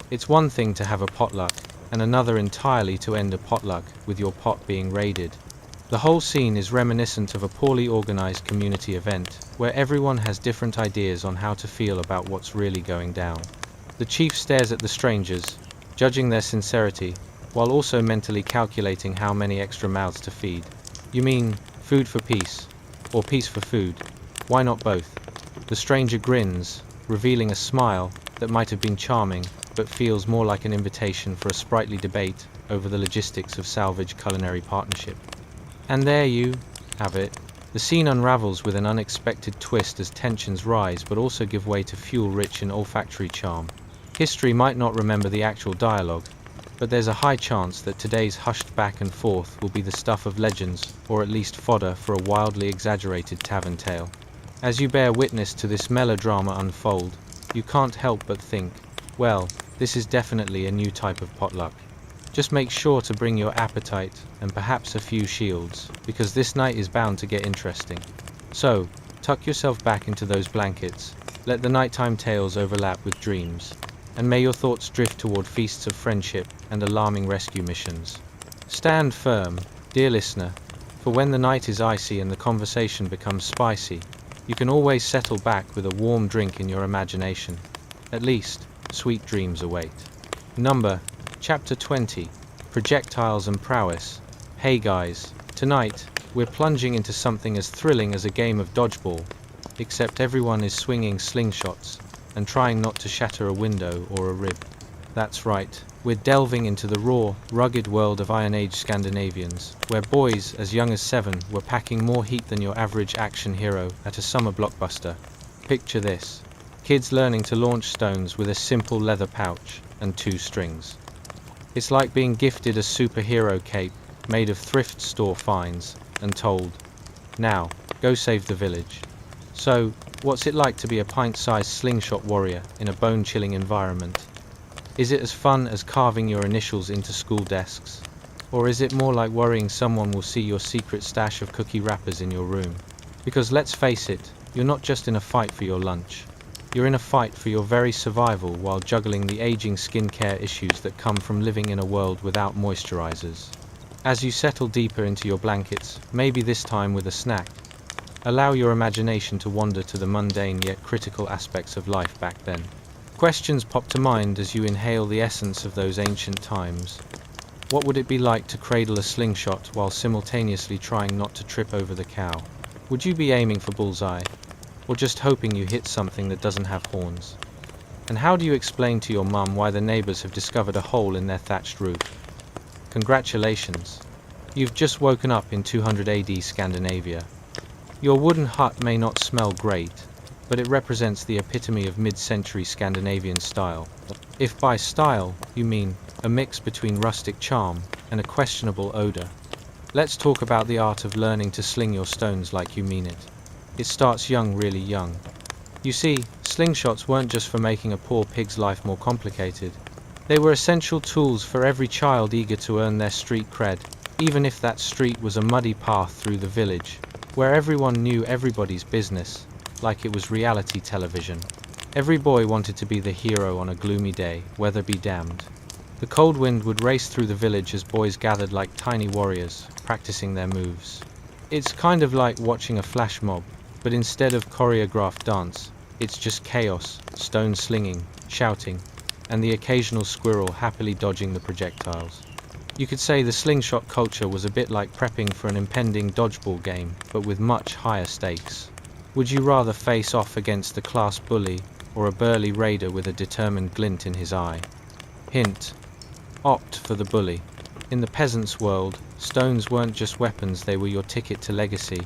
It's one thing to have a potluck, and another entirely to end a potluck with your pot being raided. The whole scene is reminiscent of a poorly organized community event, where everyone has different ideas on how to feel about what's really going down. The chief stares at the strangers, judging their sincerity, while also mentally calculating how many extra mouths to feed. "You mean, food for peace? Or peace for food? Why not both?" The stranger grins, revealing a smile that might have been charming, but feels more like an invitation for a sprightly debate over the logistics of salvage culinary partnership. And there you have it. The scene unravels with an unexpected twist as tensions rise but also give way to fuel rich in olfactory charm. History might not remember the actual dialogue, but there's a high chance that today's hushed back and forth will be the stuff of legends, or at least fodder for a wildly exaggerated tavern tale. As you bear witness to this melodrama unfold, you can't help but think, well, this is definitely a new type of potluck. Just make sure to bring your appetite and perhaps a few shields, because this night is bound to get interesting. So, tuck yourself back into those blankets, let the nighttime tales overlap with dreams, and may your thoughts drift toward feasts of friendship and alarming rescue missions. Stand firm, dear listener, for when the night is icy and the conversation becomes spicy, you can always settle back with a warm drink in your imagination. At least, sweet dreams await. Chapter 20, Projectiles and Prowess. Hey guys, tonight, we're plunging into something as thrilling as a game of dodgeball, except everyone is swinging slingshots and trying not to shatter a window or a rib. That's right, we're delving into the raw, rugged world of Iron Age Scandinavians, where boys as young as 7 were packing more heat than your average action hero at a summer blockbuster. Picture this: kids learning to launch stones with a simple leather pouch and 2 strings. It's like being gifted a superhero cape made of thrift store finds and told, "Now, go save the village." So, what's it like to be a pint-sized slingshot warrior in a bone-chilling environment? Is it as fun as carving your initials into school desks? Or is it more like worrying someone will see your secret stash of cookie wrappers in your room? Because let's face it, you're not just in a fight for your lunch. You're in a fight for your very survival while juggling the aging skincare issues that come from living in a world without moisturizers. As you settle deeper into your blankets, maybe this time with a snack, allow your imagination to wander to the mundane yet critical aspects of life back then. Questions pop to mind as you inhale the essence of those ancient times. What would it be like to cradle a slingshot while simultaneously trying not to trip over the cow? Would you be aiming for bullseye, or just hoping you hit something that doesn't have horns? And how do you explain to your mum why the neighbors have discovered a hole in their thatched roof? Congratulations! You've just woken up in 200 AD Scandinavia. Your wooden hut may not smell great, but it represents the epitome of mid-century Scandinavian style. If by style you mean a mix between rustic charm and a questionable odor, let's talk about the art of learning to sling your stones like you mean it. It starts young, really young. You see, slingshots weren't just for making a poor pig's life more complicated. They were essential tools for every child eager to earn their street cred, even if that street was a muddy path through the village, where everyone knew everybody's business, like it was reality television. Every boy wanted to be the hero on a gloomy day, weather be damned. The cold wind would race through the village as boys gathered like tiny warriors, practicing their moves. It's kind of like watching a flash mob, but instead of choreographed dance, it's just chaos, stone slinging, shouting, and the occasional squirrel happily dodging the projectiles. You could say the slingshot culture was a bit like prepping for an impending dodgeball game, but with much higher stakes. Would you rather face off against the class bully, or a burly raider with a determined glint in his eye? Hint: opt for the bully. In the peasant's world, stones weren't just weapons, they were your ticket to legacy,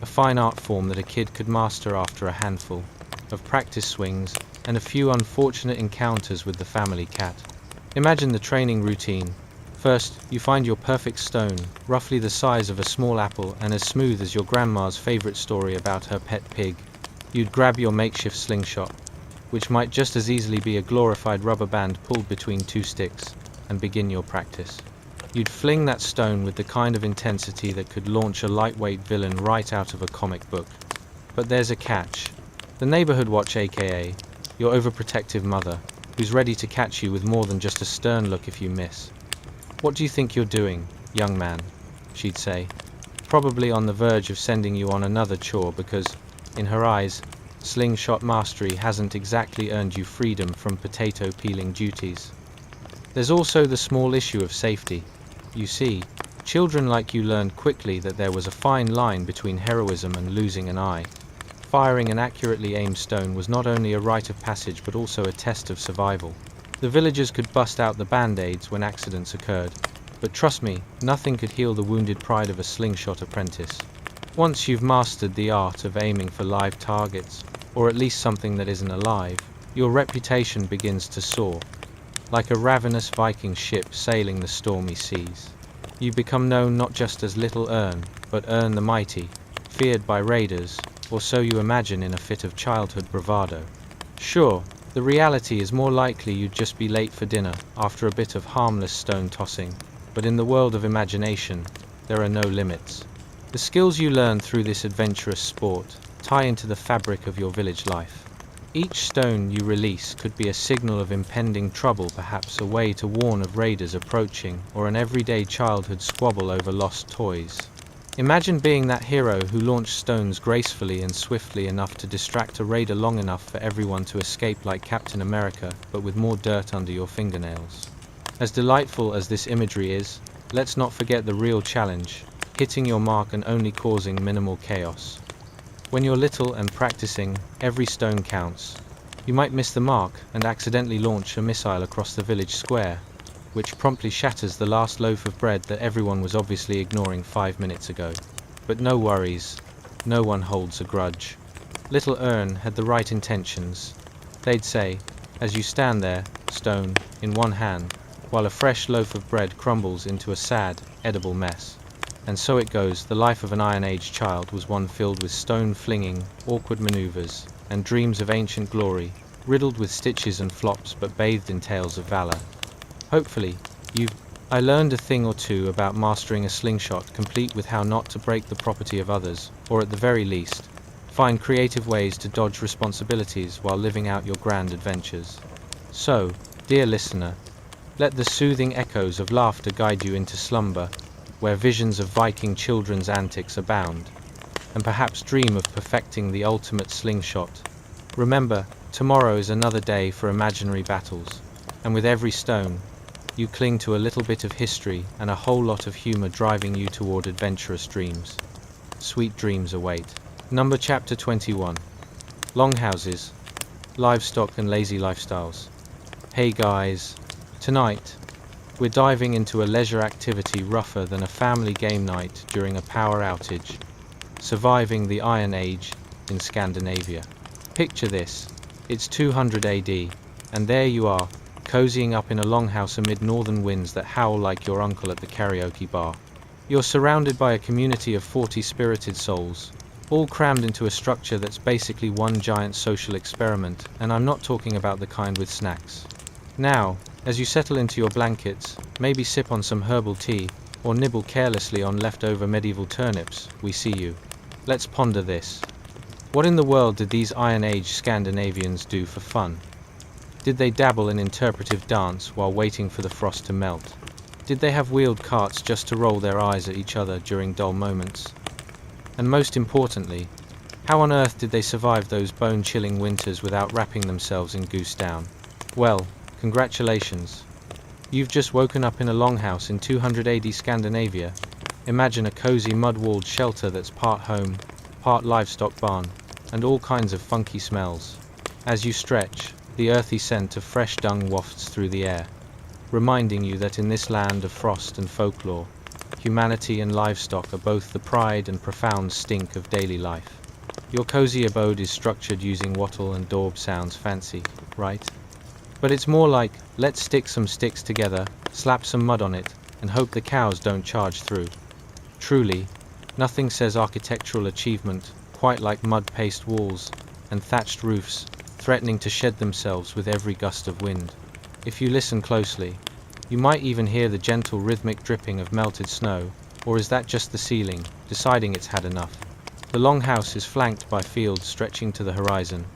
a fine art form that a kid could master after a handful of practice swings and a few unfortunate encounters with the family cat. Imagine the training routine. First, you find your perfect stone, roughly the size of a small apple and as smooth as your grandma's favorite story about her pet pig. You'd grab your makeshift slingshot, which might just as easily be a glorified rubber band pulled between two sticks, and begin your practice. You'd fling that stone with the kind of intensity that could launch a lightweight villain right out of a comic book. But there's a catch. The neighborhood watch, aka your overprotective mother, who's ready to catch you with more than just a stern look if you miss. "What do you think you're doing, young man?" she'd say, probably on the verge of sending you on another chore because, in her eyes, slingshot mastery hasn't exactly earned you freedom from potato peeling duties. There's also the small issue of safety. You see, children like you learned quickly that there was a fine line between heroism and losing an eye. Firing an accurately aimed stone was not only a rite of passage but also a test of survival. The villagers could bust out the band-aids when accidents occurred, but trust me, nothing could heal the wounded pride of a slingshot apprentice. Once you've mastered the art of aiming for live targets, or at least something that isn't alive, your reputation begins to soar. Like a ravenous Viking ship sailing the stormy seas. You become known not just as Little Ern, but Ern the Mighty, feared by raiders, or so you imagine in a fit of childhood bravado. Sure, the reality is more likely you'd just be late for dinner after a bit of harmless stone tossing, but in the world of imagination, there are no limits. The skills you learn through this adventurous sport tie into the fabric of your village life. Each stone you release could be a signal of impending trouble, perhaps a way to warn of raiders approaching, or an everyday childhood squabble over lost toys. Imagine being that hero who launched stones gracefully and swiftly enough to distract a raider long enough for everyone to escape like Captain America, but with more dirt under your fingernails. As delightful as this imagery is, let's not forget the real challenge, hitting your mark and only causing minimal chaos. When you're little and practicing, every stone counts. You might miss the mark and accidentally launch a missile across the village square, which promptly shatters the last loaf of bread that everyone was obviously ignoring 5 minutes ago. But no worries, no one holds a grudge. Little Ern had the right intentions, they'd say, as you stand there, stone in one hand, while a fresh loaf of bread crumbles into a sad, edible mess. And so it goes, the life of an Iron Age child was one filled with stone-flinging, awkward maneuvers, and dreams of ancient glory, riddled with stitches and flops but bathed in tales of valor. Hopefully, I learned a thing or two about mastering a slingshot, complete with how not to break the property of others, or at the very least, Find creative ways to dodge responsibilities while living out your grand adventures. So, dear listener, let the soothing echoes of laughter guide you into slumber, where visions of Viking children's antics abound, and perhaps dream of perfecting the ultimate slingshot. Remember, tomorrow is another day for imaginary battles, and with every stone, you cling to a little bit of history and a whole lot of humor driving you toward adventurous dreams. Sweet dreams await. Chapter 21. Longhouses, Livestock and Lazy Lifestyles. Hey guys, tonight, we're diving into a leisure activity rougher than a family game night during a power outage. Surviving the Iron Age in Scandinavia. Picture this, it's 200 AD, and there you are, cozying up in a longhouse amid northern winds that howl like your uncle at the karaoke bar. You're surrounded by a community of 40 spirited souls, all crammed into a structure that's basically one giant social experiment, and I'm not talking about the kind with snacks. Now, as you settle into your blankets, maybe sip on some herbal tea, or nibble carelessly on leftover medieval turnips, we see you. Let's ponder this. What in the world did these Iron Age Scandinavians do for fun? Did they dabble in interpretive dance while waiting for the frost to melt? Did they have wheeled carts just to roll their eyes at each other during dull moments? And most importantly, how on earth did they survive those bone-chilling winters without wrapping themselves in goose down? Well, congratulations. You've just woken up in a longhouse in 200 AD Scandinavia. Imagine a cozy mud-walled shelter that's part home, part livestock barn, and all kinds of funky smells. As you stretch, the earthy scent of fresh dung wafts through the air, reminding you that in this land of frost and folklore, humanity and livestock are both the pride and profound stink of daily life. Your cozy abode is structured using wattle and daub. Sounds fancy, right? But it's more like, let's stick some sticks together, slap some mud on it, and hope the cows don't charge through. Truly, nothing says architectural achievement quite like mud-paced walls and thatched roofs threatening to shed themselves with every gust of wind. If you listen closely, you might even hear the gentle rhythmic dripping of melted snow, or is that just the ceiling, deciding it's had enough? The longhouse is flanked by fields stretching to the horizon,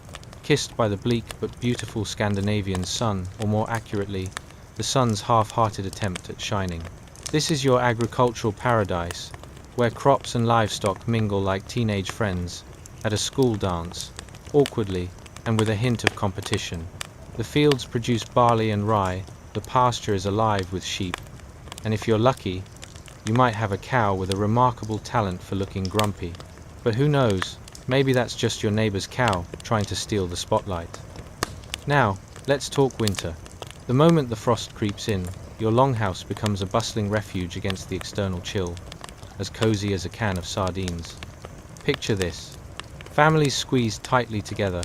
kissed by the bleak but beautiful Scandinavian sun, or more accurately, the sun's half-hearted attempt at shining. This is your agricultural paradise, where crops and livestock mingle like teenage friends, at a school dance, awkwardly, and with a hint of competition. The fields produce barley and rye, the pasture is alive with sheep, and if you're lucky, you might have a cow with a remarkable talent for looking grumpy. But who knows, maybe that's just your neighbor's cow trying to steal the spotlight. Now, let's talk winter. The moment the frost creeps in, your longhouse becomes a bustling refuge against the external chill, as cozy as a can of sardines. Picture this. Families squeezed tightly together,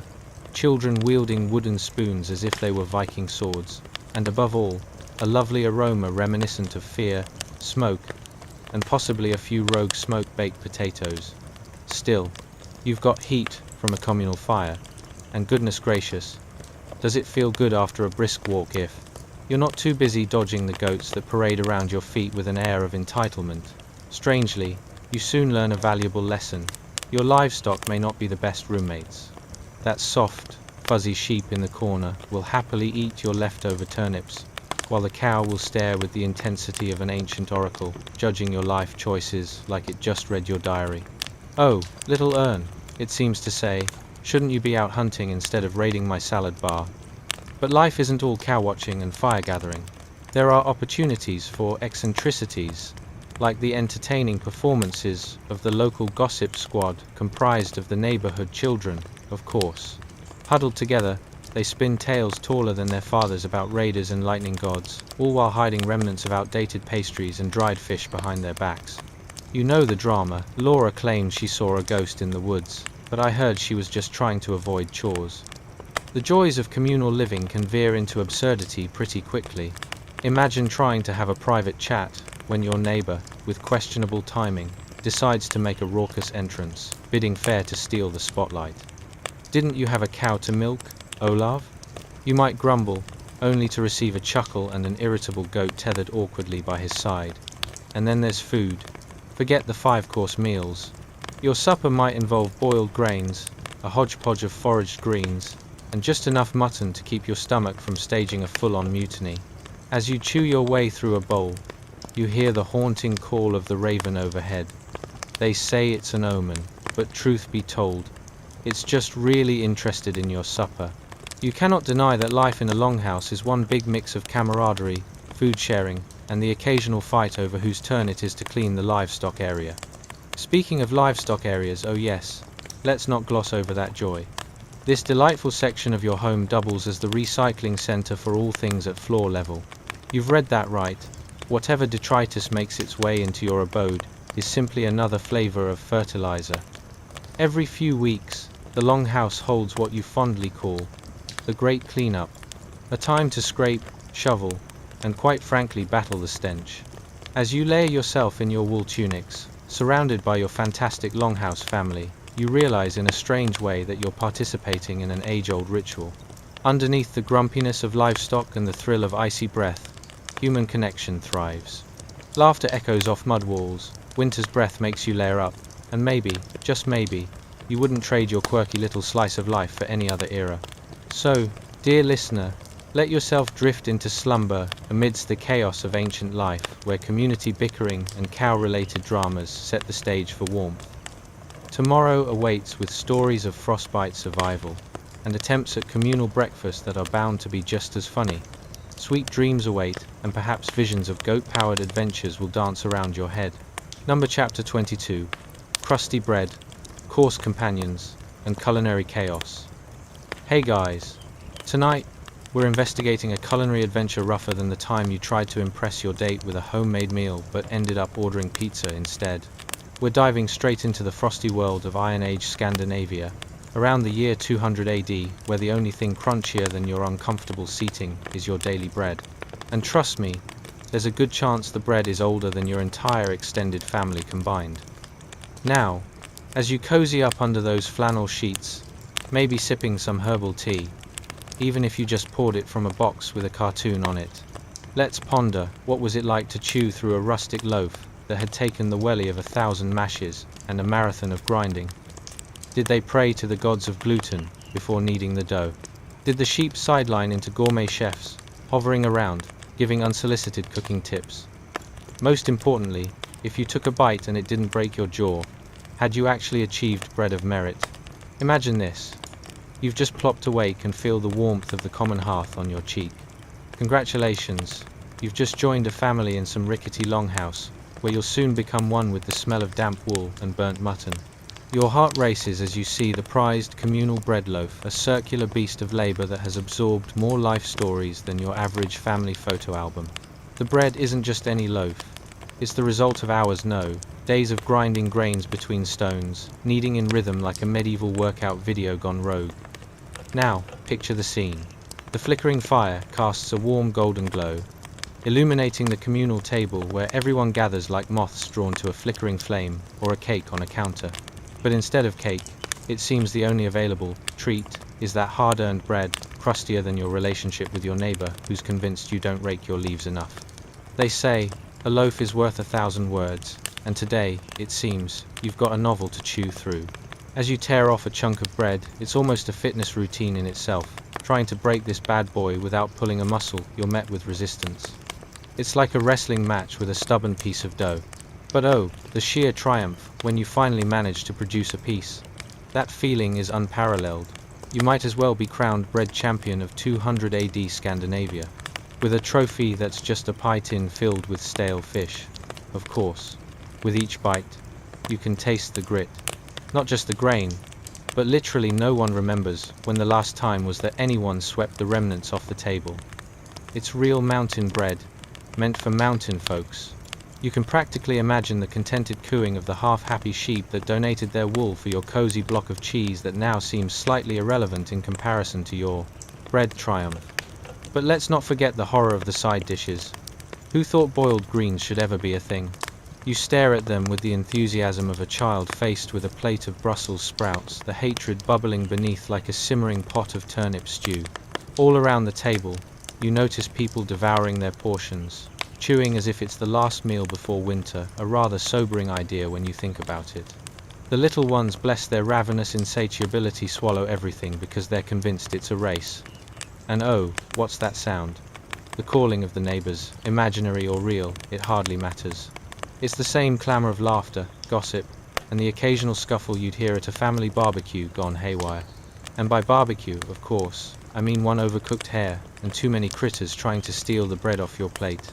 children wielding wooden spoons as if they were Viking swords, and above all, a lovely aroma reminiscent of fear, smoke, and possibly a few rogue smoke-baked potatoes. Still, you've got heat from a communal fire, and goodness gracious, does it feel good after a brisk walk if you're not too busy dodging the goats that parade around your feet with an air of entitlement. Strangely, you soon learn a valuable lesson. Your livestock may not be the best roommates. That soft, fuzzy sheep in the corner will happily eat your leftover turnips, while the cow will stare with the intensity of an ancient oracle, judging your life choices like it just read your diary. Oh, little Ern, it seems to say, shouldn't you be out hunting instead of raiding my salad bar? But life isn't all cow watching and fire gathering. There are opportunities for eccentricities, like the entertaining performances of the local gossip squad comprised of the neighborhood children, of course. Huddled together, they spin tales taller than their fathers about raiders and lightning gods, all while hiding remnants of outdated pastries and dried fish behind their backs. You know the drama. Laura claimed she saw a ghost in the woods, but I heard she was just trying to avoid chores. The joys of communal living can veer into absurdity pretty quickly. Imagine trying to have a private chat when your neighbor, with questionable timing, decides to make a raucous entrance, bidding fair to steal the spotlight. Didn't you have a cow to milk, Olav? You might grumble, only to receive a chuckle and an irritable goat tethered awkwardly by his side. And then there's food. Forget the 5-course meals. Your supper might involve boiled grains, a hodgepodge of foraged greens, and just enough mutton to keep your stomach from staging a full-on mutiny. As you chew your way through a bowl, you hear the haunting call of the raven overhead. They say it's an omen, but truth be told, it's just really interested in your supper. You cannot deny that life in a longhouse is one big mix of camaraderie, food sharing, and the occasional fight over whose turn it is to clean the livestock area. Speaking of livestock areas, oh yes, let's not gloss over that joy. This delightful section of your home doubles as the recycling center for all things at floor level. You've read that right. Whatever detritus makes its way into your abode is simply another flavor of fertilizer. Every few weeks, the longhouse holds what you fondly call the great cleanup, a time to scrape, shovel, and quite frankly battle the stench. As you layer yourself in your wool tunics, surrounded by your fantastic longhouse family, you realize in a strange way that you're participating in an age-old ritual. Underneath the grumpiness of livestock and the thrill of icy breath, human connection thrives. Laughter echoes off mud walls, winter's breath makes you layer up, and maybe, just maybe, you wouldn't trade your quirky little slice of life for any other era. So, dear listener, let yourself drift into slumber amidst the chaos of ancient life, where community bickering and cow-related dramas set the stage for warmth. Tomorrow awaits with stories of frostbite survival, and attempts at communal breakfast that are bound to be just as funny. Sweet dreams await, and perhaps visions of goat-powered adventures will dance around your head. Chapter 22. Crusty bread, coarse companions, and culinary chaos. Hey guys, tonight, we're investigating a culinary adventure rougher than the time you tried to impress your date with a homemade meal but ended up ordering pizza instead. We're diving straight into the frosty world of Iron Age Scandinavia, around the year 200 AD, where the only thing crunchier than your uncomfortable seating is your daily bread. And trust me, there's a good chance the bread is older than your entire extended family combined. Now, as you cozy up under those flannel sheets, maybe sipping some herbal tea, even if you just poured it from a box with a cartoon on it, let's ponder what was it like to chew through a rustic loaf that had taken the welly of 1,000 mashes and a marathon of grinding. Did they pray to the gods of gluten before kneading the dough? Did the sheep sideline into gourmet chefs, hovering around, giving unsolicited cooking tips? Most importantly, if you took a bite and it didn't break your jaw, had you actually achieved bread of merit? Imagine this. You've just plopped awake and feel the warmth of the common hearth on your cheek. Congratulations, you've just joined a family in some rickety longhouse, where you'll soon become one with the smell of damp wool and burnt mutton. Your heart races as you see the prized communal bread loaf, a circular beast of labor that has absorbed more life stories than your average family photo album. The bread isn't just any loaf. It's the result of hours, no, days of grinding grains between stones, kneading in rhythm like a medieval workout video gone rogue. Now, picture the scene. The flickering fire casts a warm golden glow, illuminating the communal table where everyone gathers like moths drawn to a flickering flame or a cake on a counter. But instead of cake, it seems the only available treat is that hard-earned bread, crustier than your relationship with your neighbor who's convinced you don't rake your leaves enough. They say, a loaf is worth 1,000 words, and today, it seems, you've got a novel to chew through. As you tear off a chunk of bread, it's almost a fitness routine in itself. Trying to break this bad boy without pulling a muscle, you're met with resistance. It's like a wrestling match with a stubborn piece of dough. But oh, the sheer triumph when you finally manage to produce a piece. That feeling is unparalleled. You might as well be crowned bread champion of 200 AD Scandinavia, with a trophy that's just a pie tin filled with stale fish. Of course, with each bite, you can taste the grit. Not just the grain, but literally no one remembers when the last time was that anyone swept the remnants off the table. It's real mountain bread, meant for mountain folks. You can practically imagine the contented cooing of the half-happy sheep that donated their wool for your cozy block of cheese that now seems slightly irrelevant in comparison to your bread triumph. But let's not forget the horror of the side dishes. Who thought boiled greens should ever be a thing? You stare at them with the enthusiasm of a child faced with a plate of Brussels sprouts, the hatred bubbling beneath like a simmering pot of turnip stew. All around the table, you notice people devouring their portions, chewing as if it's the last meal before winter, a rather sobering idea when you think about it. The little ones, bless their ravenous insatiability, swallow everything because they're convinced it's a race. And oh, what's that sound? The calling of the neighbors, imaginary or real, it hardly matters. It's the same clamor of laughter, gossip, and the occasional scuffle you'd hear at a family barbecue gone haywire. And by barbecue, of course, I mean one overcooked hare and too many critters trying to steal the bread off your plate.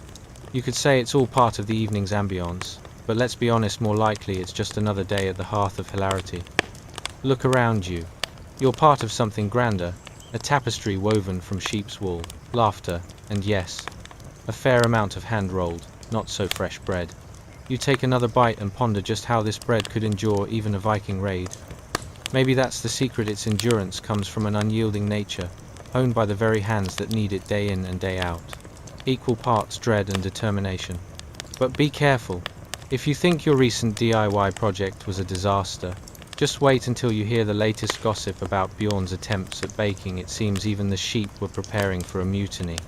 You could say it's all part of the evening's ambience, but let's be honest, more likely it's just another day at the hearth of hilarity. Look around you. You're part of something grander, a tapestry woven from sheep's wool, laughter, and yes, a fair amount of hand-rolled, not so fresh bread. You take another bite and ponder just how this bread could endure even a Viking raid. Maybe that's the secret, its endurance comes from an unyielding nature, owned by the very hands that need it day in and day out. Equal parts dread and determination. But be careful. If you think your recent DIY project was a disaster, just wait until you hear the latest gossip about Bjorn's attempts at baking. It seems even the sheep were preparing for a mutiny.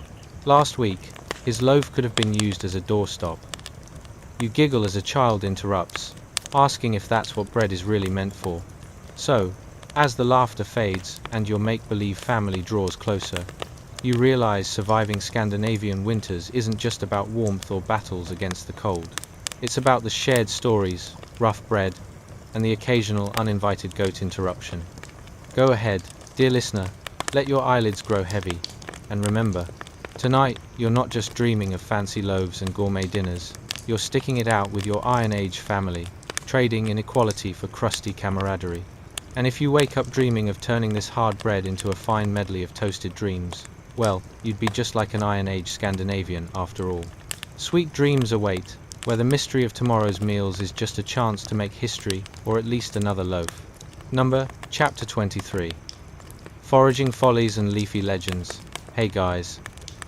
Last week, his loaf could have been used as a doorstop. You giggle as a child interrupts, asking if that's what bread is really meant for. So, as the laughter fades and your make-believe family draws closer, you realize surviving Scandinavian winters isn't just about warmth or battles against the cold. It's about the shared stories, rough bread, and the occasional uninvited goat interruption. Go ahead, dear listener, let your eyelids grow heavy, and remember, tonight you're not just dreaming of fancy loaves and gourmet dinners, you're sticking it out with your Iron Age family, trading inequality for crusty camaraderie. And if you wake up dreaming of turning this hard bread into a fine medley of toasted dreams, well, you'd be just like an Iron Age Scandinavian after all. Sweet dreams await, where the mystery of tomorrow's meals is just a chance to make history, or at least another loaf. Chapter 23. Foraging Follies and Leafy Legends. Hey guys.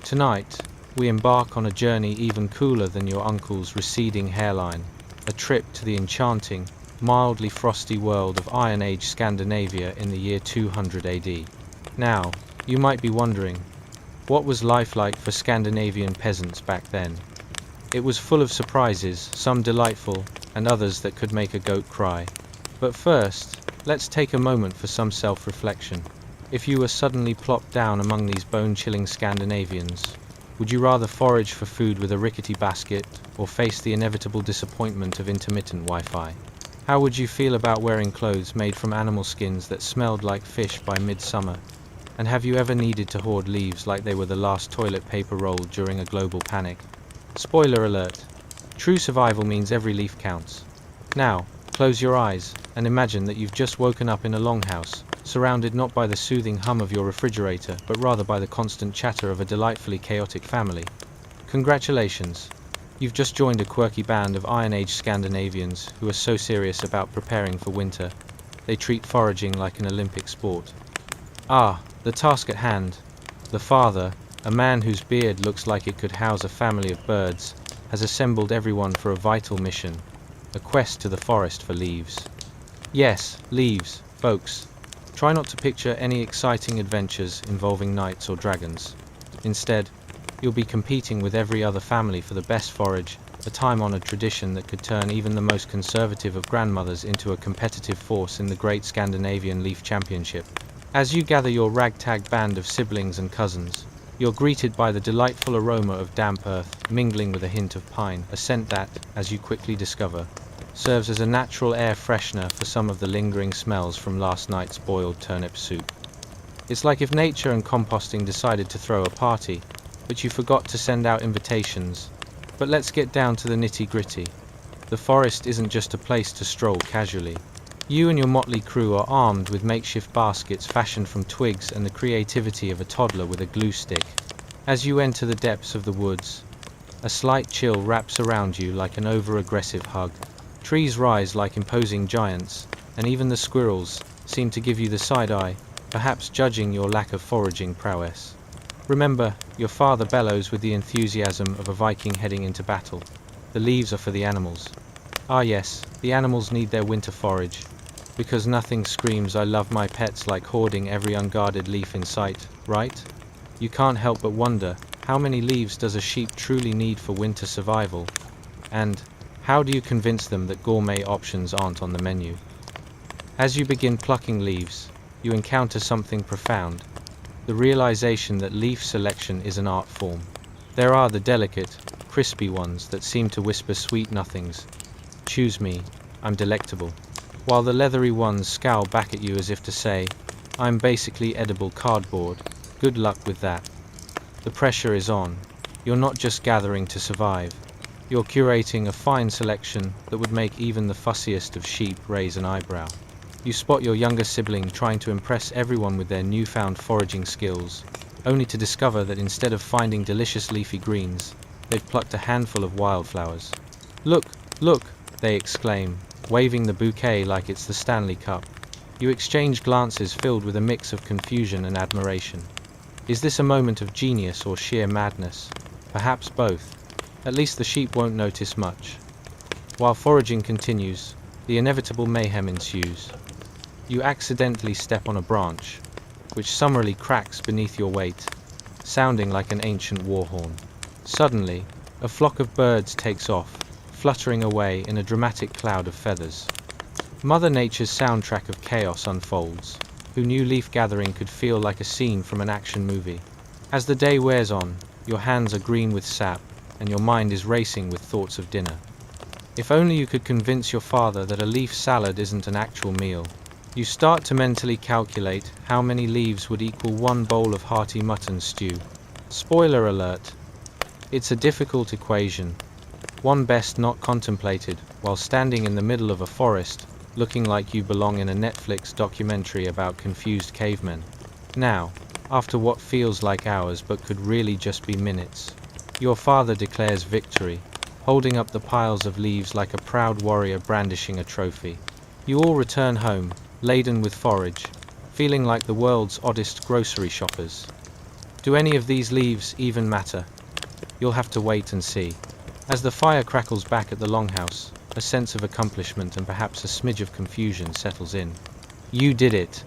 Tonight, we embark on a journey even cooler than your uncle's receding hairline. A trip to the enchanting, mildly frosty world of Iron Age Scandinavia in the year 200 AD. Now, you might be wondering, what was life like for Scandinavian peasants back then? It was full of surprises, some delightful, and others that could make a goat cry. But first, let's take a moment for some self-reflection. If you were suddenly plopped down among these bone-chilling Scandinavians, would you rather forage for food with a rickety basket, or face the inevitable disappointment of intermittent Wi-Fi? How would you feel about wearing clothes made from animal skins that smelled like fish by midsummer? And have you ever needed to hoard leaves like they were the last toilet paper roll during a global panic? Spoiler alert. True survival means every leaf counts. Now, close your eyes, and imagine that you've just woken up in a longhouse, surrounded not by the soothing hum of your refrigerator, but rather by the constant chatter of a delightfully chaotic family. Congratulations. You've just joined a quirky band of Iron Age Scandinavians who are so serious about preparing for winter, they treat foraging like an Olympic sport. Ah, the task at hand. The father, a man whose beard looks like it could house a family of birds, has assembled everyone for a vital mission, a quest to the forest for leaves. Yes, leaves, folks. Try not to picture any exciting adventures involving knights or dragons. Instead, you'll be competing with every other family for the best forage, a time-honored tradition that could turn even the most conservative of grandmothers into a competitive force in the Great Scandinavian Leaf Championship. As you gather your ragtag band of siblings and cousins, you're greeted by the delightful aroma of damp earth, mingling with a hint of pine, a scent that, as you quickly discover, serves as a natural air freshener for some of the lingering smells from last night's boiled turnip soup. It's like if nature and composting decided to throw a party, but you forgot to send out invitations. But let's get down to the nitty-gritty. The forest isn't just a place to stroll casually. You and your motley crew are armed with makeshift baskets fashioned from twigs and the creativity of a toddler with a glue stick. As you enter the depths of the woods, a slight chill wraps around you like an over-aggressive hug. Trees rise like imposing giants, and even the squirrels seem to give you the side-eye, perhaps judging your lack of foraging prowess. Remember, your father bellows with the enthusiasm of a Viking heading into battle. The leaves are for the animals. Ah yes, the animals need their winter forage, because nothing screams "I love my pets" like hoarding every unguarded leaf in sight, right? You can't help but wonder, how many leaves does a sheep truly need for winter survival? And how do you convince them that gourmet options aren't on the menu? As you begin plucking leaves, you encounter something profound, the realization that leaf selection is an art form. There are the delicate, crispy ones that seem to whisper sweet nothings. Choose me, I'm delectable. While the leathery ones scowl back at you as if to say, I'm basically edible cardboard, good luck with that. The pressure is on. You're not just gathering to survive. You're curating a fine selection that would make even the fussiest of sheep raise an eyebrow. You spot your younger sibling trying to impress everyone with their newfound foraging skills, only to discover that instead of finding delicious leafy greens, they've plucked a handful of wildflowers. Look, look, they exclaim, waving the bouquet like it's the Stanley Cup. You exchange glances filled with a mix of confusion and admiration. Is this a moment of genius or sheer madness? Perhaps both. At least the sheep won't notice much. While foraging continues, the inevitable mayhem ensues. You accidentally step on a branch, which summarily cracks beneath your weight, sounding like an ancient war horn. Suddenly, a flock of birds takes off, fluttering away in a dramatic cloud of feathers. Mother Nature's soundtrack of chaos unfolds. Who knew leaf gathering could feel like a scene from an action movie? As the day wears on, your hands are green with sap, and your mind is racing with thoughts of dinner. If only you could convince your father that a leaf salad isn't an actual meal. You start to mentally calculate how many leaves would equal one bowl of hearty mutton stew. Spoiler alert. It's a difficult equation, one best not contemplated while standing in the middle of a forest, looking like you belong in a Netflix documentary about confused cavemen. Now, after what feels like hours but could really just be minutes, your father declares victory, holding up the piles of leaves like a proud warrior brandishing a trophy. You all return home, laden with forage, feeling like the world's oddest grocery shoppers. Do any of these leaves even matter? You'll have to wait and see. As the fire crackles back at the longhouse, a sense of accomplishment and perhaps a smidge of confusion settles in. You did it!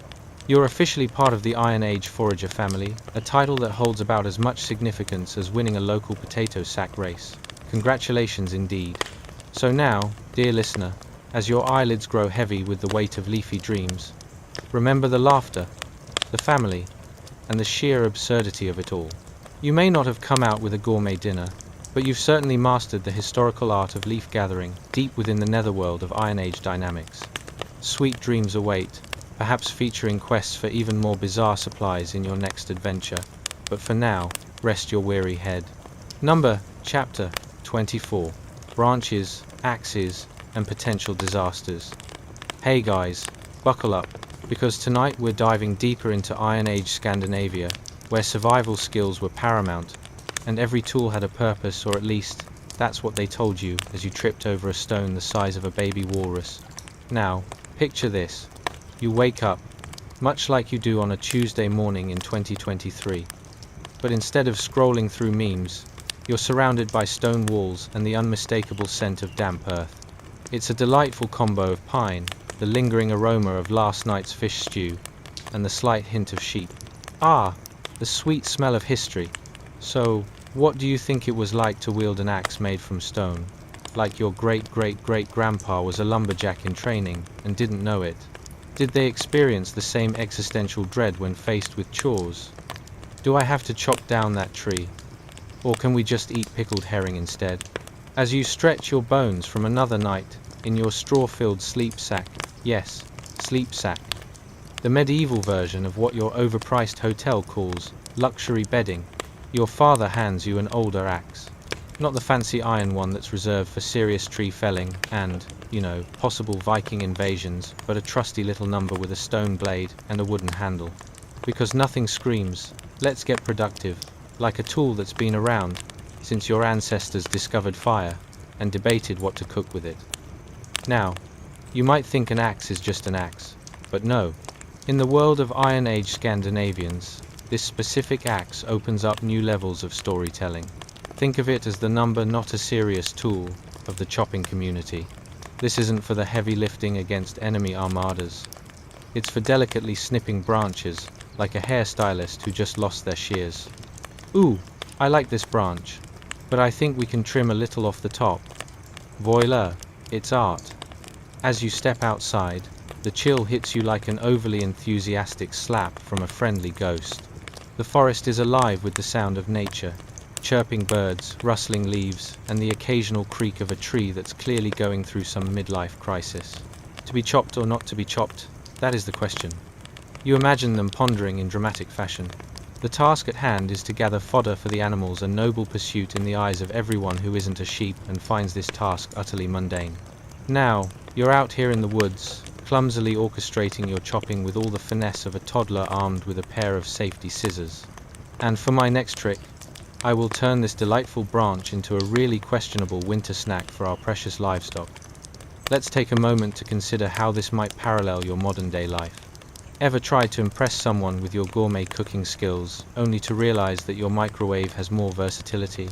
You're officially part of the Iron Age forager family, a title that holds about as much significance as winning a local potato sack race. Congratulations indeed. So now, dear listener, as your eyelids grow heavy with the weight of leafy dreams, remember the laughter, the family, and the sheer absurdity of it all. You may not have come out with a gourmet dinner, but you've certainly mastered the historical art of leaf gathering deep within the netherworld of Iron Age dynamics. Sweet dreams await, perhaps featuring quests for even more bizarre supplies in your next adventure, but for now, rest your weary head. Chapter 24. Branches, Axes, and Potential Disasters. Hey guys, buckle up, because tonight we're diving deeper into Iron Age Scandinavia, where survival skills were paramount, and every tool had a purpose, or at least, that's what they told you as you tripped over a stone the size of a baby walrus. Now, picture this. You wake up, much like you do on a Tuesday morning in 2023. But instead of scrolling through memes, you're surrounded by stone walls and the unmistakable scent of damp earth. It's a delightful combo of pine, the lingering aroma of last night's fish stew, and the slight hint of sheep. Ah, the sweet smell of history. So, what do you think it was like to wield an axe made from stone? Like your great-great-great-grandpa was a lumberjack in training and didn't know it? Did they experience the same existential dread when faced with chores? Do I have to chop down that tree? Or can we just eat pickled herring instead? As you stretch your bones from another night in your straw-filled sleep sack, yes, sleep sack, the medieval version of what your overpriced hotel calls luxury bedding, your father hands you an older axe. Not the fancy iron one that's reserved for serious tree felling and, possible Viking invasions, but a trusty little number with a stone blade and a wooden handle. Because nothing screams, let's get productive, like a tool that's been around since your ancestors discovered fire and debated what to cook with it. Now, you might think an axe is just an axe, but no. In the world of Iron Age Scandinavians, this specific axe opens up new levels of storytelling. Think of it as the number, not a serious tool, of the chopping community. This isn't for the heavy lifting against enemy armadas. It's for delicately snipping branches, like a hairstylist who just lost their shears. Ooh, I like this branch, but I think we can trim a little off the top. Voila, it's art. As you step outside, the chill hits you like an overly enthusiastic slap from a friendly ghost. The forest is alive with the sound of nature, chirping birds, rustling leaves, and the occasional creak of a tree that's clearly going through some midlife crisis. To be chopped or not to be chopped, that is the question. You imagine them pondering in dramatic fashion. The task at hand is to gather fodder for the animals, a noble pursuit in the eyes of everyone who isn't a sheep and finds this task utterly mundane. Now, you're out here in the woods, clumsily orchestrating your chopping with all the finesse of a toddler armed with a pair of safety scissors. And for my next trick, I will turn this delightful branch into a really questionable winter snack for our precious livestock. Let's take a moment to consider how this might parallel your modern-day life. Ever tried to impress someone with your gourmet cooking skills, only to realize that your microwave has more versatility?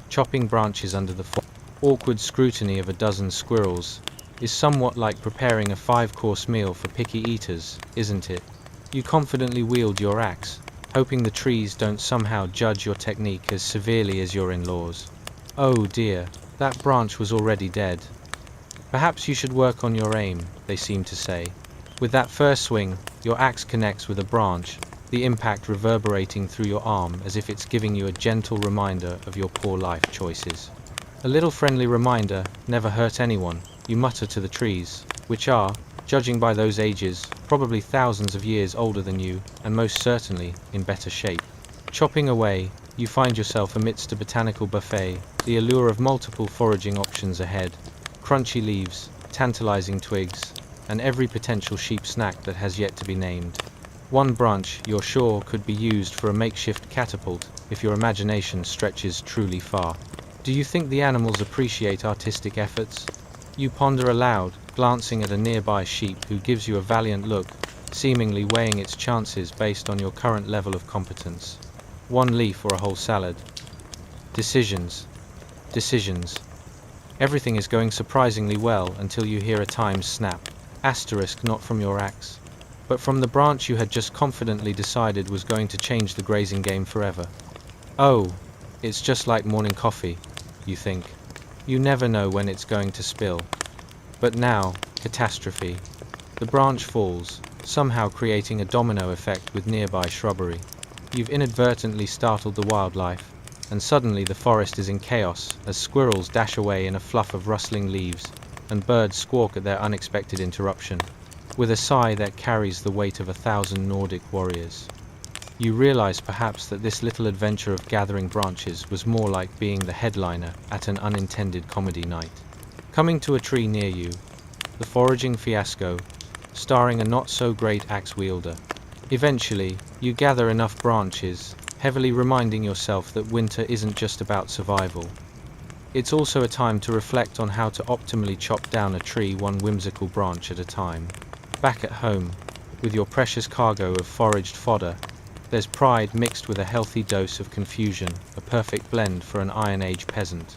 Chopping branches under the awkward scrutiny of a dozen squirrels is somewhat like preparing a 5-course meal for picky eaters, isn't it? You confidently wield your axe, hoping the trees don't somehow judge your technique as severely as your in-laws. Oh dear, that branch was already dead. Perhaps you should work on your aim, they seem to say. With that first swing, your axe connects with a branch, the impact reverberating through your arm as if it's giving you a gentle reminder of your poor life choices. A little friendly reminder, never hurt anyone, you mutter to the trees, which are, judging by those ages, probably thousands of years older than you, and most certainly in better shape. Chopping away, you find yourself amidst a botanical buffet, the allure of multiple foraging options ahead. Crunchy leaves, tantalizing twigs, and every potential sheep snack that has yet to be named. One branch, you're sure, could be used for a makeshift catapult, if your imagination stretches truly far. Do you think the animals appreciate artistic efforts? You ponder aloud, glancing at a nearby sheep who gives you a valiant look, seemingly weighing its chances based on your current level of competence. One leaf or a whole salad. Decisions. Decisions. Everything is going surprisingly well until you hear a timed snap. Asterisk, not from your axe, but from the branch you had just confidently decided was going to change the grazing game forever. Oh, it's just like morning coffee, you think. You never know when it's going to spill. But now, catastrophe. The branch falls, somehow creating a domino effect with nearby shrubbery. You've inadvertently startled the wildlife, and suddenly the forest is in chaos as squirrels dash away in a fluff of rustling leaves, and birds squawk at their unexpected interruption, with a sigh that carries the weight of 1,000 Nordic warriors. You realize perhaps that this little adventure of gathering branches was more like being the headliner at an unintended comedy night. Coming to a tree near you, the foraging fiasco, starring a not-so-great axe wielder. Eventually, you gather enough branches, heavily reminding yourself that winter isn't just about survival. It's also a time to reflect on how to optimally chop down a tree one whimsical branch at a time. Back at home, with your precious cargo of foraged fodder, there's pride mixed with a healthy dose of confusion, a perfect blend for an Iron Age peasant.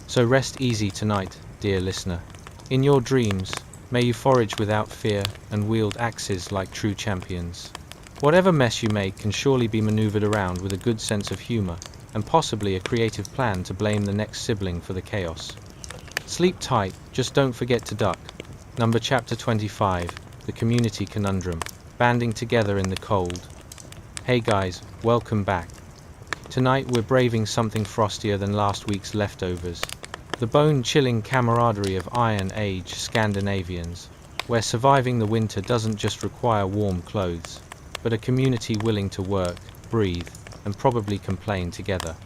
So rest easy tonight, dear listener. In your dreams, may you forage without fear and wield axes like true champions. Whatever mess you make can surely be maneuvered around with a good sense of humor, and possibly a creative plan to blame the next sibling for the chaos. Sleep tight, just don't forget to duck. Chapter 25, The Community Conundrum, Banding Together in the Cold. Hey guys, welcome back. Tonight we're braving something frostier than last week's leftovers. The bone-chilling camaraderie of Iron Age Scandinavians, where surviving the winter doesn't just require warm clothes, but a community willing to work, breathe, and probably complain together.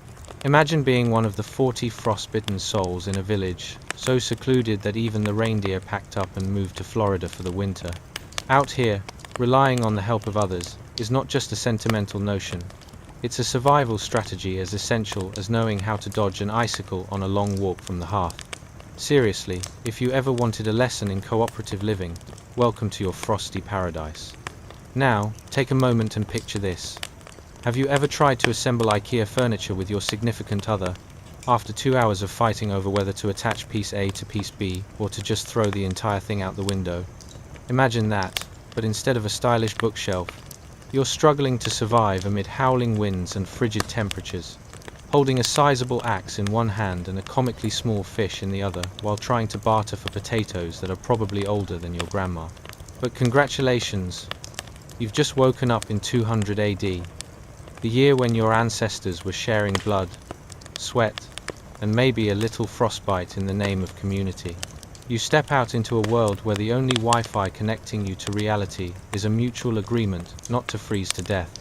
Imagine being one of the 40 frostbitten souls in a village, so secluded that even the reindeer packed up and moved to Florida for the winter. Out here, relying on the help of others is not just a sentimental notion. It's a survival strategy as essential as knowing how to dodge an icicle on a long walk from the hearth. Seriously, if you ever wanted a lesson in cooperative living, welcome to your frosty paradise. Now, take a moment and picture this. Have you ever tried to assemble IKEA furniture with your significant other, after 2 hours of fighting over whether to attach piece A to piece B, or to just throw the entire thing out the window? Imagine that, but instead of a stylish bookshelf, you're struggling to survive amid howling winds and frigid temperatures, holding a sizable axe in one hand and a comically small fish in the other, while trying to barter for potatoes that are probably older than your grandma. But congratulations, you've just woken up in 200 AD, the year when your ancestors were sharing blood, sweat, and maybe a little frostbite in the name of community. You step out into a world where the only Wi-Fi connecting you to reality is a mutual agreement not to freeze to death.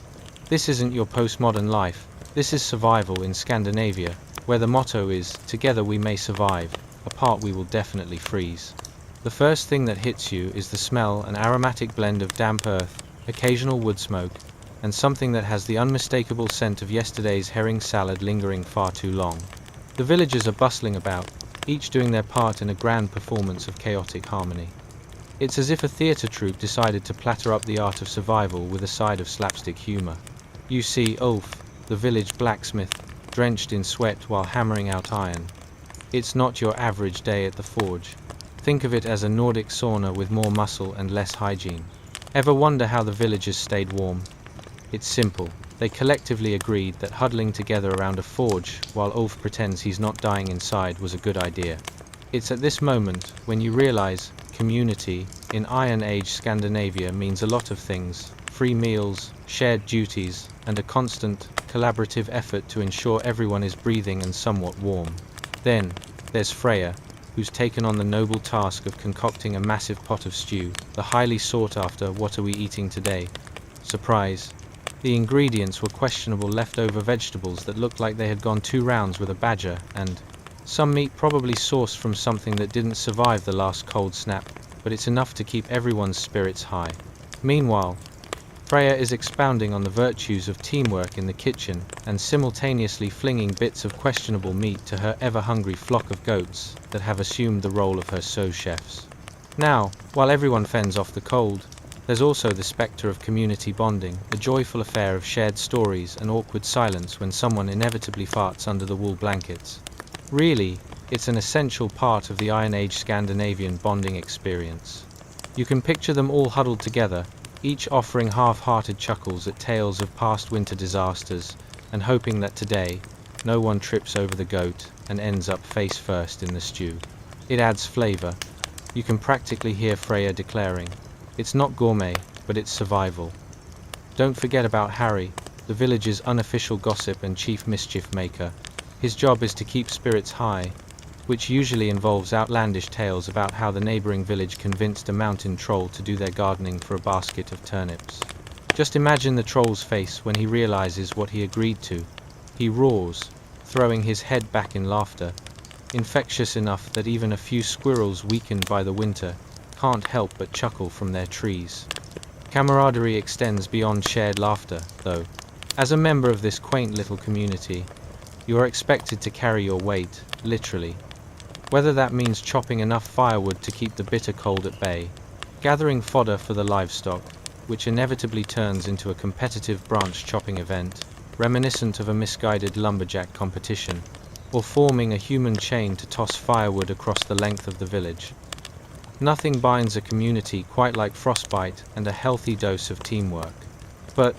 This isn't your postmodern life, this is survival in Scandinavia, where the motto is, together we may survive, apart we will definitely freeze. The first thing that hits you is the smell, an aromatic blend of damp earth, occasional wood smoke, and something that has the unmistakable scent of yesterday's herring salad lingering far too long. The villagers are bustling about, each doing their part in a grand performance of chaotic harmony. It's as if a theatre troupe decided to platter up the art of survival with a side of slapstick humor. You see Ulf, the village blacksmith, drenched in sweat while hammering out iron. It's not your average day at the forge. Think of it as a Nordic sauna with more muscle and less hygiene. Ever wonder how the villagers stayed warm? It's simple. They collectively agreed that huddling together around a forge while Ulf pretends he's not dying inside was a good idea. It's at this moment when you realize community in Iron Age Scandinavia means a lot of things: free meals, shared duties, and a constant, collaborative effort to ensure everyone is breathing and somewhat warm. Then, there's Freya, who's taken on the noble task of concocting a massive pot of stew, the highly sought-after "what are we eating today?" Surprise. The ingredients were questionable leftover vegetables that looked like they had gone 2 rounds with a badger, and some meat probably sourced from something that didn't survive the last cold snap, but it's enough to keep everyone's spirits high. Meanwhile, Freya is expounding on the virtues of teamwork in the kitchen and simultaneously flinging bits of questionable meat to her ever-hungry flock of goats that have assumed the role of her sous-chefs. Now, while everyone fends off the cold, there's also the spectre of community bonding, a joyful affair of shared stories and awkward silence when someone inevitably farts under the wool blankets. Really, it's an essential part of the Iron Age Scandinavian bonding experience. You can picture them all huddled together, each offering half-hearted chuckles at tales of past winter disasters, and hoping that today, no one trips over the goat and ends up face first in the stew. It adds flavor. You can practically hear Freya declaring, "It's not gourmet, but it's survival." Don't forget about Harry, the village's unofficial gossip and chief mischief maker. His job is to keep spirits high, which usually involves outlandish tales about how the neighboring village convinced a mountain troll to do their gardening for a basket of turnips. Just imagine the troll's face when he realizes what he agreed to. He roars, throwing his head back in laughter, infectious enough that even a few squirrels weakened by the winter can't help but chuckle from their trees. Camaraderie extends beyond shared laughter, though. As a member of this quaint little community, you are expected to carry your weight, literally. Whether that means chopping enough firewood to keep the bitter cold at bay, gathering fodder for the livestock, which inevitably turns into a competitive branch chopping event, reminiscent of a misguided lumberjack competition, or forming a human chain to toss firewood across the length of the village. Nothing binds a community quite like frostbite and a healthy dose of teamwork. But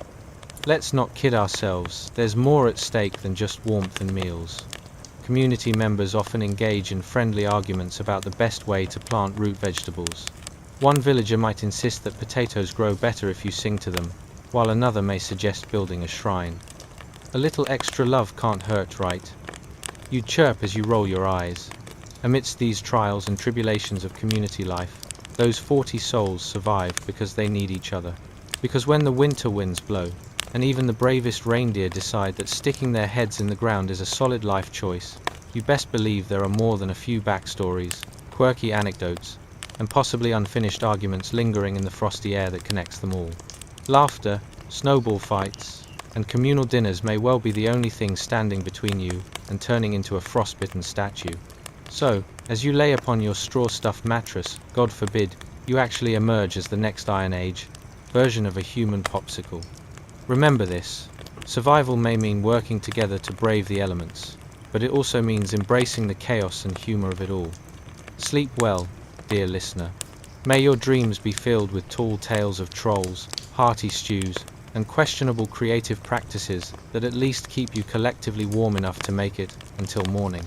let's not kid ourselves, there's more at stake than just warmth and meals. Community members often engage in friendly arguments about the best way to plant root vegetables. One villager might insist that potatoes grow better if you sing to them, while another may suggest building a shrine. A little extra love can't hurt, right? You chirp as you roll your eyes. Amidst these trials and tribulations of community life, those 40 souls survive because they need each other. Because when the winter winds blow, and even the bravest reindeer decide that sticking their heads in the ground is a solid life choice, you best believe there are more than a few backstories, quirky anecdotes, and possibly unfinished arguments lingering in the frosty air that connects them all. Laughter, snowball fights, and communal dinners may well be the only thing standing between you and turning into a frostbitten statue. So, as you lay upon your straw-stuffed mattress, God forbid, you actually emerge as the next Iron Age version of a human popsicle. Remember this, survival may mean working together to brave the elements, but it also means embracing the chaos and humor of it all. Sleep well, dear listener. May your dreams be filled with tall tales of trolls, hearty stews, and questionable creative practices that at least keep you collectively warm enough to make it until morning.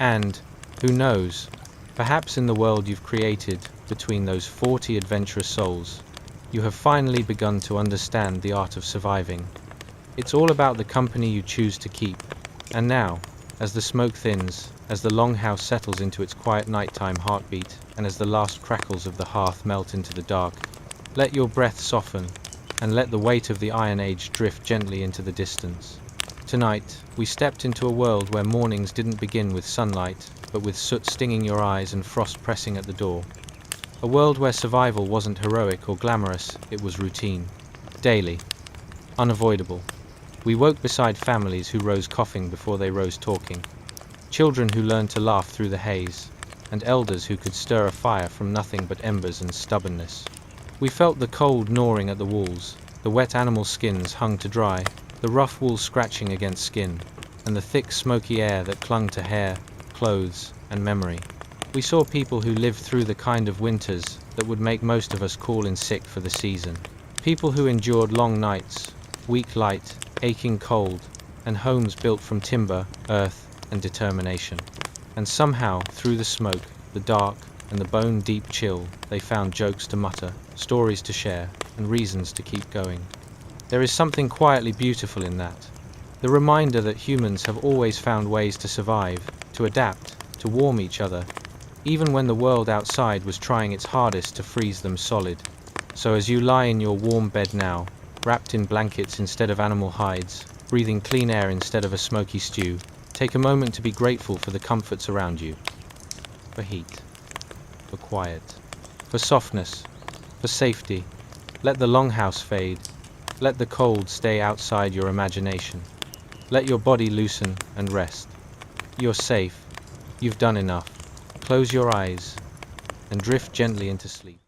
And, who knows, perhaps in the world you've created, between those 40 adventurous souls. You have finally begun to understand the art of surviving. It's all about the company you choose to keep. And now, as the smoke thins, as the longhouse settles into its quiet nighttime heartbeat, and as the last crackles of the hearth melt into the dark, let your breath soften, and let the weight of the Iron Age drift gently into the distance. Tonight, we stepped into a world where mornings didn't begin with sunlight, but with soot stinging your eyes and frost pressing at the door. A world where survival wasn't heroic or glamorous, it was routine. Daily. Unavoidable. We woke beside families who rose coughing before they rose talking. Children who learned to laugh through the haze, and elders who could stir a fire from nothing but embers and stubbornness. We felt the cold gnawing at the walls, the wet animal skins hung to dry, the rough wool scratching against skin, and the thick smoky air that clung to hair, clothes, and memory. We saw people who lived through the kind of winters that would make most of us call in sick for the season. People who endured long nights, weak light, aching cold, and homes built from timber, earth, and determination. And somehow, through the smoke, the dark, and the bone-deep chill, they found jokes to mutter, stories to share, and reasons to keep going. There is something quietly beautiful in that. The reminder that humans have always found ways to survive, to adapt, to warm each other, even when the world outside was trying its hardest to freeze them solid. So as you lie in your warm bed now, wrapped in blankets instead of animal hides, breathing clean air instead of a smoky stew, take a moment to be grateful for the comforts around you. For heat, for quiet, for softness, for safety. Let the longhouse fade. Let the cold stay outside your imagination. Let your body loosen and rest. You're safe. You've done enough. Close your eyes and drift gently into sleep.